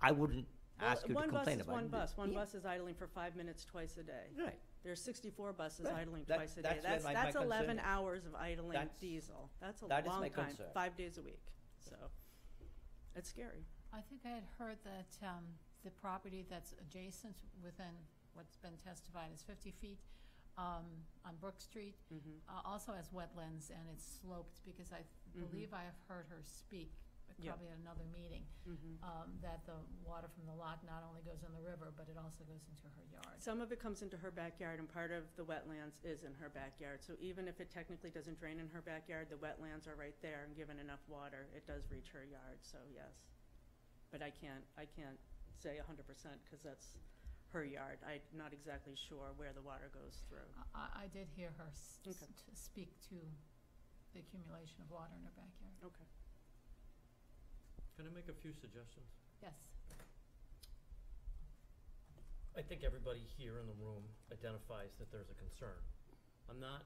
I wouldn't ask you to complain about it. One bus. One Yeah. bus is idling for 5 minutes twice a day. Right. There's 64 buses Right. idling That- twice a day. that's where my That's concern 11 is. hours of idling That's- diesel. That's a that is long my time, concern. 5 days a week. So it's scary. I think I had heard that the property that's adjacent within what's been testified is 50 feet on Brook Street also has wetlands, and it's sloped, because I believe I have heard her speak, Yeah. probably at another meeting, that the water from the lot not only goes in the river, but it also goes into her yard. Some of it comes into her backyard, and part of the wetlands is in her backyard. So even if it technically doesn't drain in her backyard, the wetlands are right there, and given enough water, it does reach her yard, so yes. But I can't say 100% because that's her yard. I'm not exactly sure where the water goes through. I did hear her Okay. speak to the accumulation of water in her backyard. Okay. Can I make a few suggestions? Yes. I think everybody here in the room identifies that there's a concern. I'm not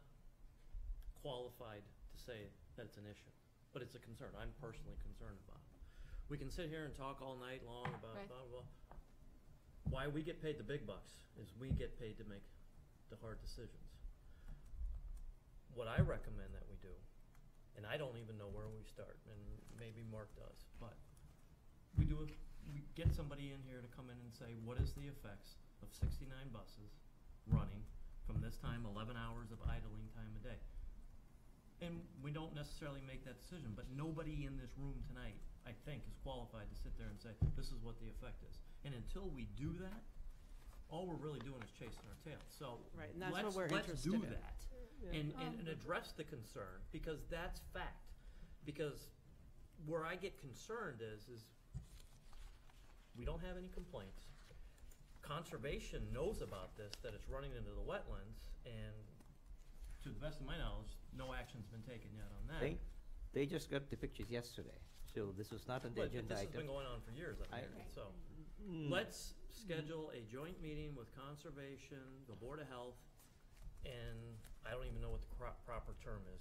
qualified to say that it's an issue, but it's a concern. I'm personally concerned about it. We can sit here and talk all night long about Right. blah, blah, blah. Why we get paid the big bucks is we get paid to make the hard decisions. What I recommend that we do, and I don't even know where we start, and maybe Mark does, but we get somebody in here to come in and say, what is the effects of 69 buses running from this time, 11 hours of idling time a day? And we don't necessarily make that decision, but nobody in this room tonight, I think, is qualified to sit there and say, this is what the effect is. And until we do that, all we're really doing is chasing our tail. So Right, and that's what we're let's interested do in. that and address the concern, because that's fact. Because where I get concerned is we don't have any complaints. Conservation knows about this, that it's running into the wetlands, and to the best of my knowledge, no action's been taken yet on that. They just got the pictures yesterday, so this was not on the But agenda this has item. been going on for years, I I- heard, so. Let's schedule a joint meeting with Conservation, the Board of Health, and I don't even know what the proper term is,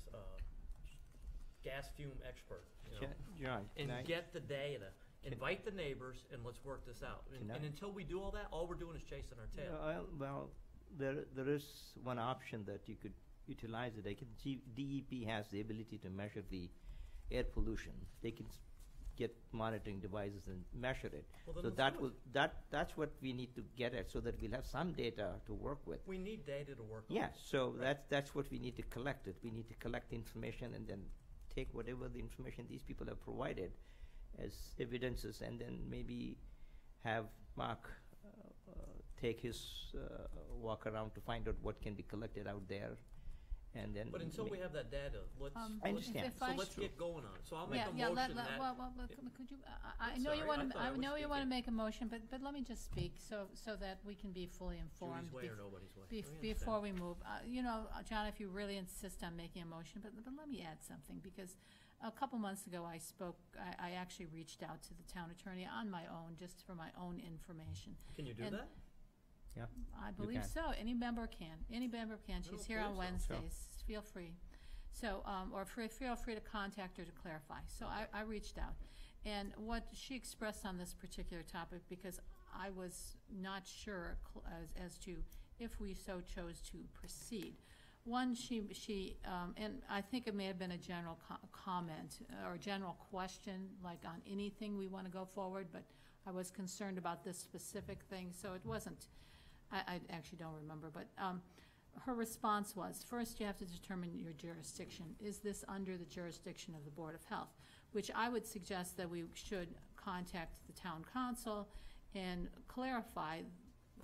gas fume expert, you know? John, can I- And get the data, invite the neighbors, and let's work this out. Can I- And until we do all that, all we're doing is chasing our tail. Well, there is one option that you could utilize it. DEP has the ability to measure the air pollution. They can get monitoring devices and measure it. Well, then So let's do that's what we need to get at, so that we'll have some data to work with. We need data to work on. Yeah, so that's what we need to collect it. We need to collect the information and then take whatever the information these people have provided as evidences, and then maybe have Mark take his walk around to find out what can be collected out there, and then. But until we have that data, let's. I let's- understand. if So I let's sh- get going on it. So I'll make Yeah, a yeah, motion that. well, could you, I I'm know you sorry, want I to, thought I I was know you want to speaking. make a motion, but let me just speak, so that we can be fully informed. Judy's way or nobody's way. Bef- We understand. Before we move, John, if you really insist on making a motion, but let me add something, because a couple months ago, I actually reached out to the town attorney on my own, just for my own information. Can you do And that? Yeah. I believe can. so. Any member can. Any member can. She's here on believe so. Wednesdays. Feel free. So, or feel free to contact her to clarify. So I reached out. And what she expressed on this particular topic, because I was not sure as to if we so chose to proceed. One, and I think it may have been a general comment or general question, like on anything we want to go forward, but I was concerned about this specific thing, so it wasn't, I actually don't remember, but her response was, first you have to determine your jurisdiction. Is this under the jurisdiction of the Board of Health? Which I would suggest that we should contact the town council and clarify,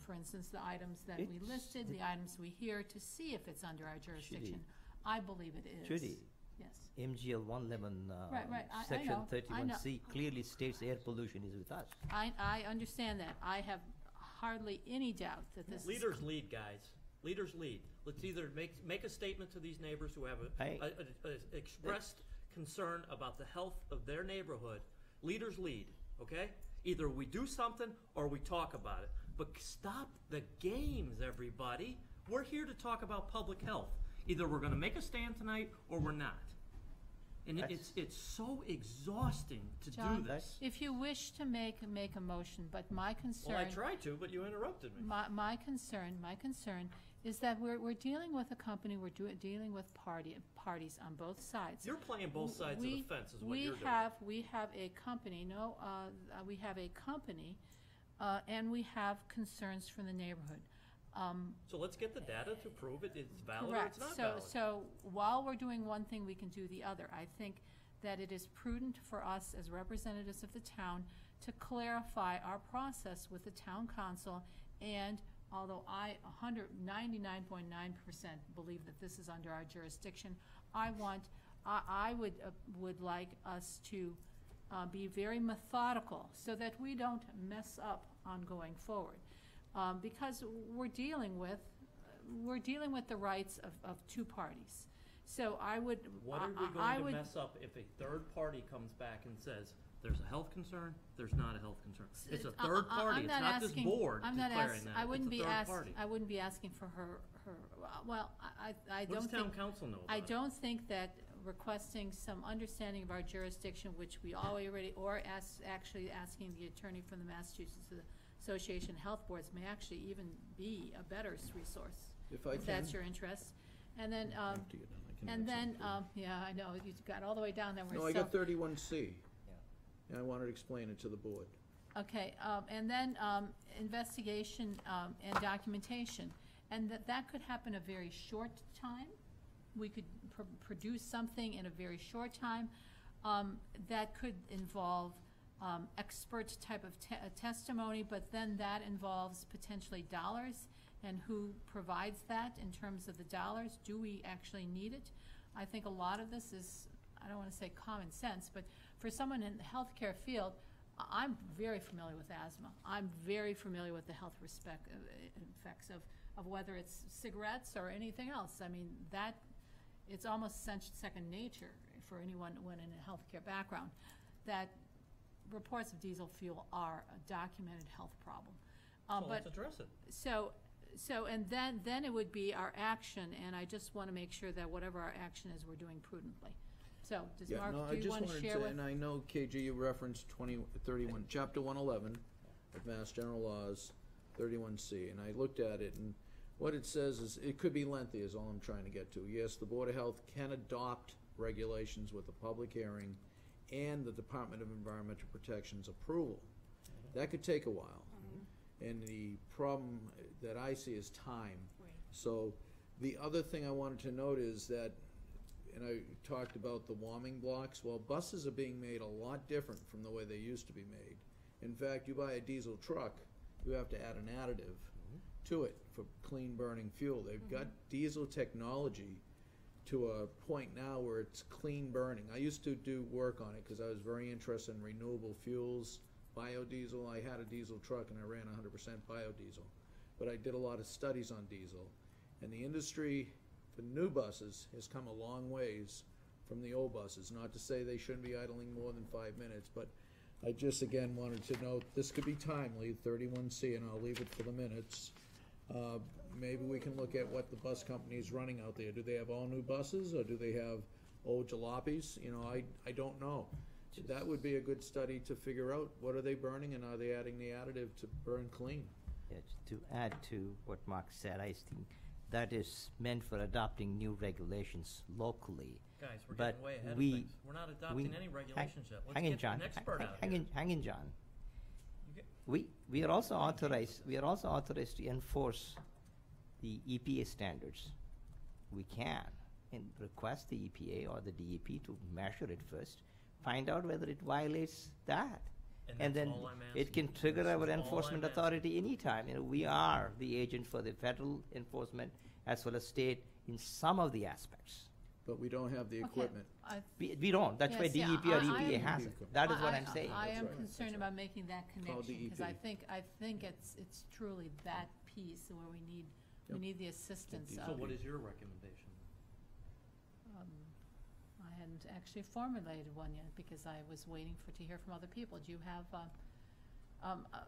for instance, the items that we listed, the items we hear, to see if it's under our jurisdiction. I believe it is. Judy, Yes. MGL 111, Right, I Section know, I know. 31C clearly states air pollution is with us. I understand that. I have hardly any doubt that this is. Leaders lead, guys. Leaders lead. Let's either make a statement to these neighbors who have a expressed concern about the health of their neighborhood. Leaders lead, okay? Either we do something or we talk about it. But stop the games, everybody. We're here to talk about public health. Either we're going to make a stand tonight or we're not. And it's so exhausting to John, do this. if you wish to make a motion, but my concern. Well, I tried to, but you interrupted me. My concern is that we're dealing with a company, we're parties on both sides. You're playing both sides of the fence is what you're doing. We have a company, and we have concerns from the neighborhood. So let's get the data to prove it's valid or Correct. it's not valid. So while we're doing one thing, we can do the other. I think that it is prudent for us as representatives of the town to clarify our process with the town council, and although I 99.9% believe that this is under our jurisdiction, I would like us to be very methodical so that we don't mess up on going forward. Because we're dealing with the rights of two parties. So I would. What are we going to mess up if a third party comes back and says there's a health concern, there's not a health concern? It's a third party. It's not this board declaring that. I wouldn't it's a third party. I wouldn't be asking for her. Well, I don't. What does town council know about I it? don't think that requesting some understanding of our jurisdiction, which we already, or actually asking the attorney from the Massachusetts Association of Health Boards, may actually even be a better resource. If that's your interest. And then, yeah, I know, you got all the way down there. No, I got 31C. And I wanted to explain it to the board. Okay, and then investigation and documentation. And that could happen a very short time. We could produce something in a very short time. That could involve expert type of testimony, but then that involves potentially dollars, and who provides that in terms of the dollars. Do we actually need it? I think a lot of this is, I don't want to say common sense, but for someone in the healthcare field, I'm very familiar with asthma. I'm very familiar with the health effects of whether it's cigarettes or anything else. I mean, it's almost second nature for anyone when in a healthcare background, that reports of diesel fuel are a documented health problem. So let's address it. So and then it would be our action, and I just want to make sure that whatever our action is, we're doing prudently. So does Mark, do you want to share with? And I know, KG, you referenced 31, Chapter 111 of Mass General Laws, 31C, and I looked at it, and what it says is, it could be lengthy is all I'm trying to get to. Yes, the Board of Health can adopt regulations with a public hearing and the Department of Environmental Protection's approval. That could take a while. And the problem that I see is time. Right. So the other thing I wanted to note is that, and I talked about the warming blocks, well, buses are being made a lot different from the way they used to be made. In fact, you buy a diesel truck, you have to add an additive to it for clean burning fuel. They've got diesel technology to a point now where it's clean burning. I used to do work on it because I was very interested in renewable fuels, biodiesel. I had a diesel truck and I ran 100% biodiesel. But I did a lot of studies on diesel. And the industry for new buses has come a long ways from the old buses. Not to say they shouldn't be idling more than 5 minutes, but I just again wanted to note, this could be timely, 31C, and I'll leave it for the minutes. Maybe we can look at what the bus company is running out there. Do they have all new buses, or do they have old jalopies? You know, I don't know. That would be a good study to figure out, what are they burning, and are they adding the additive to burn clean? Yeah, to add to what Mark said, I think that is meant for adopting new regulations locally. Guys, we're But getting way ahead of we- things. We're not adopting any regulations yet. Hang in, Let's John. get an expert out Hang here. hang in, John. You get- We are also authorized, to enforce the EPA standards. We can, and request the EPA or the DEP to measure it first, find out whether it violates that. And that's then all I'm it can asking. trigger That's our all enforcement I'm asking. authority anytime. You know, we are the agent for the federal enforcement as well as state in some of the aspects. But we don't have the Okay, equipment. We don't, that's why Yes, yeah, DEP or I EPA am- has it. That is what I'm saying. I am right, concerned that's about making that connection, because I DEP. think it's truly that piece where we Yep. need the assistance So of. what is your recommendation? I hadn't actually formulated one yet, because I was waiting to hear from other people. Do you have,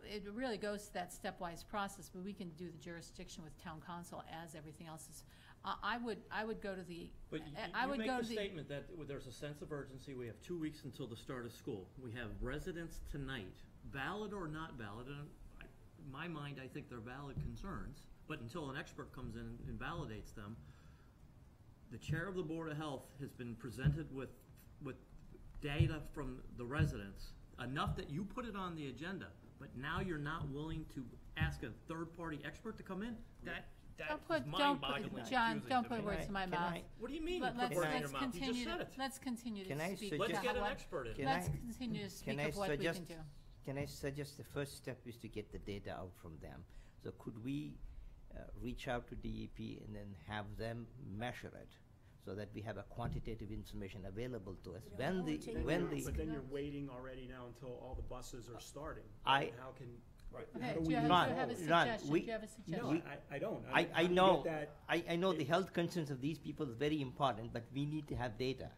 it really goes to that stepwise process, but we can do the jurisdiction with town council as everything else is. I would go to the, But I you would make go the to the. statement that there's a sense of urgency. We have 2 weeks until the start of school. We have residents tonight, valid or not valid, and in my mind, I think they're valid concerns, but until an expert comes in and validates them, the chair of the Board of Health has been presented with data from the residents, enough that you put it on the agenda, but now you're not willing to ask a third-party expert to come in? That is mind-bogglingly John, confusing don't to put me. words in my Can mouth. I- What do you mean, you put Let's words in your mouth? You just continue, said it. let's continue Can to I speak. suggest- Let's get an what- expert in. Can Let's I- continue to speak Can I of what we can suggest, do. can I suggest the first step is to get the data out from them? So could we reach out to DEP and then have them measure it, so that we have a quantitative information available to us? When the, But then you're waiting already now until all the buses are starting. I- How can, Right. how Okay, do do we you move have Ron, a forward? suggestion? we- Do you have a No, suggestion? I don't. I how do you know, get that- I know the health concerns of these people is very important, but we need to have data.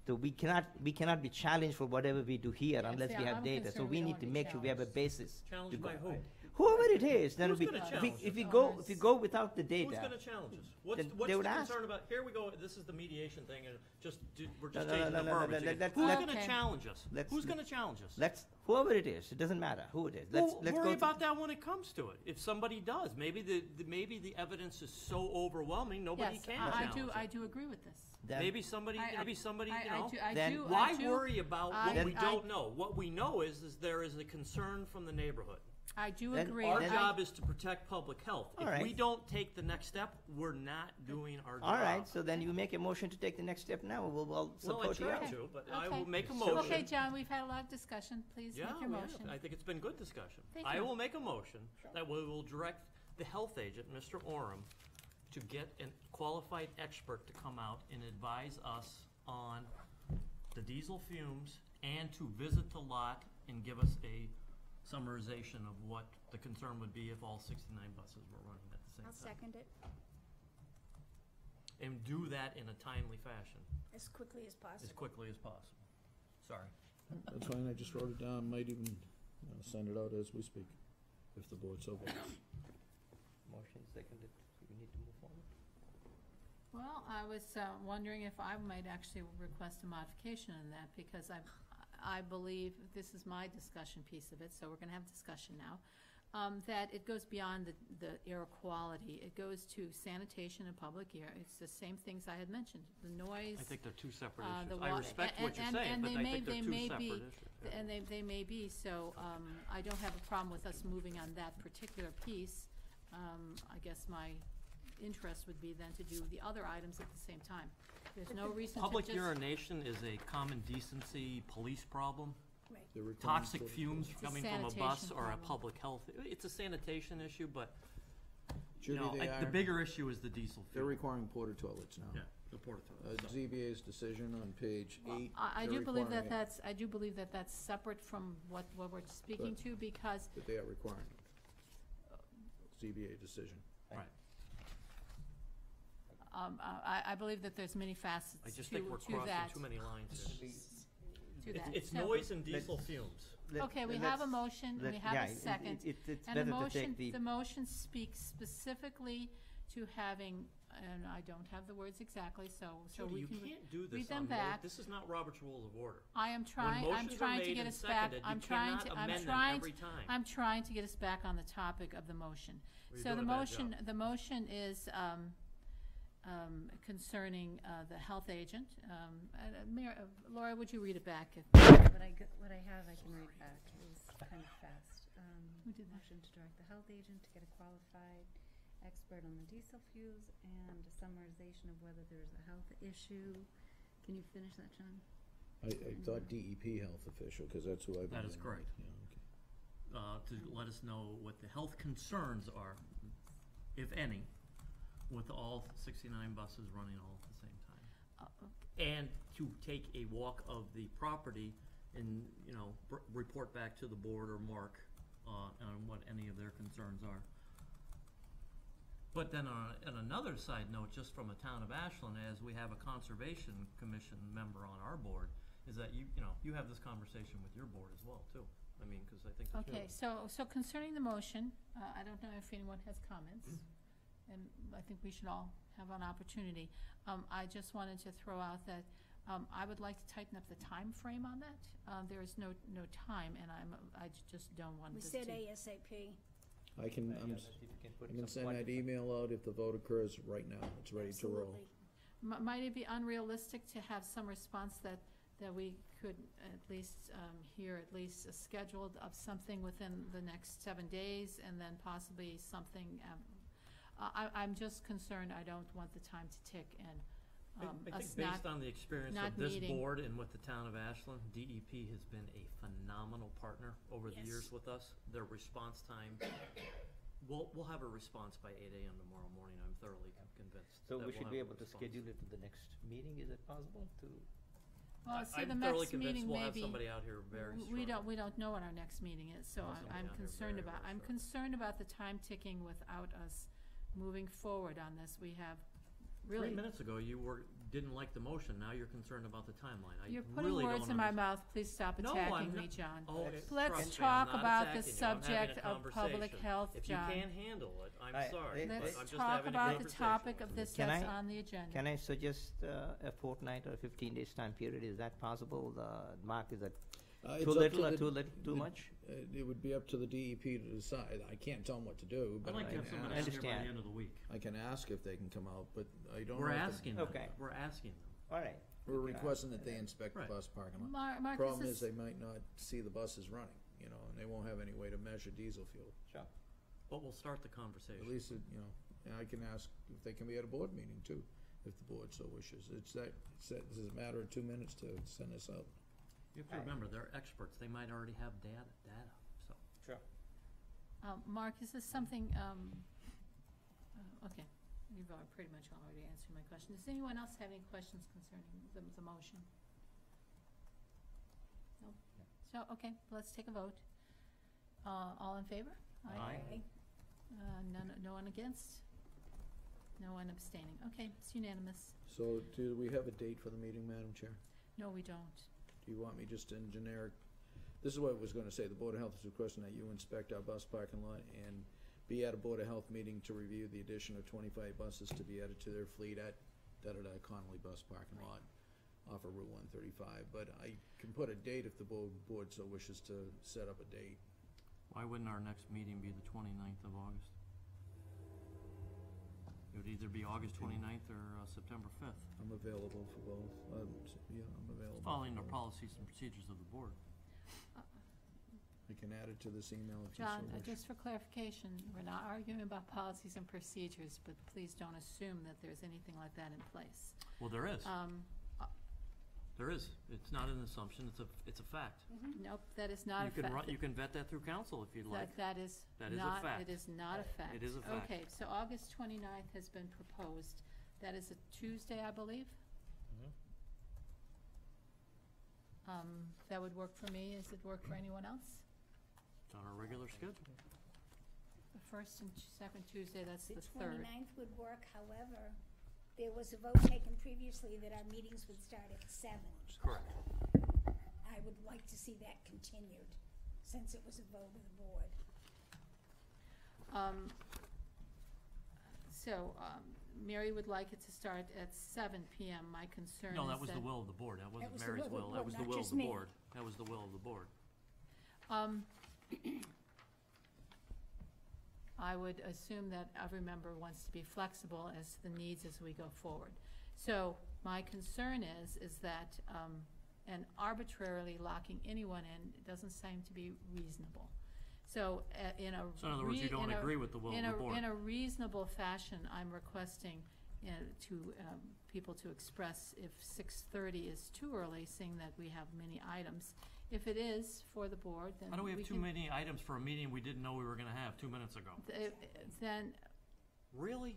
So we cannot be challenged for whatever we do here Yes, unless we yeah, have I'm data. So concerned we we don't need wanna to be make sure we have a challenged. basis to Challenged go. by who? Whoever it is, then Who's we, gonna challenge if we us? go, if we go without the Who's data. gonna challenge us? What's Then the they would ask. concern about, here we go, this is the mediation thing, and we're No, just no, changing no, the no, no, verbiage. no, again. let's- Who's let's- gonna challenge us? let's- Who's gonna challenge us? Let's, whoever it is, it doesn't matter who it is. Let's go. Worry to- about that when it comes to it. If somebody does, maybe the evidence is so overwhelming, nobody Yes, can I challenge do, it. I do agree with this. then- Maybe somebody, I- you know. Then- Why worry about what I- we I- don't know? What we know is there is a concern from the neighborhood. I do Then agree. Our I- job is to protect public health. All If we right. don't take the next step, we're not doing our job. All right, so then you make a motion to take the next step now, we'll Well, I support you. tried to, but I Okay. will make a So- motion. Okay, John, we've had a lot of discussion. Please Yeah, make your we have. motion. I think it's been good discussion. Thank I you. will make a motion that we will direct the health agent, Mr. Oram, to get a qualified expert to come out and advise us on the diesel fumes and to visit the lot and give us a summarization of what the concern would be if all 69 buses were running at the same I'll time. second it And do that in a timely fashion, as quickly as as possible. quickly as possible. Sorry. That's fine, I just wrote it down, might even send it out as we speak, if the board so votes. Motion seconded, we need to move forward. Well, I was wondering if I might actually request a modification in that, because I believe, this is my discussion piece of it, so we're gonna have discussion now, that it goes beyond the air quality. It goes to sanitation and public air. It's the same things I had mentioned, the noise. I think they're two separate the issues. I wa- respect what you're and- saying, and but they I may- think they're they two may separate be- issues. Yeah. And they may be, so I don't have a problem with us moving on that particular piece. I guess my interest would be then to do the other items at the same time. There's no reason to just. Public urination is a common decency police problem. Right. They're requiring Toxic porta fumes It's a coming from a bus sanitation or a problem. public health, it's a sanitation issue, but, you Judy, know, they the are, bigger issue is the diesel they're fuel. requiring porta toilets now. Yeah, the porta toilets. ZBA's decision on page 8. I they're do believe requiring that it, I do believe that that's separate from what we're speaking to, because That they are requiring it. ZBA decision. Right. I believe that there's many facets I just to think we're that. crossing too many lines here. To that. It's So- noise and diesel fumes. Okay, we have a motion, we have a second. It's And the better to motion, take the motion speaks specifically to having, and I don't have the words exactly, so Judy, we you can can't do this read them on back. this is not Robert's Rules of Order. I am When trying, motions are to made get and us back, seconded, I'm you trying cannot to, I'm amend them trying, every time. I'm trying to get us back on the topic of the motion. Well, you're So the doing a bad motion, job. the motion is, concerning, the health agent. Laura, would you read it back? What I have, I can read back. It was kind of fast. Who did that? Motion to direct the health agent to get a qualified expert on the diesel fuels and a summarization of whether there's a health issue. Can you finish that, John? I thought DEP health official, because that's who I've been. That is dealing with. correct. Yeah, okay. To let us know what the health concerns are, if any, with all 69 buses running all at the same time. And to take a walk of the property and, report back to the board or Mark on what any of their concerns are. But then on another side note, just from a town of Ashland, as we have a conservation commission member on our board, is that you have this conversation with your board as well, too. I mean, because I think the two of Okay, us- so concerning the motion, I don't know if anyone has comments, and I think we should all have an opportunity. I just wanted to throw out that I would like to tighten up the time frame on that. There is no time, and I just don't want We this said to. ASAP. I can, Yeah, I'm, let's see if we can put I can some send that quantification. email out if the vote occurs right now. It's ready to roll. Absolutely. Might it be unrealistic to have some response that we could at least hear at least a scheduled of something within the next 7 days, and then possibly something, I'm just concerned, I don't want the time to tick, and I us think not, based on the experience not of this meeting. board and with the town of Ashland, DEP has been a phenomenal partner over the Yes. years with us. Their response time, we'll have a response by 8 AM tomorrow morning, I'm thoroughly convinced. So that we we'll should have be a able to response. schedule it to the next meeting, is it possible to? well, see, the I'm thoroughly next convinced meeting we'll may have be. somebody out here very shortly. We don't know when our next meeting is, so We'll have somebody I'm out here concerned very, about, very I'm shortly. concerned about the time ticking without us moving forward on this. We have really. 3 minutes ago, you didn't like the motion, now you're concerned about the timeline. I You're putting really words don't in my understand. mouth. Please stop No, I'm attacking me, not- John. Oh, Let's trust me, I'm talk not about the attacking you. I'm having subject a of public conversation. health, If you John. can't handle it, I'm I- sorry, but I'm Let's just talk having a about the conversation topic with of you. this Can that's I- on the agenda. Can I suggest a fortnight or 15 days time period? Is that possible? Mark, is that It's too up to little or the- too much? It would be up to the DEP to decide. I can't tell them what to do, I'd but like I to have can somebody ask. out here by the Understand. end of the week. I can ask if they can come out, but I don't know. We're if the- asking them, Okay. we're asking them. All right. We're We can ask. requesting that they inspect the Right. bus parking lot. Mark, Problem this is, they might not see the buses running, and they won't have any way to measure diesel fuel. Sure. But we'll start the conversation. At least, and I can ask if they can be at a board meeting too, if the board so wishes. This is a matter of 2 minutes to send this out. You have to remember, they're experts, they might already have data, so. Sure. Mark, is this something, okay, you've pretty much already answered my question. Does anyone else have any questions concerning the motion? No? So, okay, let's take a vote. All in favor? Aye. No one against? No one abstaining. Okay, it's unanimous. So do we have a date for the meeting, Madam Chair? No, we don't. Do you want me just in generic? This is what I was gonna say. The Board of Health is requesting that you inspect our bus parking lot and be at a Board of Health meeting to review the addition of 25 buses to be added to their fleet at Connolly bus parking lot off of Route 135. But I can put a date if the board so wishes to set up a date. Why wouldn't our next meeting be the 29th of August? It would either be August 29th or September 5th, I'm available for both. Yeah, I'm available. following the policies and procedures of the board. I can add it to this email if you so John, wish. just for clarification, we're not arguing about policies and procedures, but please don't assume that there's anything like that in place. Well, there is. There is. It's not an assumption, it's a fact. Nope, that is not a fact. You can vet that through council if you'd like. That is That is a not, fact. it is not a fact. It is a fact. Okay, so August 29th has been proposed. That is a Tuesday, I believe? That would work for me. Does it work for anyone else? It's on our regular schedule. The first and second Tuesday, that's The the third. 29th would work, however, there was a vote taken previously that our meetings would start at 7. Correct. I would like to see that continued, since it was a vote of the board. Mary would like it to start at 7 PM. My concern is that... No, that was the will of the board. That wasn't was the Mary's will of the will. That board, was the not will of just the me. board. That was the will of the board. I would assume that every member wants to be flexible as to the needs as we go forward. So my concern is that, and arbitrarily locking anyone in doesn't seem to be reasonable. So in a... So in other words, you don't agree with the will of the board? In a reasonable fashion, I'm requesting to people to express if 6:30 is too early, seeing that we have many items. If it is for the board, then How do we have too can- many items for a meeting we didn't know we were gonna have 2 minutes ago? Then, Really?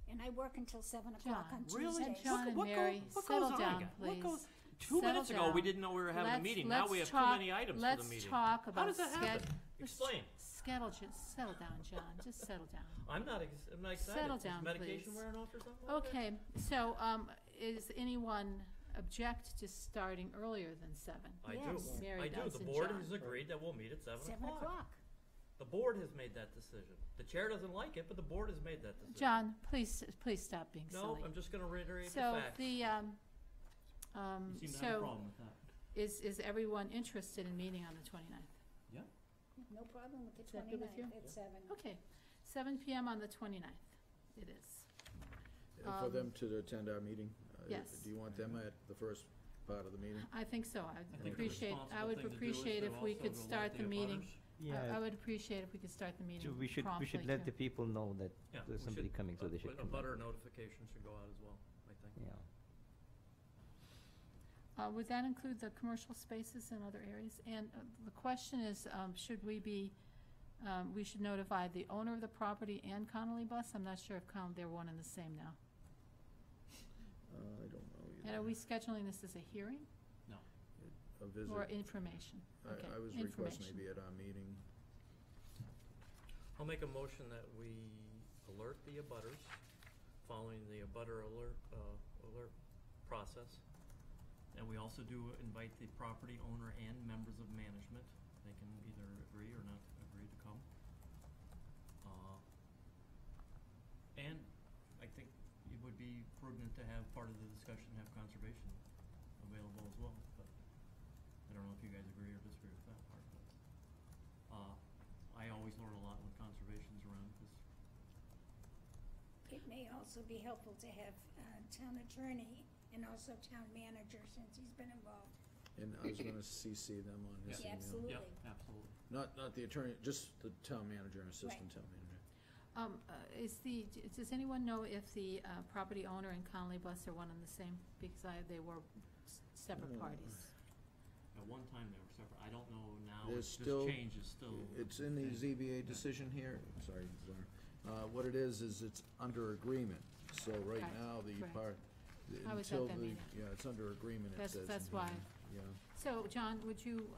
And I work until 7 o'clock on John, Really? Tuesdays. John and What go- Mary, what settle goes on down, again? please. What goes- 2 Settle minutes ago, we down. didn't know we were having a meeting. Now we have too talk- many items for the meeting. Let's talk about... How does that happen? Explain. Settle down, John, just settle down. I'm not excited. Settle Is down, medication please. wearing off or something? like that? Okay, so, is anyone object to starting earlier than 7? I do. Yes. Mary I do. does The and board John. has agreed that we'll meet at 7 7 o'clock. o'clock. The board has made that decision. The chair doesn't like it, but the board has made that decision. John, please stop being No, silly. I'm just gonna reiterate the So facts. the, You seem to have a problem with that. is everyone interested in meeting on the 29th? Yeah. No problem with the Is that good with you? 29th at 7. Okay, 7 PM on the 29th, it is. For them to attend our meeting? Yes. Do you want them at the first part of the meeting? I think so. I I think would the appreciate, responsible I would thing to do is appreciate to if we also could to alert start the meeting. abutters. I would appreciate if we could start the meeting So we should promptly, let too. the people know that Yeah, there's we somebody should- coming, so they should A come. butter notification should go out as well, I think. Yeah. Would that include the commercial spaces in other areas? And the question is, should we be, we should notify the owner of the property and Connolly Bus? I'm not sure if they're one and the same now. I don't know either. And are we scheduling this as a hearing A visit. or information? Okay, I was requesting information. maybe at our meeting. I'll make a motion that we alert the abutters following the abutter alert process. And we also do invite the property owner and members of management. They can either agree or not agree to come. And I think it would be prudent to have part of the discussion, have conservation available as well, but I don't know if you guys agree or disagree with that part, but, I always learn a lot when conservation's around, 'cause It may also be helpful to have town attorney and also town manager, since he's been involved. And I was gonna CC them on this Yeah, email. absolutely. yeah, absolutely. Not the attorney, just the town manager and assistant Right. town manager. Does anyone know if the property owner and Connolly Bus are one and the same? Because they were separate parties. At one time they were separate. I don't know now. There's This still- change is still. It's in the ZBA decision here, sorry, Zara. What it is it's under agreement. So right Right, now, the correct. part, I was at until that the, meeting. yeah, it's under agreement, it That's- says. that's in why. here, Yeah. So, John, would you,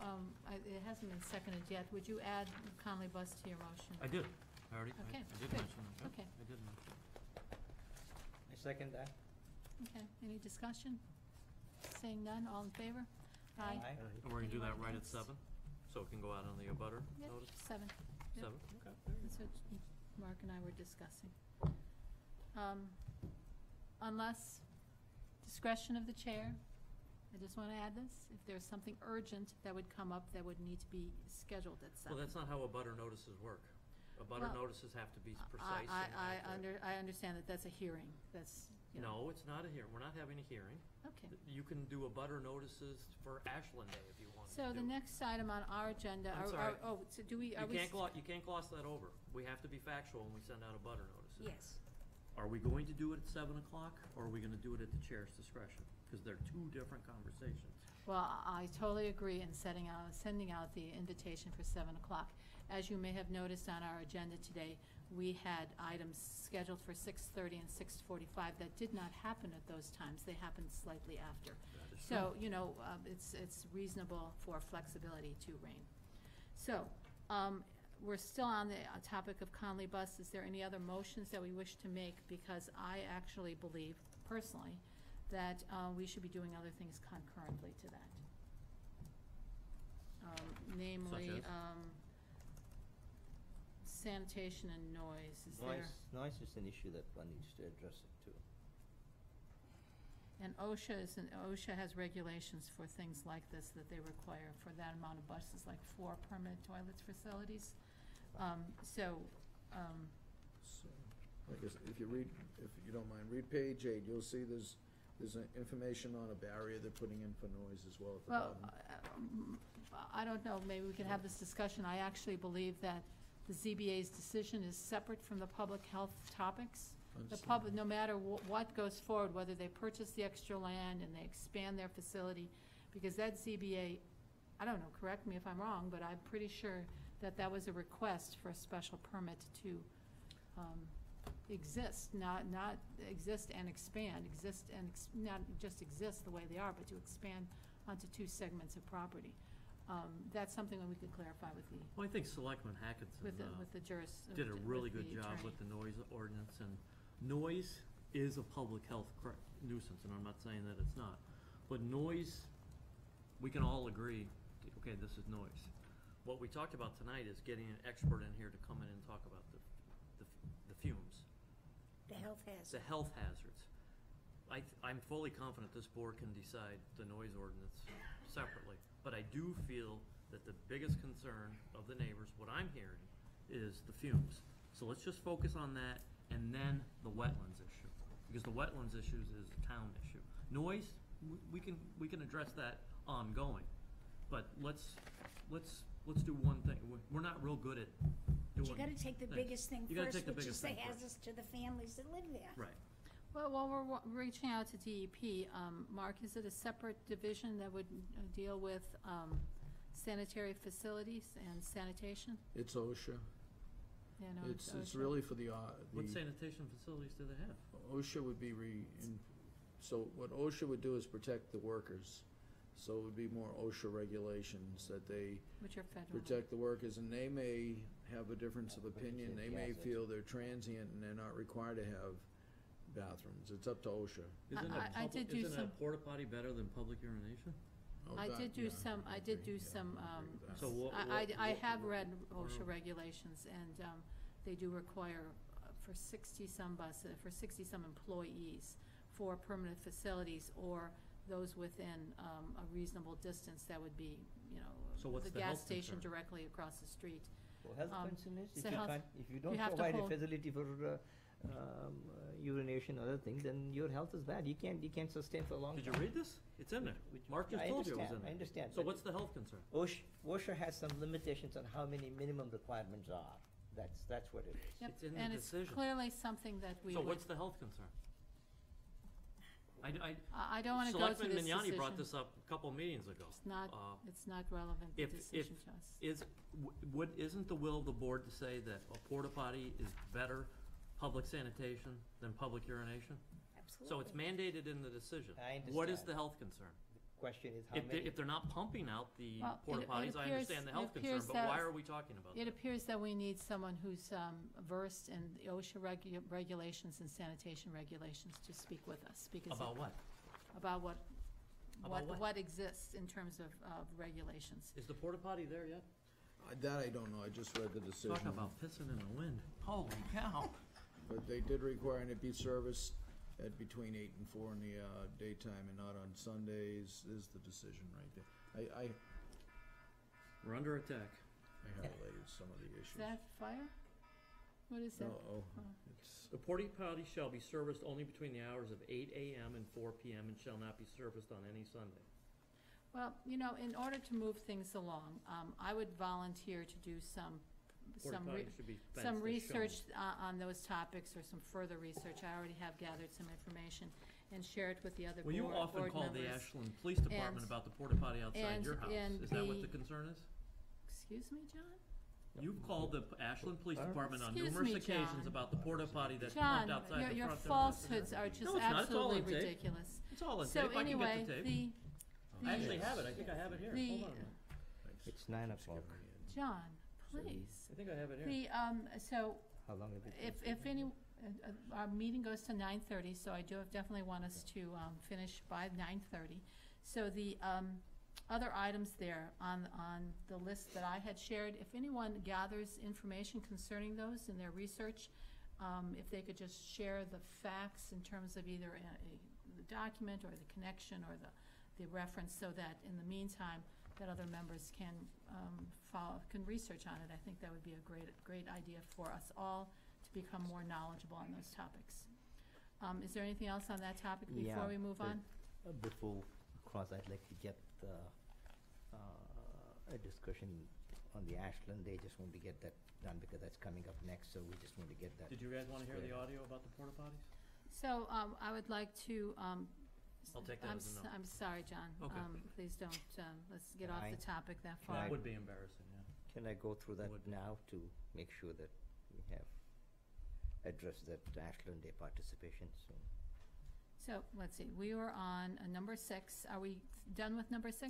it hasn't been seconded yet, would you add Connolly Bus to your motion? I did. I already, Okay, I did good. mention that. Okay. I did mention it. I second that. Okay, any discussion? Seeing none, all in favor? Aye. And we're gonna do that Anyone right at against? 7, so it can go out on the abutter Yep, notice? 7. Yep. 7, okay. That's what Mark and I were discussing. Unless discretion of the chair, I just want to add this, if there's something urgent that would come up that would need to be scheduled at 7. Well, that's not how abutter notices work. Abutter Well, notices have to be precise and accurate. I understand that that's a hearing, that's, you know. No, it's not a hearing. We're not having a hearing. Okay. You can do abutter notices for Ashland Day if you want to. So the next item on our agenda, I'm sorry. so do we, are You we? you can't gloss that over. We have to be factual when we send out abutter notices. Yes. Are we going to do it at 7 o'clock, or are we gonna do it at the chair's discretion? Because they're two different conversations. Well, I totally agree in sending out the invitation for 7 o'clock. As you may have noticed on our agenda today, we had items scheduled for 6:30 and 6:45 that did not happen at those times. They happened slightly after. That is So, you know, it's reasonable for flexibility to reign. So, we're still on the topic of Conley Bus. Is there any other motions that we wish to make? Because I actually believe personally, that we should be doing other things concurrently to that. Namely, Such as? sanitation and noise. Is there? Noise is an issue that one needs to address it too. And OSHA has regulations for things like this that they require for that amount of buses, like 4 permanent toilets facilities. So, I guess if you read, if you don't mind, read page 8, you'll see there's information on a barrier they're putting in for noise as well at the Well, bottom. I don't know, maybe we can have this discussion. I actually believe that the ZBA's decision is separate from the public health topics. The public, no matter what goes forward, whether they purchase the extra land and they expand their facility, because that ZBA, I don't know, correct me if I'm wrong, but I'm pretty sure that that was a request for a special permit to exist, not exist and expand, not just exist the way they are, but to expand onto 2 segments of property. That's something that we could clarify with the, Well, I think Selectman Hackinson with the did a really with good the job attorney. with the noise ordinance, and noise is a public health nuisance, and I'm not saying that it's not. But noise, we can all agree, okay, this is noise. What we talked about tonight is getting an expert in here to come in and talk about the fumes, The health hazard. the health hazards. I'm fully confident this board can decide the noise ordinance separately, but I do feel that the biggest concern of the neighbors, what I'm hearing, is the fumes. So let's just focus on that, and then the wetlands issue, because the wetlands issues is a town issue. Noise, we can address that ongoing, but let's do one thing. We're not real good at doing. But you gotta take the things. biggest thing You gotta first, take the which is biggest the thing first. hazards to the families that live there. Right. Well, while we're reaching out to DEP, Mark, is it a separate division that would deal with sanitary facilities and sanitation? It's OSHA. Yeah, no, It's OSHA. really for the What sanitation facilities do they have? OSHA would be so what OSHA would do is protect the workers. So it would be more OSHA regulations that they Which are federal. protect the workers, and they may have a difference of opinion. They may feel they're transient and they're not required to have bathrooms. It's up to OSHA. I did do Isn't a some- porta potty better than public urination? Oh, I that- did do yeah, some, I did do some, agree with that. So what- I have read OSHA regulations, and they do require for 60-some buses, for 60-some employees, for permanent facilities, or those within a reasonable distance, that would be, So what's the the gas health station concern? directly across the street. Well, health Um, concern is, so health- if you don't have to provide a hold- facility for urination or other things, then your health is bad. You can't sustain for a long Did you time. read this? It's in there. Mark just I told you it was understand, in there. I understand, So but what's the health concern? OSHA has some limitations on how many minimum requirements are. That's what it is. Yep, It's in the and it's decision. clearly something that we So would, what's the health concern? I don't wanna go to Selectman this Mignani brought decision. this up a couple meetings ago. It's not relevant to If decision to us. isn't the will of the board to say that a porta potty is better public sanitation than public urination? Absolutely. So it's mandated in the decision. I What is understand. the health concern? Question is how many. If they're not pumping out the Well, porta it potties, I appears- understand the it health concern, appears but that- why are we talking about It that? appears that we need someone who's versed in the OSHA regulations and sanitation regulations to speak with us, because. About what? About what, About what? what exists in terms of regulations. Is the porta potty there yet? That I don't know, I just read the decision. Talk about pissing in the wind. Holy cow. But they did require it be serviced at between 8 and 4 in the daytime and not on Sundays, is the decision right there. We're under attack. I highlighted some of the issues. Is that fire? What is that? No, Oh. it's, The porta potty shall be serviced only between the hours of 8 a.m. and 4 p.m. and shall not be serviced on any Sunday. Well, in order to move things along, I would volunteer to do some Porta potty should be fenced some as research shown. on those topics, or some further research. I already have gathered some information and share it with the other Well, you often board call members. the Ashland Police Department about the porta potty outside your house. and Is that what the- the concern is? Excuse me, John? You've called the Ashland Police Department on Excuse numerous me, occasions John. about the porta potty that's John, pumped outside the your front door. falsehoods are just No, it's not. It's all absolutely on tape. ridiculous. It's all on So tape. I can anyway, get the tape. I actually have it. I think I have it here. the- Hold on a minute. It's 9 o'clock. John, please. I think I have it here. The, so, How long will it take? If any, our meeting goes to 9:30, so I do definitely want us to finish by 9:30. So the other items there on the list that I had shared, if anyone gathers information concerning those in their research, if they could just share the facts in terms of either the document or the connection or the reference, so that in the meantime, that other members can can research on it. I think that would be a great idea for us all to become more knowledgeable on those topics. Is there anything else on that topic before we move on? Before cross, I'd like to get a discussion on the Ashland. They just want to get that done because that's coming up next, so we just want to get that. Did you guys want to hear the audio about the porta potties? So I would like to. I'll take that as a no. I'm sorry, John. Okay. Please don't. Let's get off the topic that far. That would be embarrassing, yeah. Can I go through that now to make sure that we have addressed that Ashland Day participation soon? So let's see. We were on number 6. Are we done with number 6?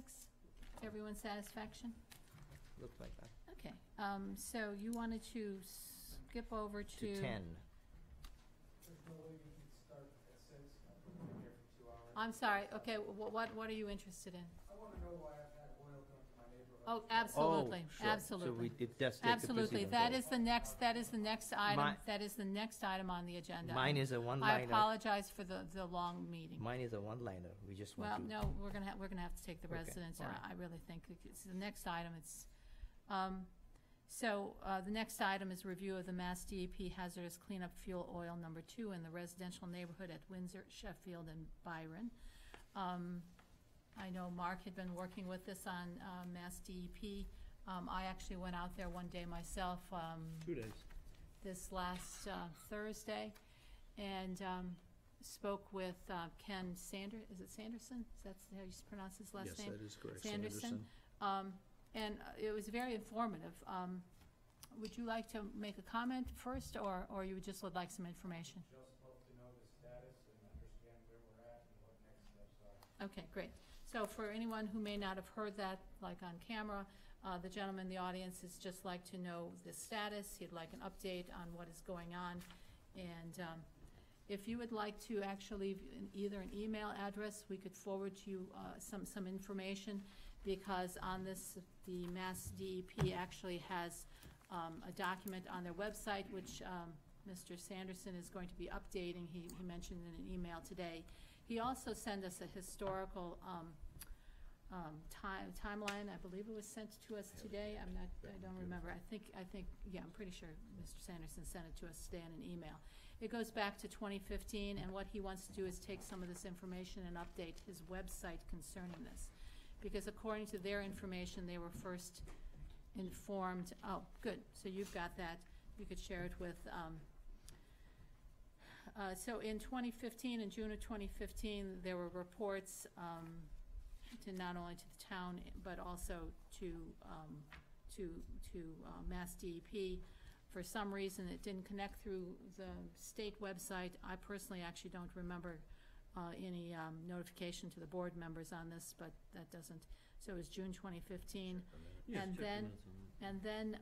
To everyone's satisfaction? Looks like that. Okay. So you wanted to skip over to 10. I'm sorry. Okay. What are you interested in? I want to know why I've had oil come to my neighborhood. Oh, absolutely, Oh, sure. absolutely. So we did just take the Absolutely. precedence That of it. is the next. That is the next item. Mi- That is the next item on the agenda. Mine is a I one-liner. apologize for the long meeting. Mine is a one-liner. We just Well, want to. no, we're gonna have to take the Okay, residents. all right. I really think it's the next item. It's the next item is review of the Mass DEP hazardous cleanup fuel oil number 2 in the residential neighborhood at Windsor, Sheffield, and Byron. I know Mark had been working with this on Mass DEP. I actually went out there one day myself. 2 days. This last Thursday, and spoke with Ken Is it Sanderson? Is that how you pronounce his last name? Yes, that is correct. Sanderson. And it was very informative. Would you like to make a comment first, or you would just would like some information? Just love to know the status and understand where we're at and what next steps are. Okay, great. So for anyone who may not have heard that, like on camera, the gentleman in the audience is just like to know the status. He'd like an update on what is going on. And if you would like to actually leave either an email address, we could forward you some information, because on this, the Mass DEP actually has a document on their website, which Mr. Sanderson is going to be updating. He mentioned in an email today. He also sent us a historical timeline. I believe it was sent to us today. I don't remember. I think, yeah, I'm pretty sure Mr. Sanderson sent it to us today in an email. It goes back to 2015, and what he wants to do is take some of this information and update his website concerning this. Because according to their information, they were first informed. Oh, good. So you've got that. You could share it with. So in 2015, in June of 2015, there were reports to not only to the town but also to Mass DEP. For some reason, it didn't connect through the state website. I personally actually don't remember any notification to the board members on this, but that doesn't. So it was June 2015, and then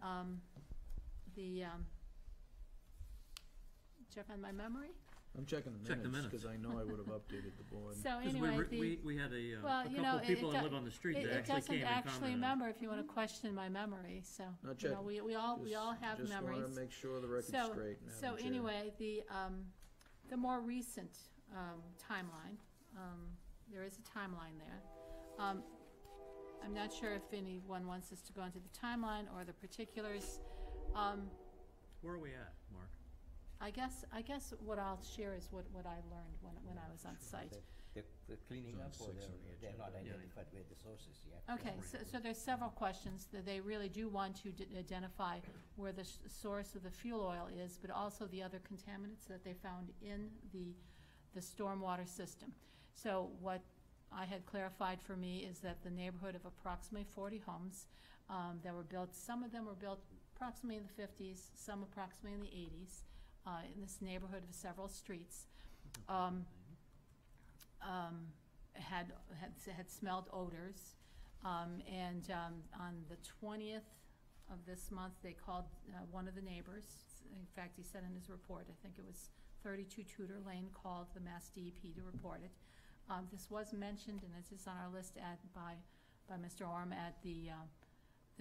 check on my memory. I'm checking the Check the minutes, minutes. because I know I would have updated the board. So 'Cause anyway, we had a well, you know, couple people that live on the street that actually came and it doesn't actually commented. remember if you want to question my memory. So No, you check. know, we all have memories. Just want to make sure the record's So- straight, Madam So Chair. anyway, the more recent timeline, there is a timeline there. I'm not sure if anyone wants us to go into the timeline or the particulars. Where are we at, Mark? I guess what I'll share is what I learned when I was on site. They're cleaning It's on up, or 6 on the they're not agenda. identified where the source is yet. Okay, so there's several questions that they really do want to identify where the source of the fuel oil is, but also the other contaminants that they found in the stormwater system. So what I had clarified for me is that the neighborhood of approximately 40 homes that were built, some of them were built approximately in the 50s, some approximately in the 80s, in this neighborhood of several streets, had smelled odors, and on the 20th of this month, they called one of the neighbors. In fact, he said in his report, I think it was 32 Tudor Lane, called the Mass DEP to report it. This was mentioned, and it is on our list by Mr. Orm at the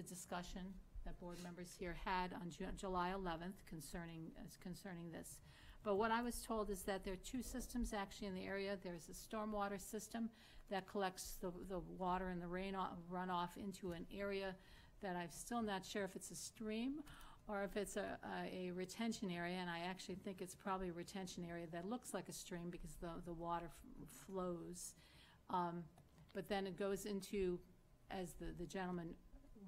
discussion that board members here had on July 11th concerning this. But what I was told is that there are two systems actually in the area. There's a stormwater system that collects the water and the rain runoff into an area that I'm still not sure if it's a stream or if it's a retention area, and I actually think it's probably a retention area that looks like a stream because the water flows. But then it goes into, as the gentleman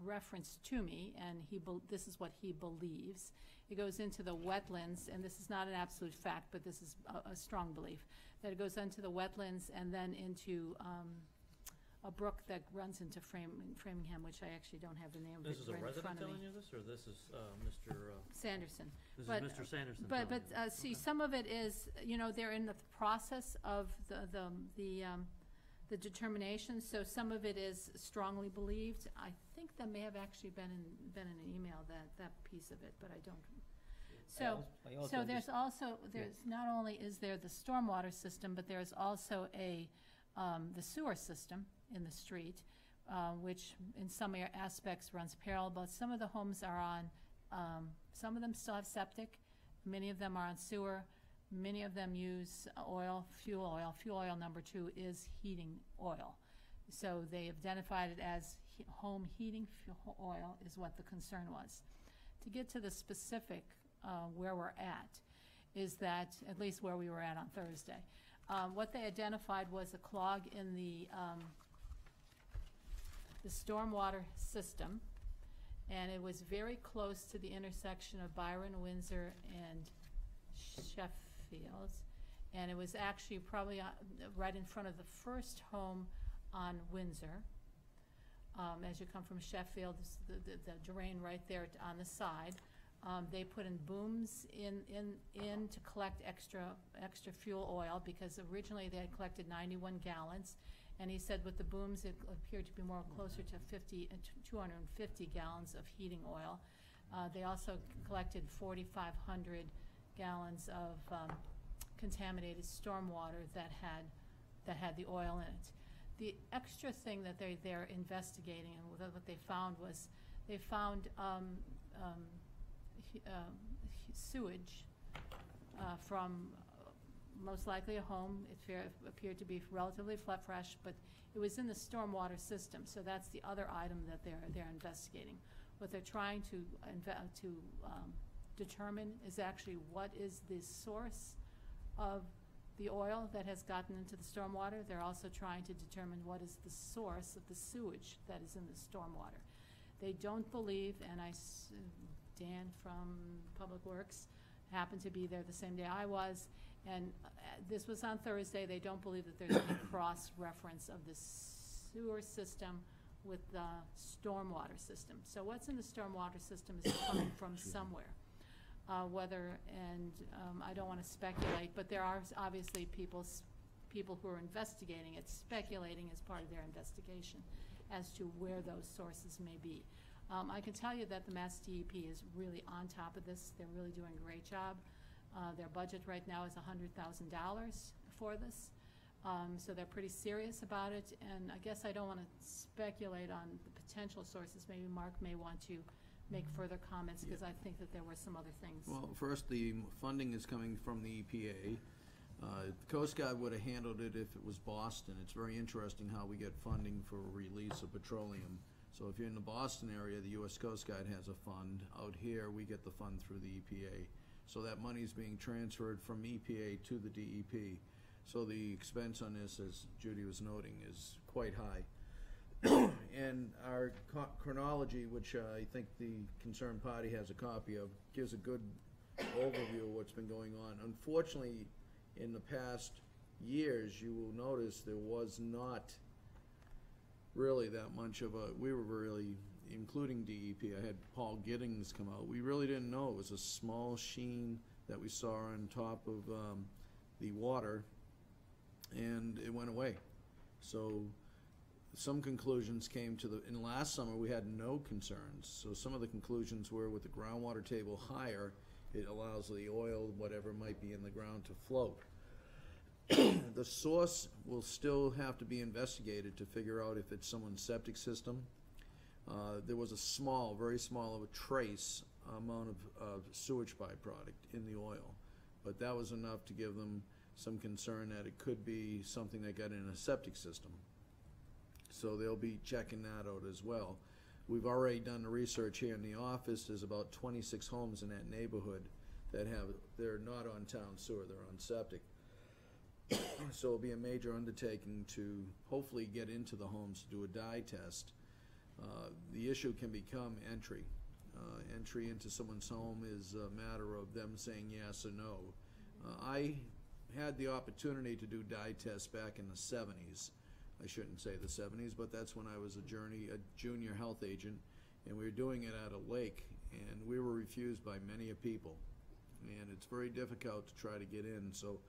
referenced to me, and this is what he believes, it goes into the wetlands, and this is not an absolute fact, but this is a strong belief, that it goes into the wetlands and then into a brook that runs into Framingham, which I actually don't have the name of it This is a right in resident front of me. telling you this, or this is Mr.? Sanderson. This But- is Mr. Sanderson But telling you. see, some of it is, they're in the process of the determination, so some of it is strongly believed. I think that may have actually been in an email, that piece of it, but I don't. So there's also, not only is there the stormwater system, but there's also the sewer system in the street, which in some aspects runs parallel, but some of the homes are on, some of them still have septic, many of them are on sewer, many of them use oil, fuel oil. Fuel oil number 2 is heating oil. So they identified it as home heating fuel oil is what the concern was. To get to the specific where we're at, is that, at least where we were at on Thursday, what they identified was a clog in the stormwater system, and it was very close to the intersection of Byron, Windsor, and Sheffield, and it was actually probably right in front of the first home on Windsor. As you come from Sheffield, the drain right there on the side. They put in booms in to collect extra fuel oil, because originally they had collected 91 gallons, and he said with the booms it appeared to be more closer to 250 gallons of heating oil. They also collected 4,500 gallons of contaminated stormwater that had the oil in it. The extra thing that they're investigating, and what they found was, they found sewage from most likely a home. It appeared to be relatively fresh, but it was in the stormwater system. So that's the other item that they're investigating. What they're trying to determine is actually what is the source of the oil that has gotten into the stormwater. They're also trying to determine what is the source of the sewage that is in the stormwater. They don't believe, and Dan from Public Works happened to be there the same day I was, and this was on Thursday. They don't believe that there's any cross-reference of the sewer system with the stormwater system. So what's in the stormwater system is coming from somewhere. I don't want to speculate, but there are obviously people who are investigating it, speculating as part of their investigation as to where those sources may be. I can tell you that the Mass DEP is really on top of this. They're really doing a great job. Their budget right now is $100,000 for this. So they're pretty serious about it, and I guess I don't want to speculate on the potential sources. Maybe Mark may want to make further comments, because I think that there were some other things. Well, first, the funding is coming from the EPA. The Coast Guard would have handled it if it was Boston. It's very interesting how we get funding for release of petroleum. So if you're in the Boston area, the U.S. Coast Guard has a fund. Out here, we get the fund through the EPA. So that money is being transferred from EPA to the DEP. So the expense on this, as Judy was noting, is quite high. And our chronology, which I think the concerned party has a copy of, gives a good overview of what's been going on. Unfortunately, in the past years, you will notice there was not really that much of we were really, including DEP, I had Paul Giddings come out. We really didn't know. It was a small sheen that we saw on top of the water, and it went away. So some conclusions came to the, in last summer, we had no concerns. So some of the conclusions were with the groundwater table higher, it allows the oil, whatever might be in the ground, to float. The source will still have to be investigated to figure out if it's someone's septic system. There was a small, very small of a trace amount of sewage byproduct in the oil, but that was enough to give them some concern that it could be something that got in a septic system. So they'll be checking that out as well. We've already done the research here in the office. There's about 26 homes in that neighborhood that they're not on town sewer, they're on septic. So it'll be a major undertaking to hopefully get into the homes to do a dye test. The issue can become entry. Entry into someone's home is a matter of them saying yes or no. I had the opportunity to do dye tests back in the 70s. I shouldn't say the 70s, but that's when I was a junior health agent, and we were doing it at a lake, and we were refused by many people. And it's very difficult to try to get in. So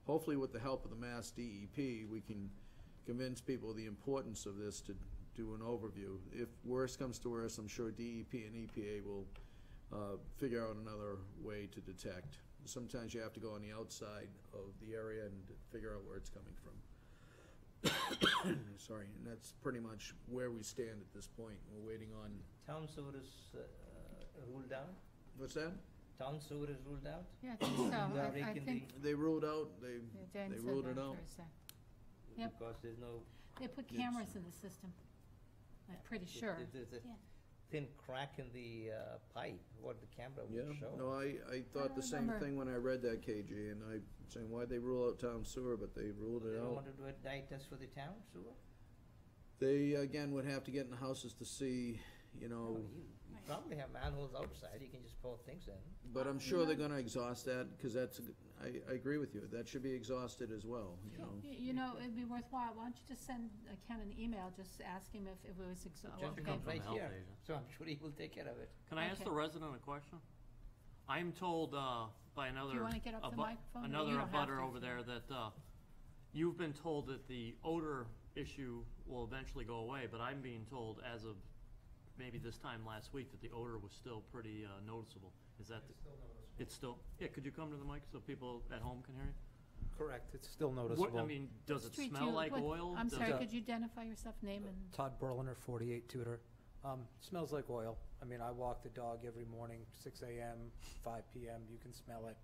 hopefully with the help of the Mass DEP, we can convince people of the importance of this to do an overview. If worse comes to worse, I'm sure DEP and EPA will figure out another way to detect. Sometimes you have to go on the outside of the area and figure out where it's coming from. Sorry, and that's pretty much where we stand at this point. We're waiting on. Town sewer is ruled out? What's that? Town sewer is ruled out? Yeah, I think so. I think They ruled out, Dan they said ruled that it out. Thursday. Yep. Because there's no. They put cameras in the system. I'm pretty sure. There's a Yeah. thin crack in the pipe, what the camera Yeah, would show. no, I thought the same remember. thing when I read that, KG, and I saying, why'd they rule out town sewer, but they ruled They it don't out. want to do a dye test for the town sewer? They, again, would have to get in the houses to see, you No, know, you probably have manholes outside, you can just pour things in. but I'm sure they're gonna exhaust that, because I agree with you, that should be exhausted as well, you know. You know, it'd be worthwhile, why don't you just send Ken an email, just ask him if it was Gentleman okay. come from right the health here, agent. so I'm sure he will take care of it. Can I ask Okay. the resident a question? I'm told by another. Do you wanna get up to the microphone? Another You don't have abutter to. over there that you've been told that the odor issue will eventually go away, but I'm being told as of maybe this time last week that the odor was still pretty noticeable. Is that? It's still, yeah, could you come to the mic so people at home can hear you? Correct, it's still noticeable. What, I mean, does it Street smell you- like what- oil? I'm Does sorry, it- could you identify yourself, name and? Todd Berliner, 48 Tudor. Smells like oil. I mean, I walk the dog every morning, 6 a.m., 5 p.m., you can smell it.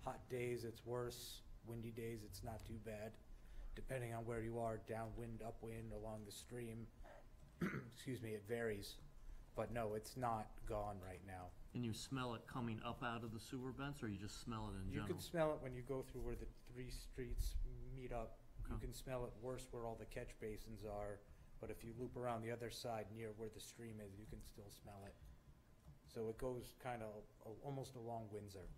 Hot days, it's worse. Windy days, it's not too bad. Depending on where you are, downwind, upwind, along the stream, excuse me, it varies. But no, it's not gone right now. And you smell it coming up out of the sewer vents, or you just smell it in You general? can smell it when you go through where the three streets meet up. You Okay. can smell it worse where all the catch basins are, but if you loop around the other side near where the stream is, you can still smell it. So it goes kind of almost along Windsor.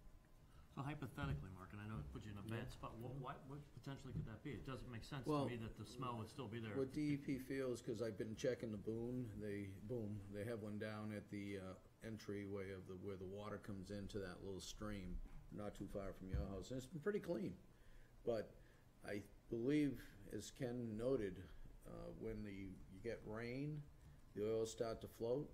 So hypothetically, Mark, and I know it puts you in a bad spot, what potentially could that be? It doesn't make sense to Well, me that the smell would still be there. What DEP feels, because I've been checking the boom, they have one down at the entryway of where the water comes into that little stream, not too far from your house, and it's been pretty clean. But I believe, as Ken noted, when you get rain, the oils start to float,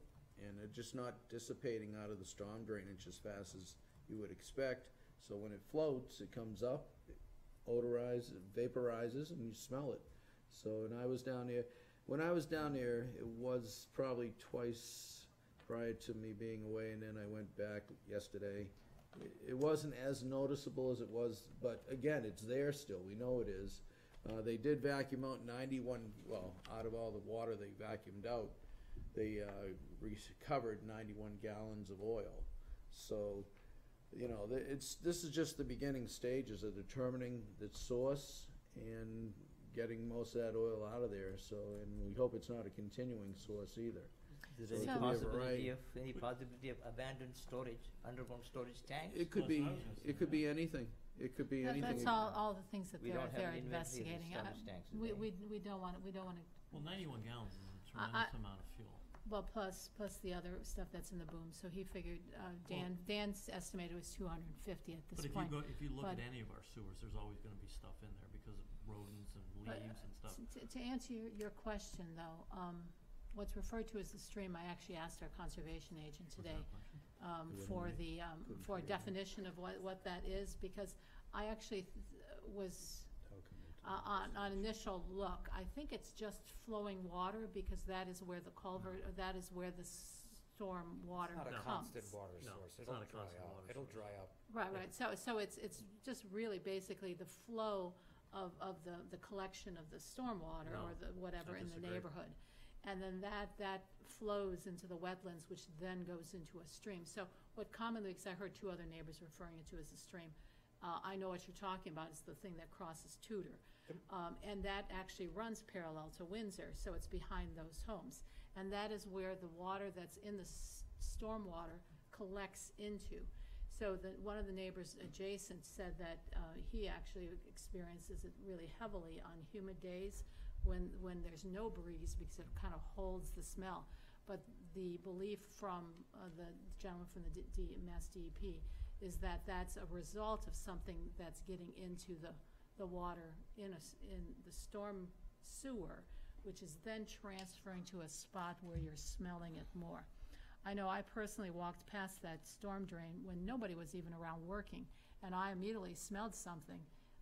and they're just not dissipating out of the storm drainage as fast as you would expect. So when it floats, it comes up, it vaporizes, and you smell it. So, and I was down there, when I was down there, it was probably twice prior to me being away, and then I went back yesterday. It wasn't as noticeable as it was, but again, it's there still, we know it is. They did vacuum out 91, well, out of all the water they vacuumed out, they recovered 91 gallons of oil. So, you know, this is just the beginning stages of determining the source and getting most of that oil out of there. So, and we hope it's not a continuing source either. Is So there it any could be a possibility variety. of, any possibility of abandoned storage, underground storage tanks? It could be, it could be anything. It could be anything. That's all the things that We don't have they're an inventory of the investigating. storage tanks We today. don't want to, Well, 91 gallons is a tremendous amount of fuel. well, plus the other stuff that's in the boom, so he figured, Dan's estimated was 250 at this But point. if you look but- at any of our sewers, there's always gonna be stuff in there, because rodents and But, leaves and stuff. To answer your question, though, what's referred to as the stream, I actually asked our conservation agent today for a definition of what that is, because I actually was, on initial look, I think it's just flowing water, because that is where the culvert, or that is where the storm water It's not a comes. constant water No, source. it's It'll not a dry constant out. water It'll source. dry up. Right. So it's just really basically the flow of the collection of the stormwater No, or the whatever I in the disagree. neighborhood. And then that flows into the wetlands, which then goes into a stream. So what commonly, because I heard two other neighbors referring it to as a stream, I know what you're talking about, is the thing that crosses Tudor. And that actually runs parallel to Windsor, so it's behind those homes. And that is where the water that's in the stormwater collects into. So one of the neighbors adjacent said that he actually experiences it really heavily on humid days when there's no breeze, because it kind of holds the smell. But the belief from the gentleman from the Mass DEP is that that's a result of something that's getting into the water in the storm sewer, which is then transferring to a spot where you're smelling it more. I know I personally walked past that storm drain when nobody was even around working, and I immediately smelled something,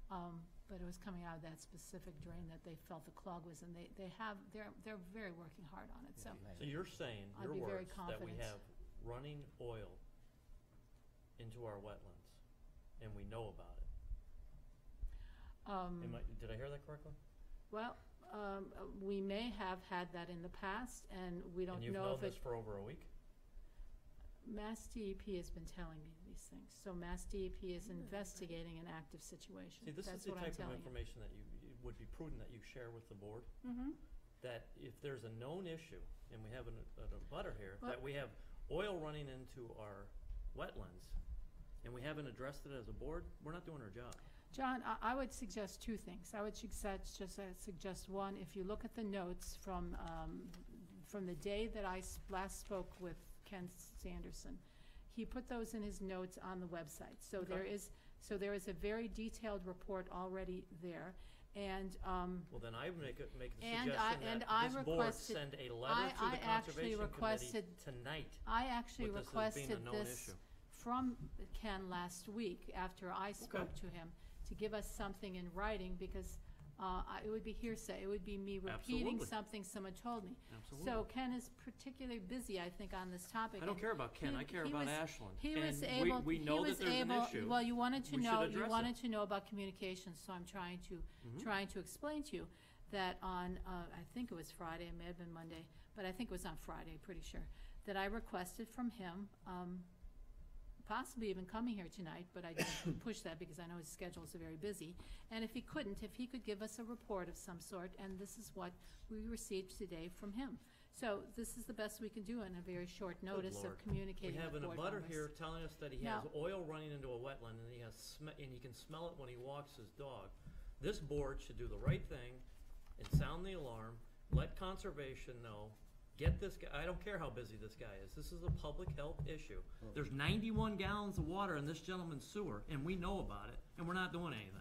but it was coming out of that specific drain that they felt the clog was, and they're very working hard on it. So So you're saying, I'd your be very words, that we confident. have running oil into our wetlands, and we know about it. Did I hear that correctly? Well, we may have had that in the past, and we don't And you've know known if this it. for over a week? Mass DEP has been telling me these things, so Mass DEP is investigating an active situation. See, this is That's the what I'm type of telling you. information that it would be prudent that you share with the board. Mm-hmm. That if there's a known issue, and we have a butter here, Well- that we have oil running into our wetlands, and we haven't addressed it as a board, we're not doing our job. John, I would suggest two things. I would suggest one, if you look at the notes from the day that I last spoke with Ken Sanderson, he put those in his notes on the website. So Okay. there is a very detailed report already there, and Well, then I make the And suggestion I that this board requested- send a letter to I the actually Conservation Committee requested- tonight. I actually with this as being a requested known this issue. from Ken last week after I spoke to him, to give us something in writing, because it would be hearsay. It would be me repeating Absolutely. something someone told me. Absolutely. So Ken is particularly busy, I think, on this topic. I don't and care about Ken, he- I care he about was- Ashland. He was And able. we he know was that there's an able- issue. Well, you wanted to We should know. address You it. wanted to know about communications, so I'm trying to explain to you that on I think it was Friday. It may have been Monday, but I think it was on Friday. Pretty sure that I requested from him. Possibly even coming here tonight, but I didn't push that because I know his schedules are very busy. And if he could give us a report of some sort, and this is what we received today from him. So this is the best we can do in a very short notice Lord. of communicating with board We have an abutter members. here telling us that he Now- has oil running into a wetland, and he can smell it when he walks his dog. This board should do the right thing and sound the alarm, let conservation know, get this guy, I don't care how busy this guy is, this is a public health issue. There's 91 gallons of water in this gentleman's sewer, and we know about it, and we're not doing anything.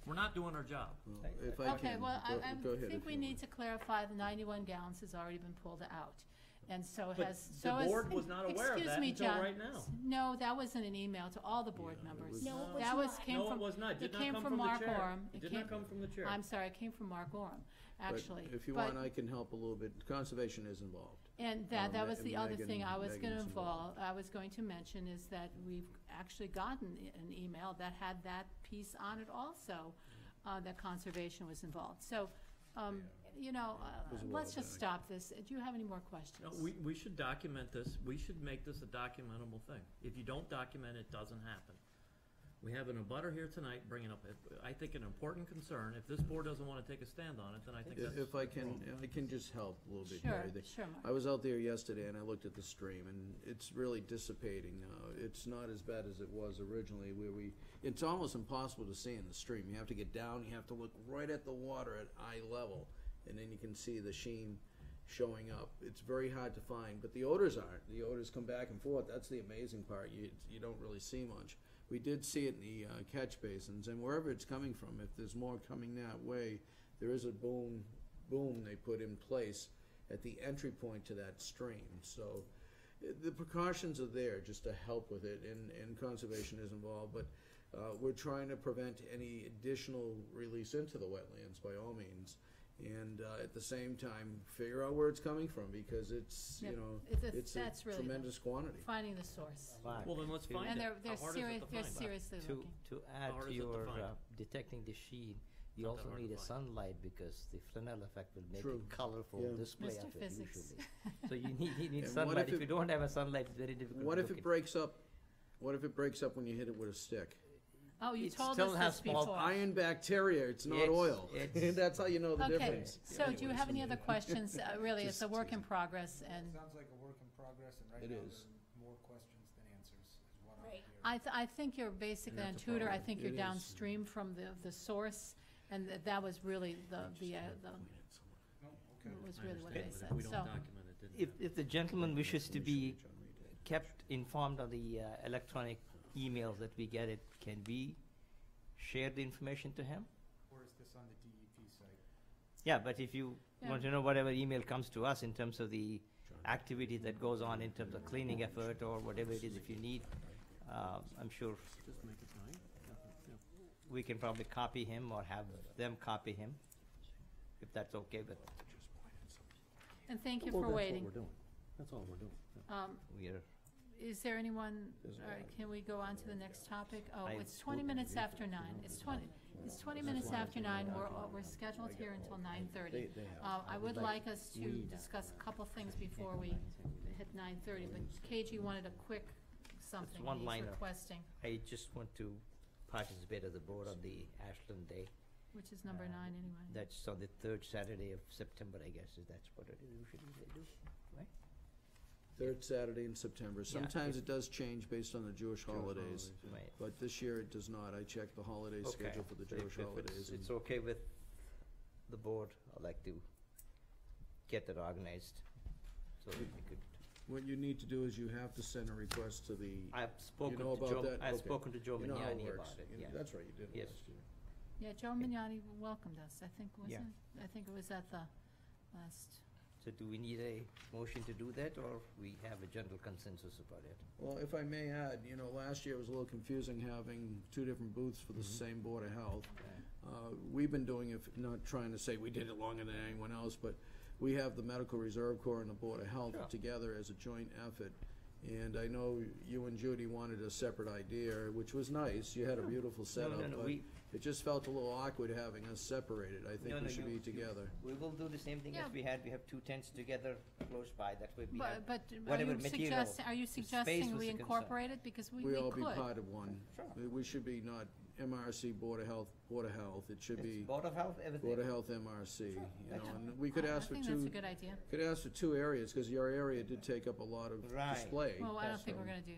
We're not doing our job. Well, if I Okay, can, well, I go ahead think if we you need want. to clarify the 91 gallons has already been pulled out. And so But has, the so has. board was not aware of Excuse that me, until John. right now. No, that was in an email to all the board Yeah, it members. was- No, it was That was, not. came No, from. it was not. Did not came come from from the Mark chair. Oram. It did not come from the chair. I'm sorry, it came from Mark Oram, But actually. if you But- want, I can help a little bit. Conservation is involved. And that was and the other Megan- thing I was Megan gonna is involved. I was going to mention is that we've actually gotten an email that had that piece on it also, that conservation was involved. So, you know, It was a while let's just back. stop this. Do you have any more questions? No, we should document this. We should make this a documentable thing. If you don't document it, doesn't happen. We have an abutter here tonight bringing up, I think, an important concern. If this board doesn't want to take a stand on it, then I think that's. If I can just help a little bit Sure, here. sure, Mark. I was out there yesterday and I looked at the stream, and it's really dissipating now. It's not as bad as it was originally, where it's almost impossible to see in the stream. You have to get down, you have to look right at the water at eye level, and then you can see the sheen showing up. It's very hard to find, but the odors aren't. The odors come back and forth. That's the amazing part. You don't really see much. we did see it in the catch basins, and wherever it's coming from, if there's more coming that way, there is a boom they put in place at the entry point to that stream. So the precautions are there just to help with it, and conservation is involved, but we're trying to prevent any additional release into the wetlands by all means. And at the same time, figure out where it's coming from, because it's, Yep. you know, it's a That's really the- tremendous quantity. Finding the source. Well, then let's find And it. they're How hard is it to they're find? seriously To, looking. to add hard to is it to your find? detecting the sheen, you Not that also hard need to a find. sunlight, because the Fresnel effect will make True. it colorful Yeah. display Mr. of it Physics. usually. So you need And what sunlight. if If you don't have a sunlight, it's very difficult What to if look it at. breaks up? What if it breaks up when you hit it with a stick? Oh, you It told still us has this small before. Iron bacteria, it's not It's- oil. it's- That's how you know the Okay, difference. so do you have any other questions? Really, it's a Just work in teasing. progress, and Sounds like a work in progress, and right It now is. there are more questions than answers, is what I'm Right. hearing. I think you're basically on And that's a Tudor. I problem. think you're It is. downstream from the source, and that was really No, okay. was really what they But said. if we don't So, document it, didn't If, happen. if the gentleman wishes to be kept informed of the electronic emails that we get, it can we share the information to him? Or is this on the DEP site? Yeah, but if you Yeah. want to know whatever email comes to us in terms of the activity that goes on in terms of cleaning effort or whatever it is, if you need, I'm sure Just make it nine. Yeah. we can probably copy him or have them copy him, if that's okay, but and thank you Well, for that's what waiting. we're doing. That's all we're doing. we are, Is there anyone, all right, can we go on to the next topic? Oh, I- it's 20 minutes after 9. It's 20 minutes after 9. We're scheduled here until 9:30. I would like us to discuss a couple things before we hit 9:30, but KG wanted a quick something he's one-liner. requesting, I just want to participate as a board on the Ashland Day. which is number 9 anyway. That's on the third Saturday of September, I guess, is that's what it is usually they do, right? Third Saturday in September. Sometimes it does change based on the Jewish holidays, Right. but this year it does not. I checked the holiday Okay. schedule for the So Jewish if holidays. it's okay with the board, I'd like to get that organized, so we could. What you need to do is you have to send a request to the, I've spoken know to about Joe, that? I've Okay. spoken to Joe you know how it Vignani works. about it, You- yeah. That's right, you did Yes. last year. Yeah, Joe Mignani welcomed us, I think, Yeah. wasn't it? I think it was at the last, So do we need a motion to do that, or we have a general consensus about it? Well, if I may add, last year it was a little confusing having two different booths for the same Board of Health. We've been doing it, not trying to say we did it longer than anyone else, but we have the Medical Reserve Corps and the Board of Health Sure. together as a joint effort. And I know you and Judy wanted a separate idea, which was nice. You had a beautiful setup, no, but we- it just felt a little awkward having us separated. I No, think no, we should you- be together. We will do the same thing Yeah. as we had, we have two tents together close by, that way we have but whatever material. are you the space suggesting was we the concern. incorporate it? Because we We all could. be part of one. Sure. We should be not MRC, Board of Health, Board of Health. It should It's be Board of Health, everything. Board of Health, MRC, that's and we could ask for I think that's a two, good idea. could ask for two areas, because your area did take up a lot of Right. display. Well, I don't That's think we're so- gonna do,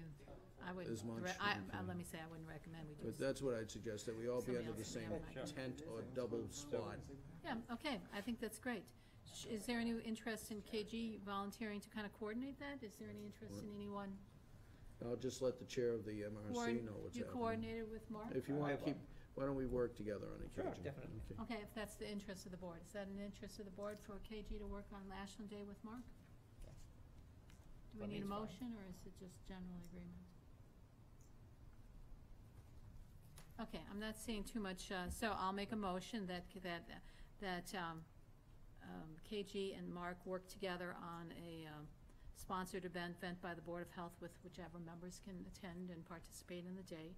I would, As much let me say, I wouldn't recommend we do. But that's what I'd suggest, that we all be Somebody under the else same can have an tent or double spot. Yeah, okay, I think that's great. Is there any interest in KG volunteering to kind of coordinate that? Is there any interest in anyone? I'll just let the chair of the MRC know what's You happening. coordinated with Mark? If you want to keep, why don't we work together on Sure, occasion? definitely. Okay. Okay, if that's the interest of the board. Is that an interest of the board for KG to work on Ashland Day with Mark? Do we For me, need a it's fine. motion, or is it just general agreement? Okay, I'm not seeing too much, so I'll make a motion that KG and Mark work together on a sponsored event by the Board of Health with whichever members can attend and participate in the day.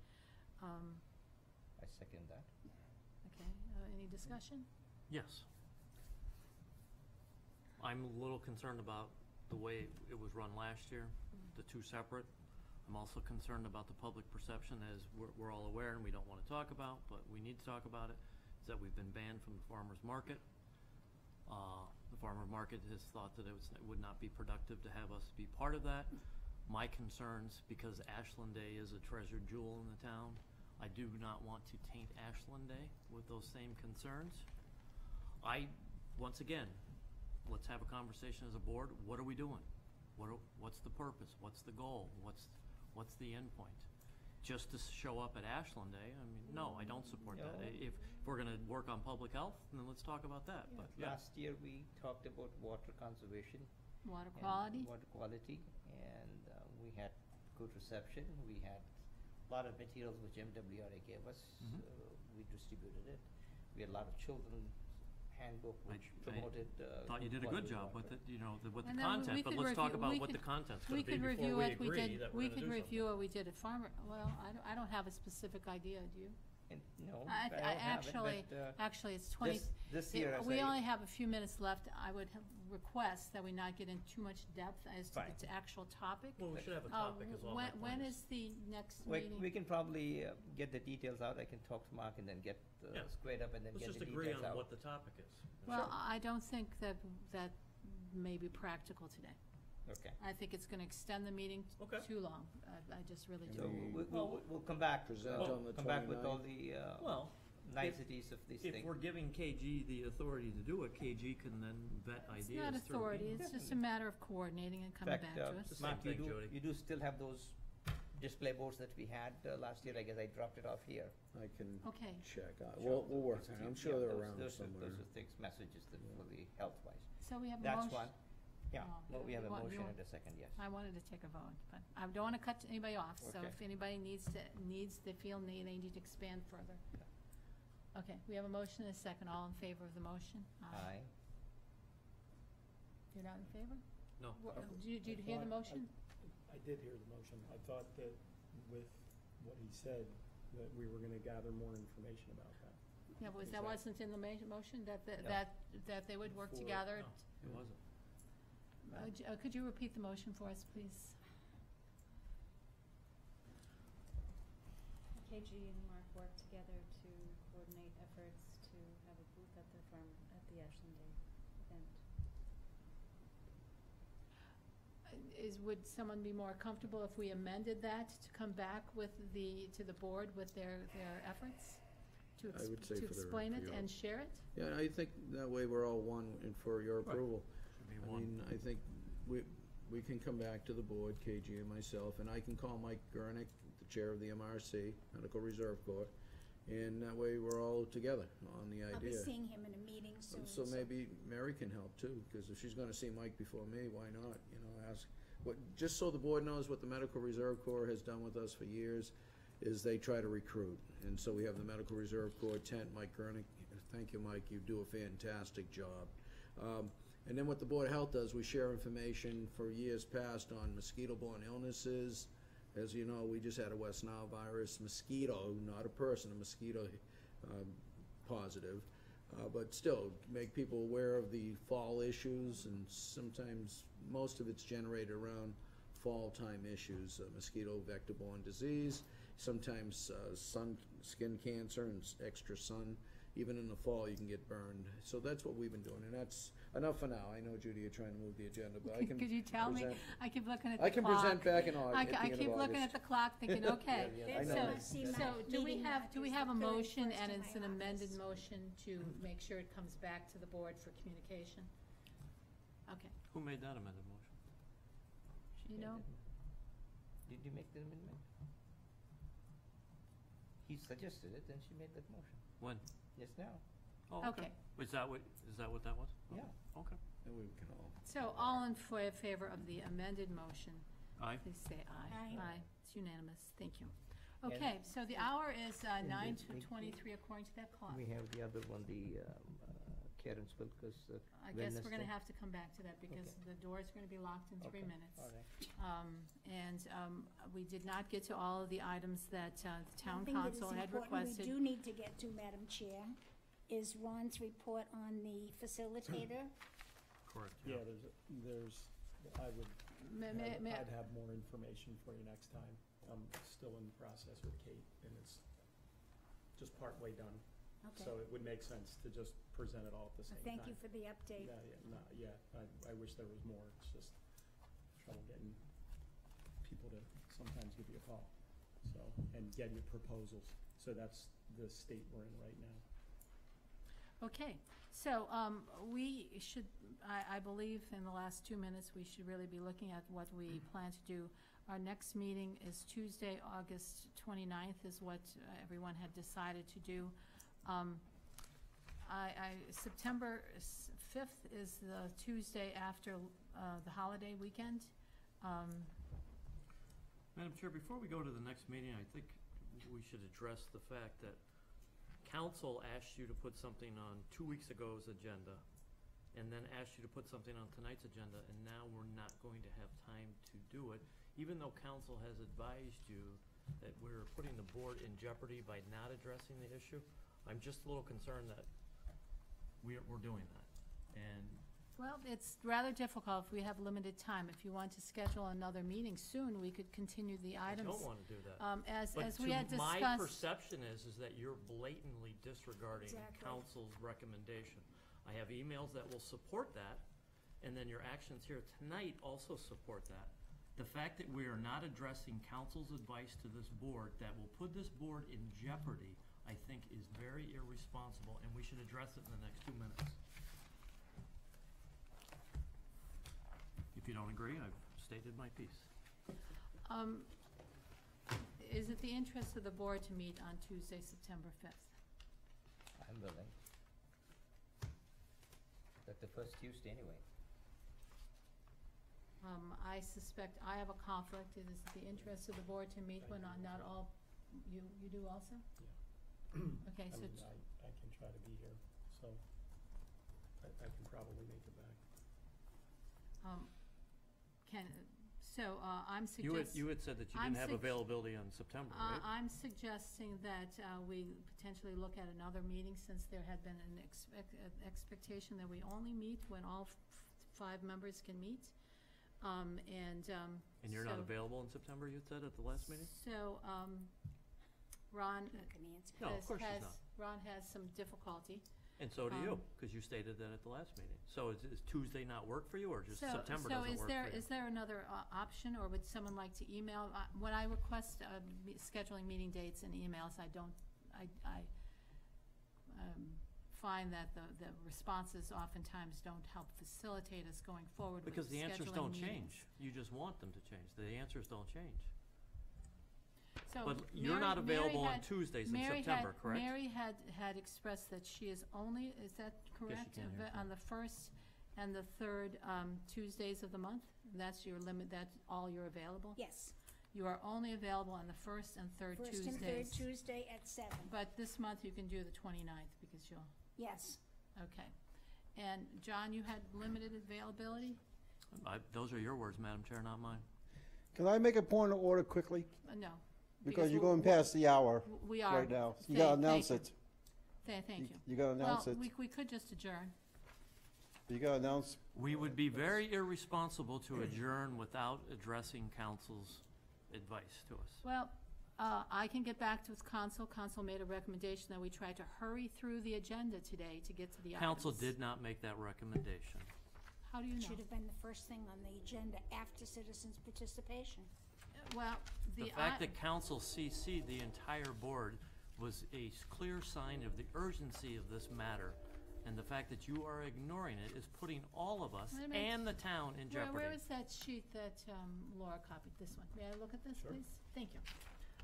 I second that. Okay, any discussion? Yes. I'm a little concerned about the way it was run last year, the two separate. I'm also concerned about the public perception, as we're all aware, and we don't want to talk about, but we need to talk about it, is that we've been banned from the farmer's market. The farmer's market has thought that it would not be productive to have us be part of that. My concerns, because Ashland Day is a treasured jewel in the town, I do not want to taint Ashland Day with those same concerns. Once again, let's have a conversation as a board. What are we doing? What's the purpose? What's the goal? What's the end point? just to show up at Ashland Day. I mean, no, I don't support that. No. If we're gonna work on public health, then let's talk about that, but, yeah. Last year, we talked about water conservation. Water and quality? Water quality, and we had good reception. We had a lot of materials which MWRA gave us. Mhm. We distributed it. We had a lot of children's handbook which I promoted. Thought you did a good quality job water. with it, you know, with the And then we content, but could let's talk review- about we what the could- content's We gonna be could before review we what we agree did, that we're we gonna could do review something. what we did at Farmer, well, I don't have a specific idea, do you? And no, I don't have it, actually, but, actually, it's 20. this year, as We I- only have a few minutes left. I would request that we not get in too much depth as to Fine. the actual topic. Well, we should have a topic is all my point When is. is the next We meeting? can probably get the details out. I can talk to Mark and then get Yeah. squared up and then Let's get just the agree details on out. what the topic is. Well, I don't think that may be practical today. Okay. I think it's gonna extend the meeting Okay. too long. I just really And So do. we'll come back. Present on the Come back with 29th. all the Well, niceties of these if things. we're giving KG the authority to do it, KG can then vet It's ideas not through. authority, it's just a matter of coordinating and In coming fact, back to us. the same Mark, thing, Jody. you do still have those display boards that we had last year. I guess I dropped it off here. I can Okay, check. We'll work on it. I'm sure Yeah, they're those- around those are- somewhere. Those are things, messages that for the health-wise. so we have a That's motion. one. Yeah, Oh, no, we have a you want- you motion want- and a second, yes. I wanted to take a vote, but I don't wanna cut anybody off, so Okay. if anybody they feel they need to expand further. Okay, we have a motion and a second. All in favor of the motion? Aye. You're not in favor? No. Did you hear the motion? I did hear the motion. I thought that with what he said, that we were gonna gather more information about that. Yeah, Is that that- wasn't in the motion, that they would work For- together? No, it wasn't. Could you repeat the motion for us, please? KG and Mark work together to coordinate efforts to have a booth at the Ashland Day event. Would someone be more comfortable if we amended that to come back to the board with their efforts? I would say To for their- explain for it your- and share it? Yeah, I think that way we're all one and for your Right. approval. Should be I one. mean, I think we can come back to the board, KG and myself, and I can call Mike Gurnick, the chair of the MRC, Medical Reserve Corps, and that way we're all together on the I'll be idea. seeing him in a meeting soon. So maybe Mary can help too, because if she's gonna see Mike before me, why not, ask, just so the board knows what the Medical Reserve Corps has done with us for years, is they try to recruit. And so we have the Medical Reserve Corps tent, Mike Gurnick, thank you, Mike, you do a fantastic job. And then what the Board of Health does, we share information for years past on mosquito-borne illnesses. As you know, we just had a West Nile virus, mosquito, not a person, a mosquito positive. But still, make people aware of the fall issues, and sometimes, most of it's generated around fall time issues, mosquito vector-borne disease, sometimes skin cancer and extra sun. Even in the fall, you can get burned. So that's what we've been doing, and that's enough for now. I know, Judy, you're trying to move the agenda, but I can Could you tell me? present- I keep looking at the clock. I can present back in August, I at the end of keep looking August. at the clock thinking, okay. Yeah, I know. So do we have a motion and in it's an amended motion to make sure it comes back to the board for communication? Okay. Who made that amended motion? You know? Did you make the amendment? He suggested it, and she made that motion. When? Just now. Oh, Okay. Is that what that was? Yeah. Okay. And we can all. So all in favor of the amended motion, Aye. please say aye. Aye. It's unanimous. Thank you. Okay, so the hour is 9:23 according to that clock. We have the other one, the Karen's Wilkes. I guess wellness we're gonna thing. have to come back to that because Okay. the door's gonna be locked in 3 Okay, minutes. all right. And we did not get to all of the items that the town One thing that is council had important requested. we do need to get to, Madam Chair, is Ron's report on the facilitator. Correct. Yeah, I would, I'd have more information for you next time. I'm still in the process with Kate, and it's just partway done. Okay. So it would make sense to just present it all at the same time. Thank you for the update. Not yet. I wish there was more. It's just trouble getting people to sometimes give you a call, so, and get your proposals. So that's the state we're in right now. Okay, so we should, I believe in the last 2 minutes, we should really be looking at what we plan to do Our next meeting is Tuesday, August 29th, is what everyone had decided to do. September 5th is the Tuesday after the holiday weekend. Madam Chair, before we go to the next meeting, I think we should address the fact that council asked you to put something on 2 weeks ago's agenda, and then asked you to put something on tonight's agenda, and now we're not going to have time to do it, even though council has advised you that we're putting the board in jeopardy by not addressing the issue. I'm just a little concerned that we're doing that. And Well, it's rather difficult if we have limited time. If you want to schedule another meeting soon, we could continue the items. I don't want to do that. As we had discussed. My perception is that you're blatantly disregarding Exactly. council's recommendation. I have emails that will support that, and then your actions here tonight also support that. The fact that we are not addressing council's advice to this board that will put this board in jeopardy, I think is very irresponsible, and we should address it in the next 2 minutes. If you don't agree, I've stated my piece. Is it the interest of the board to meet on Tuesday, September 5th? I'm willing. That's the first Tuesday anyway. I suspect I have a conflict. It is the interest of the board to meet when not all, you do also? Yeah. Okay, so, I can try to be here, so I can probably make it back. I'm suggesting. You had said that you didn't have availability on September, right? I'm suggesting that we potentially look at another meeting, since there had been an expectation that we only meet when all 5 members can meet. And you're not available in September, you said, at the last meeting? So, Ron Not gonna answer. No, of course she's not. Ron has some difficulty. And so do you, because you stated that at the last meeting. So is Tuesday not work for you, or just September doesn't work for you? So is there another option, or would someone like to email? When I request scheduling meeting dates and emails, I find that the responses oftentimes don't help facilitate us going forward with Because the answers scheduling don't meetings. change. You just want them to change. The answers don't change. So But you're not available on Tuesdays in September, correct? Mary had expressed that she is only, is that correct? can't hear. On the first and the third Tuesdays of the month? That's your limit, that's all you're available? Yes, You are only available on the first and third first Tuesdays. and third Tuesday at 7. But this month you can do the 29th because you'll, Yes, okay. And John, you had limited availability? Those are your words, Madam Chair, not mine. Can I make a point of order quickly? No. Because you're we're- going past the hour We are. right now. You gotta announce it. Thank you. You gotta announce it. Well, we could just adjourn. You gotta announce. We would be very irresponsible to adjourn without addressing council's advice to us. Well, I can get back to council. Council made a recommendation that we try to hurry through the agenda today to get to the items. Council did not make that recommendation. How do you it know? should have been the first thing on the agenda after citizens' participation. Well, The fact that council CC'd the entire board was a clear sign of the urgency of this matter. And the fact that you are ignoring it is putting all of us Wait a minute. and the town in jeopardy. Where is that sheet that Laura copied? This one. May I look at this, please? Thank you.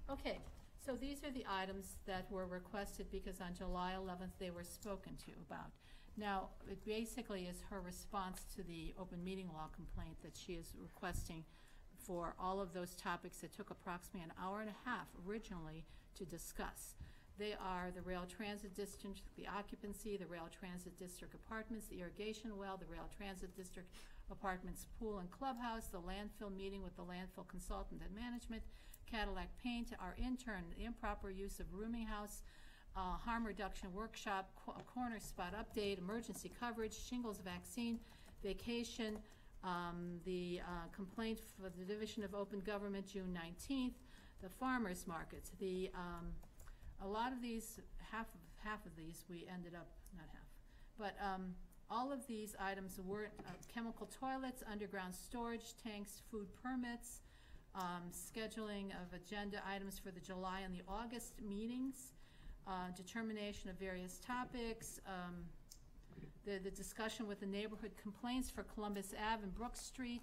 Okay, so these are the items that were requested because on July 11th they were spoken to about. Now, it basically is her response to the open meeting law complaint that she is requesting for all of those topics that took approximately an hour and a half originally to discuss. They are the rail transit district, the occupancy, the rail transit district apartments, the irrigation well, the rail transit district apartments pool and clubhouse, the landfill meeting with the landfill consultant and management, Cadillac Paint, our intern, the improper use of rooming house, harm reduction workshop, corner spot update, emergency coverage, shingles vaccine, vacation, the complaint for the Division of Open Government, June 19th, the farmers markets, a lot of these, half of these, we ended up, not half, but all of these items were chemical toilets, underground storage tanks, food permits, scheduling of agenda items for the July and the August meetings, determination of various topics, the discussion with the neighborhood complaints for Columbus Ave and Brook Street,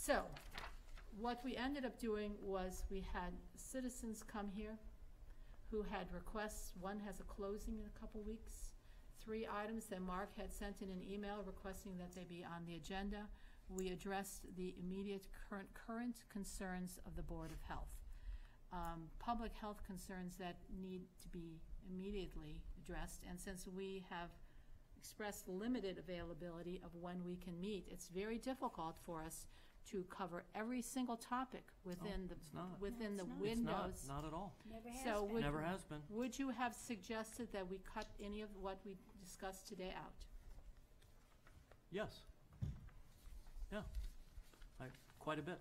So, what we ended up doing was we had citizens come here who had requests. One has a closing in a couple weeks. 3 items that Mark had sent in an email requesting that they be on the agenda. We addressed the immediate current concerns of the Board of Health. Public health concerns that need to be immediately addressed, and since we have expressed limited availability of when we can meet, it's very difficult for us to cover every single topic within it's not. within No, the it's not. windows. It's not at all. Never has So been. Never has been. Would you have suggested that we cut any of what we discussed today out? Yes. Yeah. Quite a bit.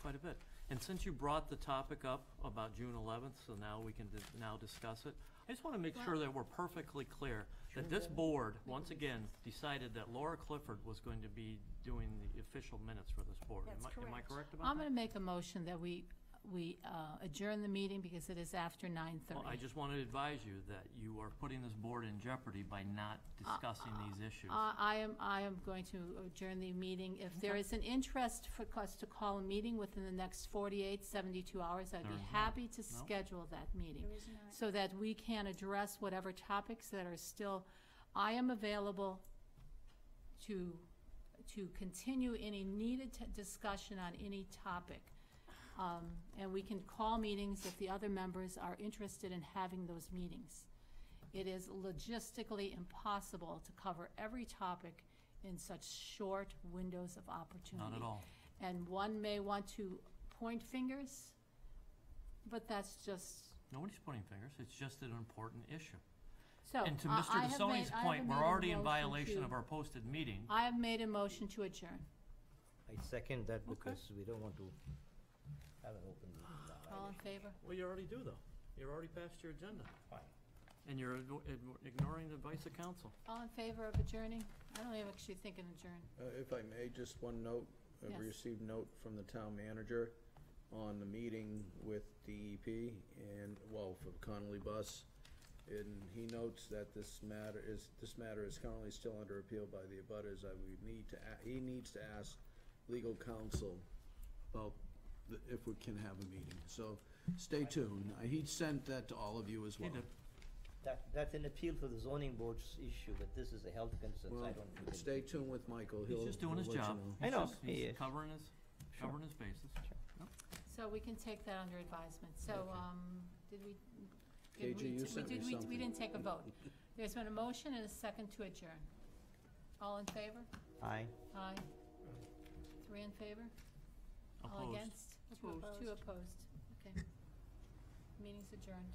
Quite a bit. And since you brought the topic up about June 11th, so now we can now discuss it, I just want to make sure that we're perfectly clear that this board, once again, decided that Laura Clifford was going to be doing the official minutes for this board. That's Am I correct. correct about I'm that? going to make a motion that we adjourn the meeting because it is after 9:30. Well, I just want to advise you that you are putting this board in jeopardy by not discussing these issues. I am going to adjourn the meeting. If there is an interest for us to call a meeting within the next 48, 72 hours, I'd There be is not. happy to No. schedule that meeting, There is not. so that we can address whatever topics that are still. I am available to continue any needed discussion on any topic. And we can call meetings if the other members are interested in having those meetings. It is logistically impossible to cover every topic in such short windows of opportunity. Not at all. And one may want to point fingers, but that's just, Nobody's pointing fingers. It's just an important issue. so. And to I Mr. have Desone's made- I point, have we're made a already in motion violation to- of our posted meeting. I have made a motion to adjourn. I second that because we don't want to have an open meeting now. All in favor? Well, you already do, though. You're already past your agenda. Fine. And you're ignoring the advice of counsel. All in favor of adjourning? I don't even actually think an adjourn. If I may, just one note. Yes. We received note from the town manager on the meeting with DEP and, well, for Connolly Bus. And he notes that this matter is currently still under appeal by the abutters. He needs to ask legal counsel about if we can have a meeting. So stay tuned. He sent that to all of you as well. He did. That's an appeal for the zoning board's issue, but this is a health concern, so I Well, don't think it- stay tuned with Michael. He's just doing his he'll let you job. know. I know, He's he is. covering his bases. So we can take that under advisement. So, did we? did KG, you we- sent me did we- something. We didn't take a vote. There's been a motion and a second to adjourn. All in favor? Aye. Aye. 3 in favor? All Opposed. against? Two opposed. Okay. Meeting's adjourned.